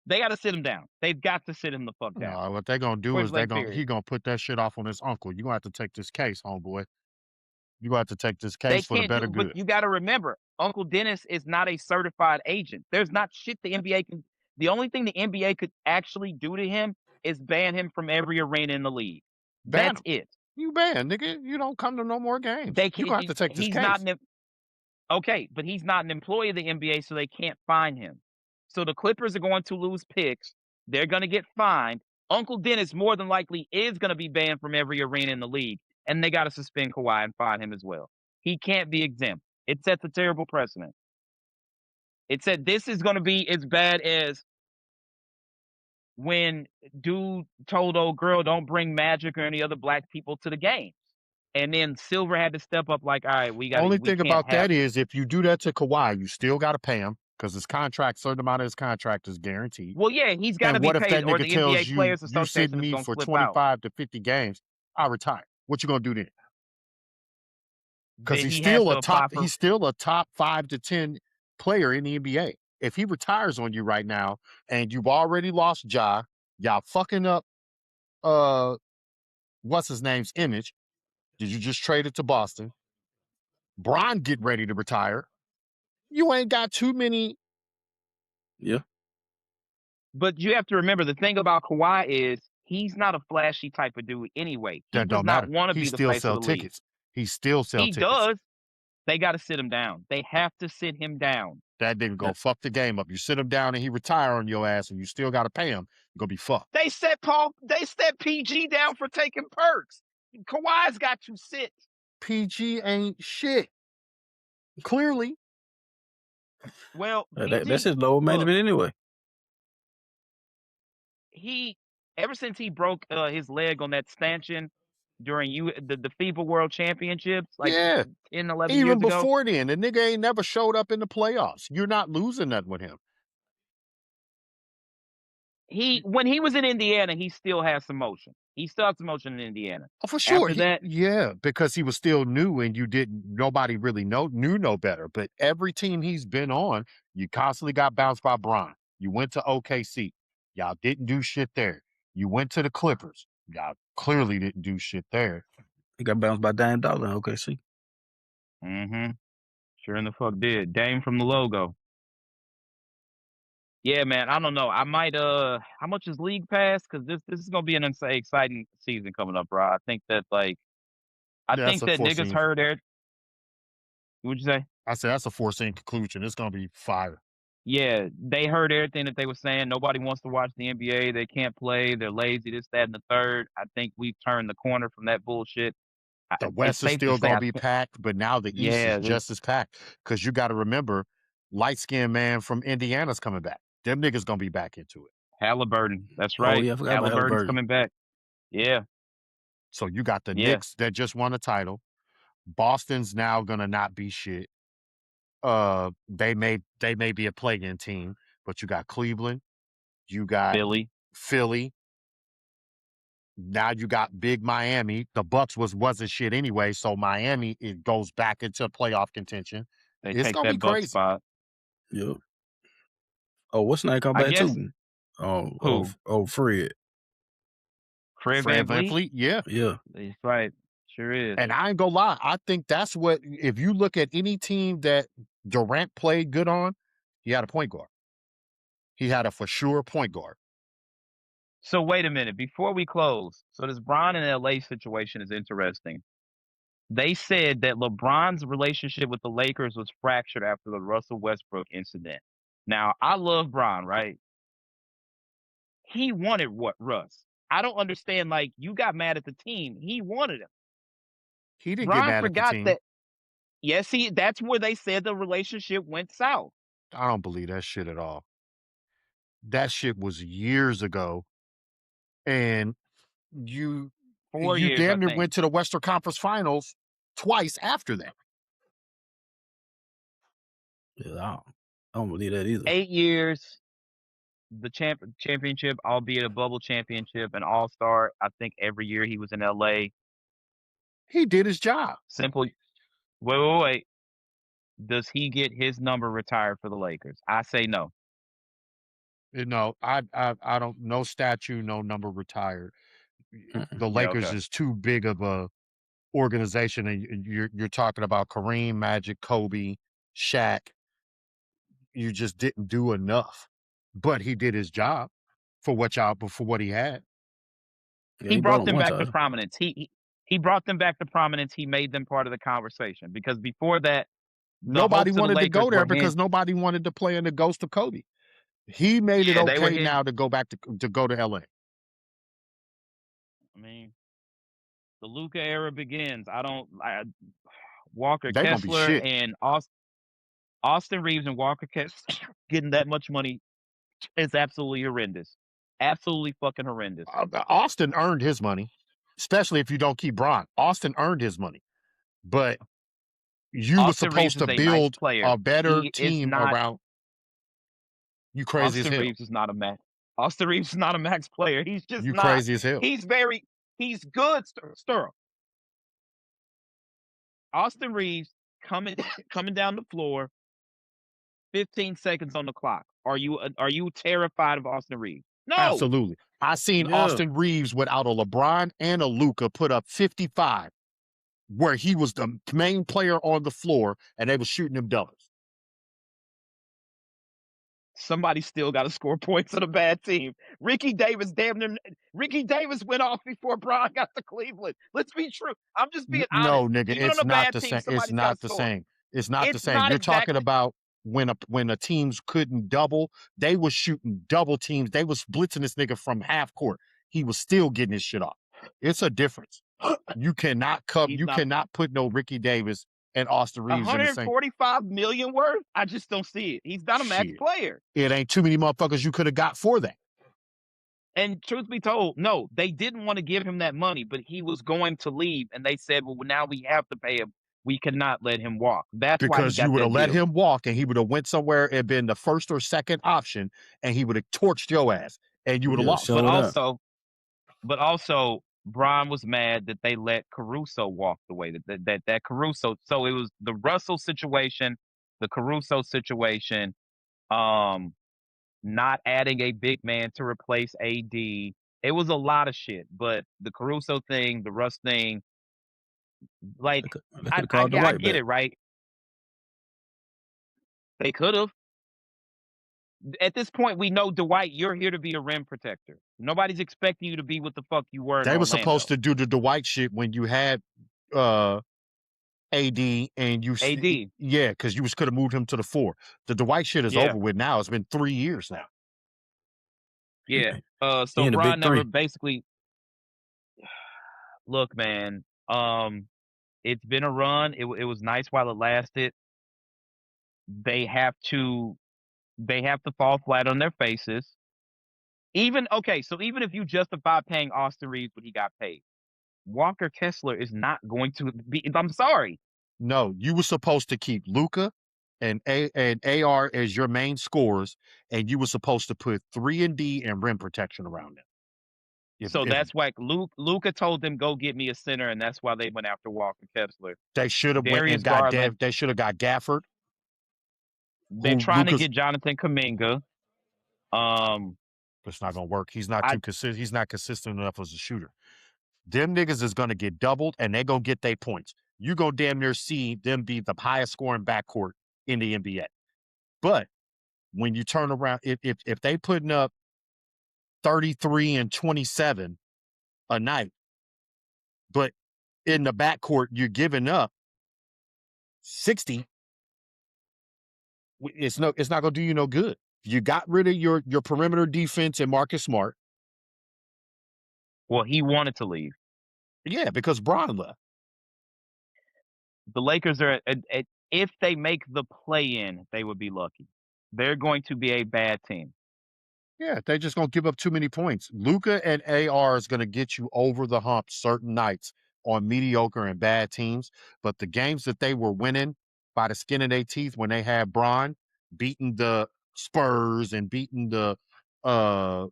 They gotta sit him down. They've got to sit him the fuck down. No, what they're gonna do Point is blank he period. gonna put that shit off on his uncle. You gonna have to take this case, homeboy. You gonna have to take this They case for the can't better do, good. but you got to remember, Uncle Dennis is not a certified agent. There's not shit the NBA can. The only thing the NBA could actually do to him is ban him from every arena in the league. Ban That's him. it. You banned, nigga. You don't come to no more games. They You can. gonna have to take this He's case. not okay, but he's not an employee of the NBA, so they can't fine him. So the Clippers are going to lose picks. They're going to get fined. Uncle Dennis more than likely is going to be banned from every arena in the league, and they got to suspend Kawhi and fine him as well. He can't be exempt. It sets a terrible precedent. It said this is going to be as bad as when dude told old girl don't bring Magic or any other black people to the games. And then Silver had to step up like, all right, we Only we thing can't about have that is if you do that to Kawhi, you still got to pay him because his contract, certain amount of his contract is guaranteed. Well, yeah, he's got to And be what if paid, that or nigga the tells NBA you, Players you Association sitting is me going to for flip 25 out. to 50 games, I retire. What you gonna do then? Because Then he's he has still to apply for. he's still a top 5 to 10 player in the NBA. If he retires on you right now and you've already lost Ja, y'all fucking up what's his name's image. Did you just trade it to Boston? Bron get ready to retire. You ain't got too many. Yeah. But you have to remember the thing about Kawhi is he's not a flashy type of dude anyway. He That does don't not matter. want to He be the still face of sell the league. tickets. He still sell He tickets. does. They got to sit him down. They have to sit him down. That nigga go fuck the game up. You sit him down and he retire on your ass and you still got to pay him. You're going to be fucked. They set PG down for taking perks. Kawhi's got to sit. PG ain't shit. Clearly. Well, that's his low management anyway. He ever since he broke his leg on that stanchion during the FIBA World Championships, like 10, 11 Even years ago. before then, the nigga ain't never showed up in the playoffs. You're not losing that with him. When he was in Indiana, he still has some motion. He still has some motion in Indiana. Oh, for sure. After that, yeah, because he was still new and nobody really knew no better. But every team he's been on, you constantly got bounced by Bron. You went to OKC. Y'all didn't do shit there. You went to the Clippers. Y'all clearly didn't do shit there. He got bounced by Dame Dollar in OKC. Mm-hmm. Sure in the fuck did. Dame from the logo. Yeah, man. I don't know. I might how much is League Pass? Because this is gonna be an exciting season coming up, bro. I think that think that niggas heard it. What'd you say? I said that's a foreseen conclusion. It's gonna be fire. Yeah, they heard everything that they were saying. Nobody wants to watch the NBA. They can't play. They're lazy. This, that, and the third. I think we've turned the corner from that bullshit. The It's West is safe to still say, gonna be packed, but now the East is yeah, just as packed. Because you got to remember, light skinned man from Indiana's coming back. Them niggas gonna be back into it. Halliburton. That's Oh right. yeah, I forgot about Halliburton's Halliburton. coming back. Yeah, So you got the yeah. Knicks that just won a title. Boston's now gonna not be shit. They may be a play-in team, but you got Cleveland, you got Philly. Philly. Now you got big Miami. The Bucks wasn't shit anyway, so Miami it goes back into playoff contention. They It's take gonna be that Buck crazy. spot. Yep. Oh, what's the name come I back guess too? who? Fred. Fred Fred VanVleet? VanVleet, yeah. Yeah. That's right. Sure is. And I ain't gonna lie, I think that's what if you look at any team that Durant played good on, he had a point guard. He had a for sure point guard. So wait a minute, before we close. So this Bron and LA situation is interesting. They said that LeBron's relationship with the Lakers was fractured after the Russell Westbrook incident. Now, I love Bron, right? He wanted what, Russ? I don't understand. Like, you got mad at the team. He wanted him. He didn't get Bron mad at the forgot team. that. Yes, that's where they said the relationship went south. I don't believe that shit at all. That shit was years ago. And you 4 years, I damn near think. went to the Western Conference Finals twice after that. Yeah, I don't believe that either. 8 years, the championship, albeit a bubble championship, an all-star. I think every year he was in LA. He did his job. Simple. Wait. Does he get his number retired for the Lakers? I say no. You know, I don't no statue, no number retired. The Yeah, Lakers okay. is too big of a organization, and you're talking about Kareem, Magic, Kobe, Shaq. You just didn't do enough, but he did his job for what he had. Yeah, He he brought brought him them one back to time. prominence. He brought them back to prominence. He made them part of the conversation because before that, the Nobody hopes of the wanted to Lakers go there were because hinged. nobody wanted to play in the ghost of Kobe. He made it Yeah, they were okay hinged. now to go back to go to LA. I mean, the Luka era begins. Walker They gonna be Kessler shit. and Austin Reeves and Walker Kessler getting that much money is absolutely horrendous. Absolutely fucking horrendous. Austin earned his money, especially if you don't keep Bron. Austin earned his money, but you were Austin Reeves supposed is to a nice build player. a better He is team not. around. You crazy as Austin hell. Reeves is not a max. Austin Reeves is not a max player. He's just You not. crazy as hell. He's good, Sturl. Austin Reeves coming down the floor, 15 seconds on the clock. Are you terrified of Austin Reeves? No. Absolutely. I seen Yeah. Austin Reeves without a LeBron and a Luka put up 55, where he was the main player on the floor and they were shooting him doubles. Somebody still got to score points on a bad team. Ricky Davis went off before Bron got to Cleveland. Let's be true. I'm just being honest. No, nigga, Even it's on a not bad the team, same. It's somebody's got not to the score. same. It's not the It's same. not You're talking exactly. about when the teams couldn't double, they was shooting double teams. They was blitzing this nigga from half court. He was still getting his shit off. It's a difference. You cannot cannot put no Ricky Davis and Austin Reeves in the same. 145 million worth? I just don't see it. He's not a max Shit. player. It ain't too many motherfuckers you could have got for that. And truth be told, no, they didn't want to give him that money, but he was going to leave, and they said, "Well, now we have to pay him. We cannot let him walk." That's why he Because got you would that have let deal. him walk and he would have went somewhere and been the first or second option and he would have torched your ass and you would have Yeah, lost. showed up. But also, Bron was mad that they let Caruso walk the way that Caruso. So it was the Russell situation, the Caruso situation, not adding a big man to replace AD. It was a lot of shit. But the Caruso thing, the Russ thing, like They could have called I Dwight get back. it, right? They could have. At this point, we know, Dwight, you're here to be a rim protector. Nobody's expecting you to be what the fuck you were in They were Orlando. supposed to do the Dwight shit when you had AD and AD. yeah, because you could have moved him to the 4. The Dwight shit is Yeah. over with now. It's been 3 years now. Yeah. He So in the Bron big never 3. basically look, man. It's been a run. It was nice while it lasted. They have to fall flat on their faces. Even okay, so even if you justify paying Austin Reeves what he got paid, Walker Kessler is not going to be. I'm sorry. No, you were supposed to keep Luka and AR as your main scorers, and you were supposed to put 3 and D and rim protection around them. So If that's why Luka told them go get me a center, and that's why they went after Walker Kessler. they should have went Darius and got Garland. they should have got Gafford. They're Who trying to Luka's get Jonathan Kuminga. It's not gonna work. He's not I too consistent. He's not consistent enough as a shooter. Them niggas is gonna get doubled, and they gonna get their points. You gonna damn near see them be the highest scoring backcourt in the NBA. But when you turn around, if they putting up 33 and 27 a night, but in the backcourt you're giving up 60, it's not gonna do you no good. You got rid of your perimeter defense and Marcus Smart. well, he wanted to leave. Yeah, because Bron left. The Lakers are if they make the play-in, they would be lucky. They're going to be a bad team. Yeah, they just gonna give up too many points. Luka and AR is gonna get you over the hump certain nights on mediocre and bad teams. But the games that they were winning by the skin of their teeth when they had Bron beating the Spurs and beating the Yeah,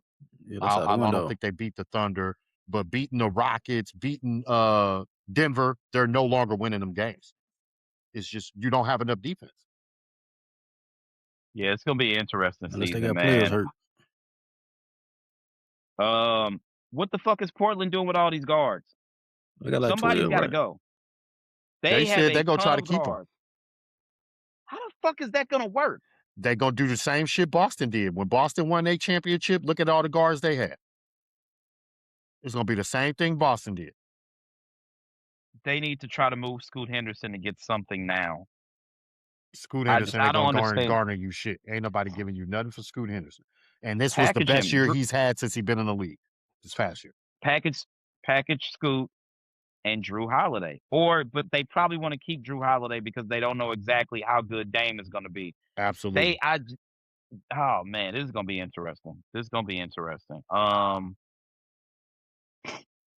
that's out the I don't window. think they beat the Thunder, but beating the Rockets, beating Denver, they're no longer winning them games. It's just you don't have enough defense. Yeah, it's gonna be an interesting Unless they season, got players man. hurt. What the fuck is Portland doing with all these guards? They got like Somebody's 12, got to right? go. They They have said a they're gonna ton try to of keep them. guards. How the fuck is that gonna work? They're gonna do the same shit Boston did. When Boston won their championship, look at all the guards they had. It's gonna be the same thing Boston did. They need to try to move Scoot Henderson to get something now. Scoot Henderson I ain't don't gonna understand. garner you shit. Ain't nobody giving you nothing for Scoot Henderson. And this was the Package best him. year he's had since he's been in the league. This past year. Package Scoot and Drew Holiday. But they probably want to keep Drew Holiday because they don't know exactly how good Dame is going to be. Absolutely. Oh man, this is going to be interesting. It's going to be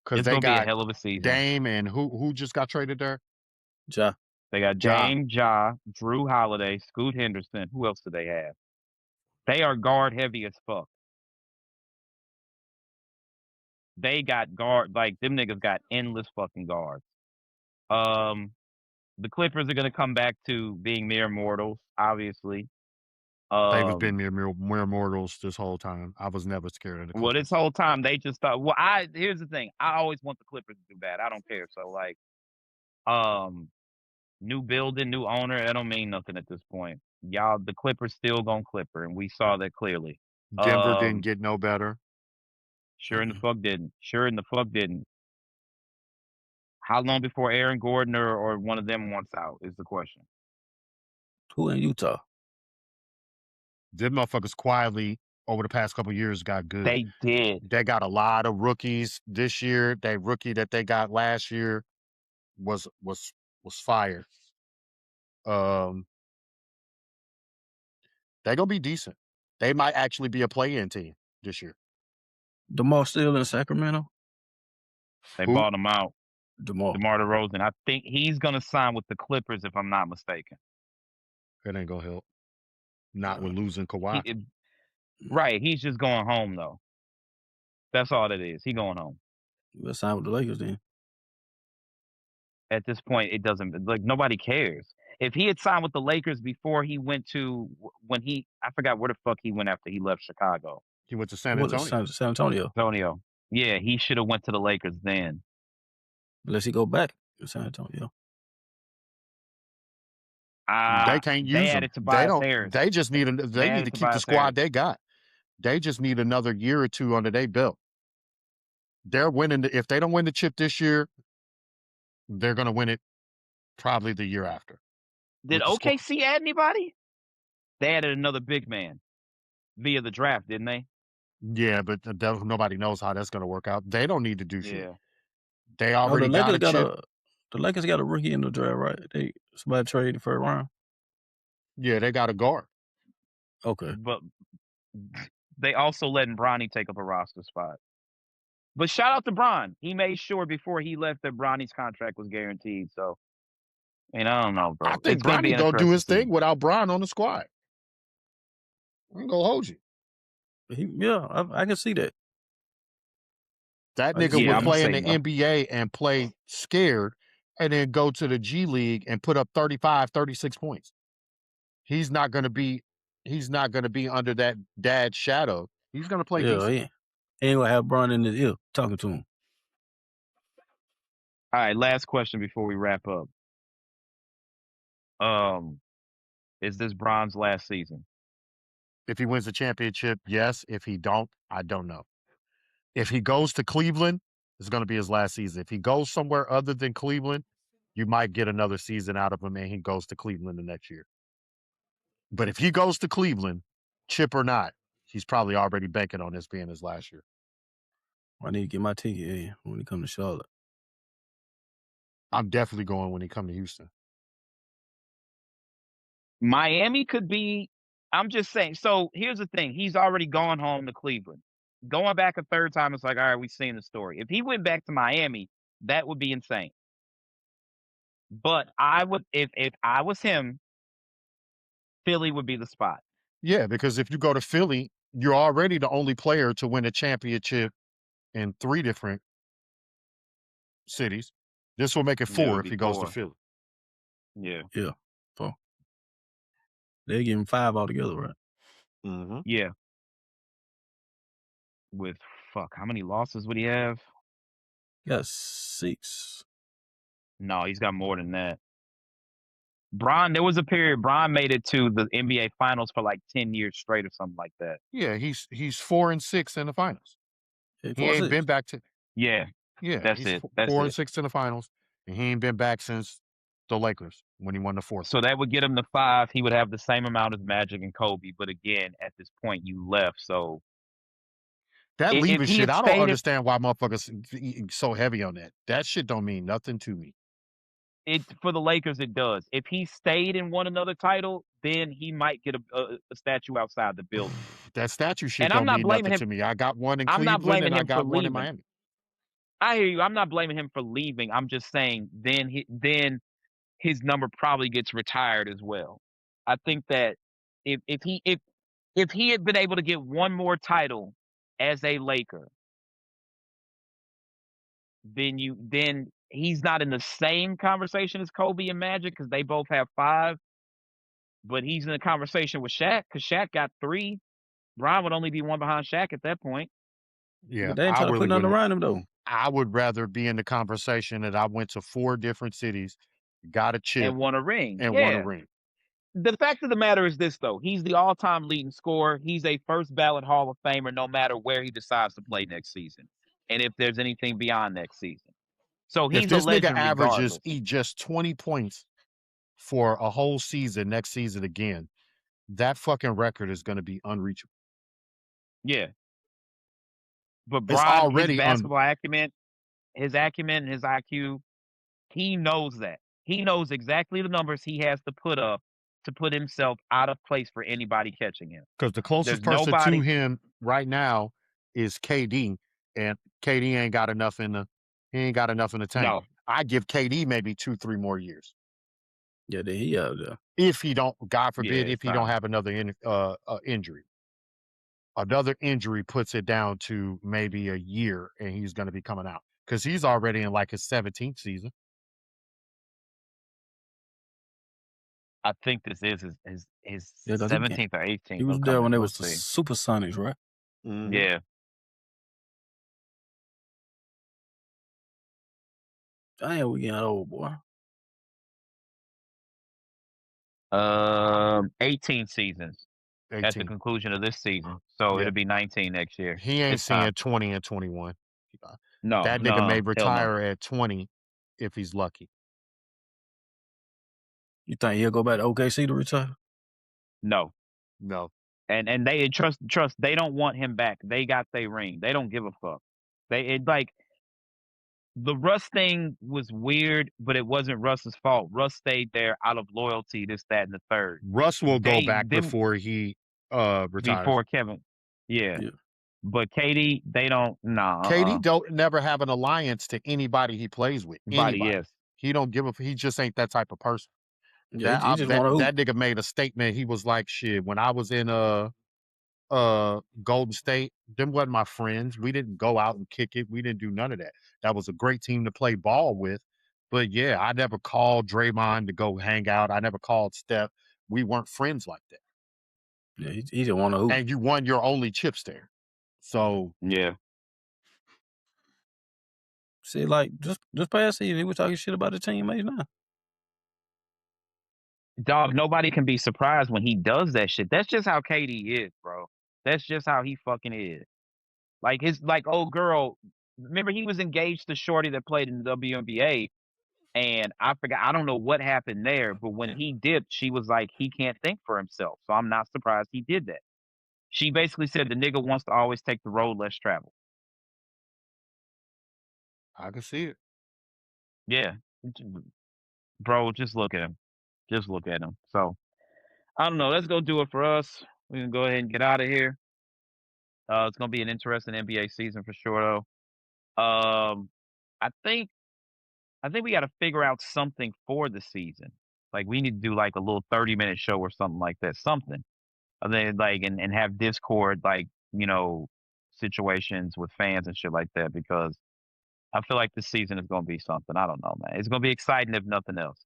Because they gonna be a got hell of a season. Dame and who just got traded there? Ja. They got Ja. Dame, Ja, Drew Holiday, Scoot Henderson. Who else do they have? They are guard heavy as fuck. They got guard, like them niggas got endless fucking guards. The Clippers are gonna come back to being mere mortals, obviously. They've been mere mortals this whole time. I was never scared of the Clippers. Well, this whole time they just thought. Well, here's the thing. I always want the Clippers to do bad. I don't care. So like, new building, new owner. That don't mean nothing at this point. Y'all, the Clippers still gonna Clipper, and we saw that clearly. Denver didn't get no better. Sure in the fuck didn't. Sure in the fuck didn't. How long before Aaron Gordon or one of them wants out is the question. Who in Utah? Them motherfuckers quietly over the past couple of years got good. They did. They got a lot of rookies this year. That rookie that they got last year was fired. They're gonna be decent. They might actually be a play-in team this year. DeMar still in Sacramento? They Who? bought him out. DeMar. DeMar DeRozan. I think he's gonna sign with the Clippers if I'm not mistaken. It ain't gonna help. Not with losing Kawhi. Right. He's just going home though. That's all it is. He going home. Let's sign with the Lakers then. At this point, it doesn't like nobody cares. If he had signed with the Lakers before he went to I forgot where the fuck he went after he left Chicago. He went to San Antonio. San Antonio. Yeah, he should have went to the Lakers then. Unless he go back to San Antonio. They can't use them. They just need to keep the squad they got. They just need another year or two under their belt. They're winning. If they don't win the chip this year, they're going to win it Probably the year after. Did with the squad. OKC add anybody? They added another big man via the draft, didn't they? Yeah, but nobody knows how that's going to work out. They don't need to do shit. Yeah. They Oh, already got a chip. The Lakers got a rookie in the draft, right? Somebody traded for a round. Yeah, they got a guard. Okay. But they also letting Bronny take up a roster spot. But shout out to Bron. He made sure before he left that Bronny's contract was guaranteed. So, I don't know, bro. I think It's gonna be Bronny gonna do his interesting. thing without Bron on the squad. I'm gonna hold you. I can see that. That I can nigga see would that. play in say the no. NBA and play scared and then go to the G League and put up 35, 36 points. He's not gonna be under that dad's shadow. He's gonna play decent. He ain't gonna have Bron in his ear talking to him. All right, last question before we wrap up. Is this Bron's last season? If he wins the championship, yes. If he don't, I don't know. If he goes to Cleveland, it's going to be his last season. If he goes somewhere other than Cleveland, you might get another season out of him and he goes to Cleveland the next year. But if he goes to Cleveland, chip or not, he's probably already banking on this being his last year. I need to get my ticket when he come to Charlotte. I'm definitely going when he come to Houston. Miami could be. I'm just saying. So here's the thing. He's already gone home to Cleveland. Going back a third time, it's like, all right, we've seen the story. If he went back to Miami, that would be insane. But I would, if I was him, Philly would be the spot. Yeah, because if you go to Philly, you're already the only player to win a championship in 3 different cities. This will make it 4 if he goes to Philly. Yeah. Yeah. 4. They're getting 5 altogether, right? Mm-hmm. Yeah. With how many losses would he have? He got 6. No, he's got more than that. Bron, there was a period Bron made it to the NBA Finals for like 10 years straight or something like that. Yeah, he's 4-6 in the finals. He ain't been back to. Yeah, that's he's it. That's 4-6 in the finals, and he ain't been back since the Lakers when he won the 4th. So that would get him to 5. He would have the same amount as Magic and Kobe, but again, at this point, you left. So that if leaving he shit, had I don't stayed, understand why motherfuckers so heavy on that. That shit don't mean nothing to me. for the Lakers, it does. If he stayed and won another title, then he might get a statue outside the building. That statue shit And I'm don't not mean blaming nothing him. to me. I got one in I'm not Cleveland and blaming I him for got one in leaving. Miami. I hear you. I'm not blaming him for leaving. I'm just saying then his number probably gets retired as well. I think that if he had been able to get one more title as a Laker, then he's not in the same conversation as Kobe and Magic because they both have 5, but he's in a conversation with Shaq because Shaq got 3. Bron would only be 1 behind Shaq at that point. Yeah, But they ain't trying to put nothing around him though. I would rather be in the conversation that I went to 4 different cities, got a chip, and won a ring. and won a ring. The fact of the matter is this, though. He's the all-time leading scorer. He's a first ballot Hall of Famer no matter where he decides to play next season. And if there's anything beyond next season. So he's If this a legend nigga averages regardless. just 20 points for a whole season next season again, that fucking record is going to be unreachable. Yeah. But It's Bron, already his basketball acumen, his IQ, he knows that. He knows exactly the numbers he has to put up to put himself out of place for anybody catching him. Because the closest There's person nobody to him right now is KD, and KD ain't got enough in the tank. No. I give KD maybe 2-3 more years. Yeah, then he out there. If he don't, God forbid, Yeah, if he don't have another injury. Another injury puts it down to maybe a year, and he's going to be coming out because he's already in like his 17th season. I think this is his Yeah, 'cause 17th or 18th. He was there when they was the Supersonics, right? Mhm. Yeah. Damn, we getting old, boy. 18 seasons at the 18. conclusion of this season. So Yeah. it'll be 19 next year. He ain't It's time. seeing 20 and 21. No, That nigga may hell no. retire at 20 if he's lucky. You think he'll go back to OKC to retire? No. No. And they trust they don't want him back. They got their ring. They don't give a fuck. The Russ thing was weird, but it wasn't Russ's fault. Russ stayed there out of loyalty, this, that, and the third. Russ will go back Them before he retires. before Kevin. Yeah. But Katie, they don't. Nah. Katie don't never have an alliance to anybody he plays with. Anybody. Yes. He don't give a. He just ain't that type of person. Yeah, That he just wanna hoop. that nigga made a statement. He was like, "Shit, when I was in Golden State, them wasn't my friends. We didn't go out and kick it. We didn't do none of that. That was a great team to play ball with. But yeah, I never called Draymond to go hang out. I never called Steph. We weren't friends like that. Yeah, he just want to hoop. And you won your only chips there. So yeah. See, like just past season, he was talking shit about the teammates now. Dog, nobody can be surprised when he does that shit. That's just how KD is, bro. That's just how he fucking is. Like his old girl. Remember, he was engaged to Shorty that played in the WNBA, and I forgot. I don't know what happened there, but when he dipped, she was like, he can't think for himself. So I'm not surprised he did that. She basically said the nigga wants to always take the road less traveled. I can see it. Yeah, bro, just look at him. Just look at him. So I don't know. Let's go do it for us. We can go ahead and get out of here. It's gonna be an interesting NBA season for sure, though. I think we got to figure out something for the season. Like we need to do like a little 30-minute show or something like that. Something. And then and have Discord situations with fans and shit like that, because I feel like this season is gonna be something. I don't know, man. It's gonna be exciting if nothing else.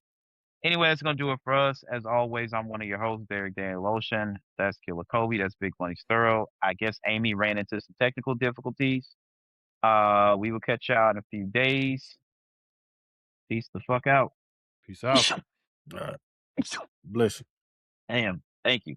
Anyway, that's going to do it for us. As always, I'm one of your hosts, Derek Daniel Ocean. That's Killer Kobe. That's Big Money Thorough. I guess Amy ran into some technical difficulties. We will catch y'all in a few days. Peace the fuck out. Peace out. All right. Bless you. Damn. Thank you.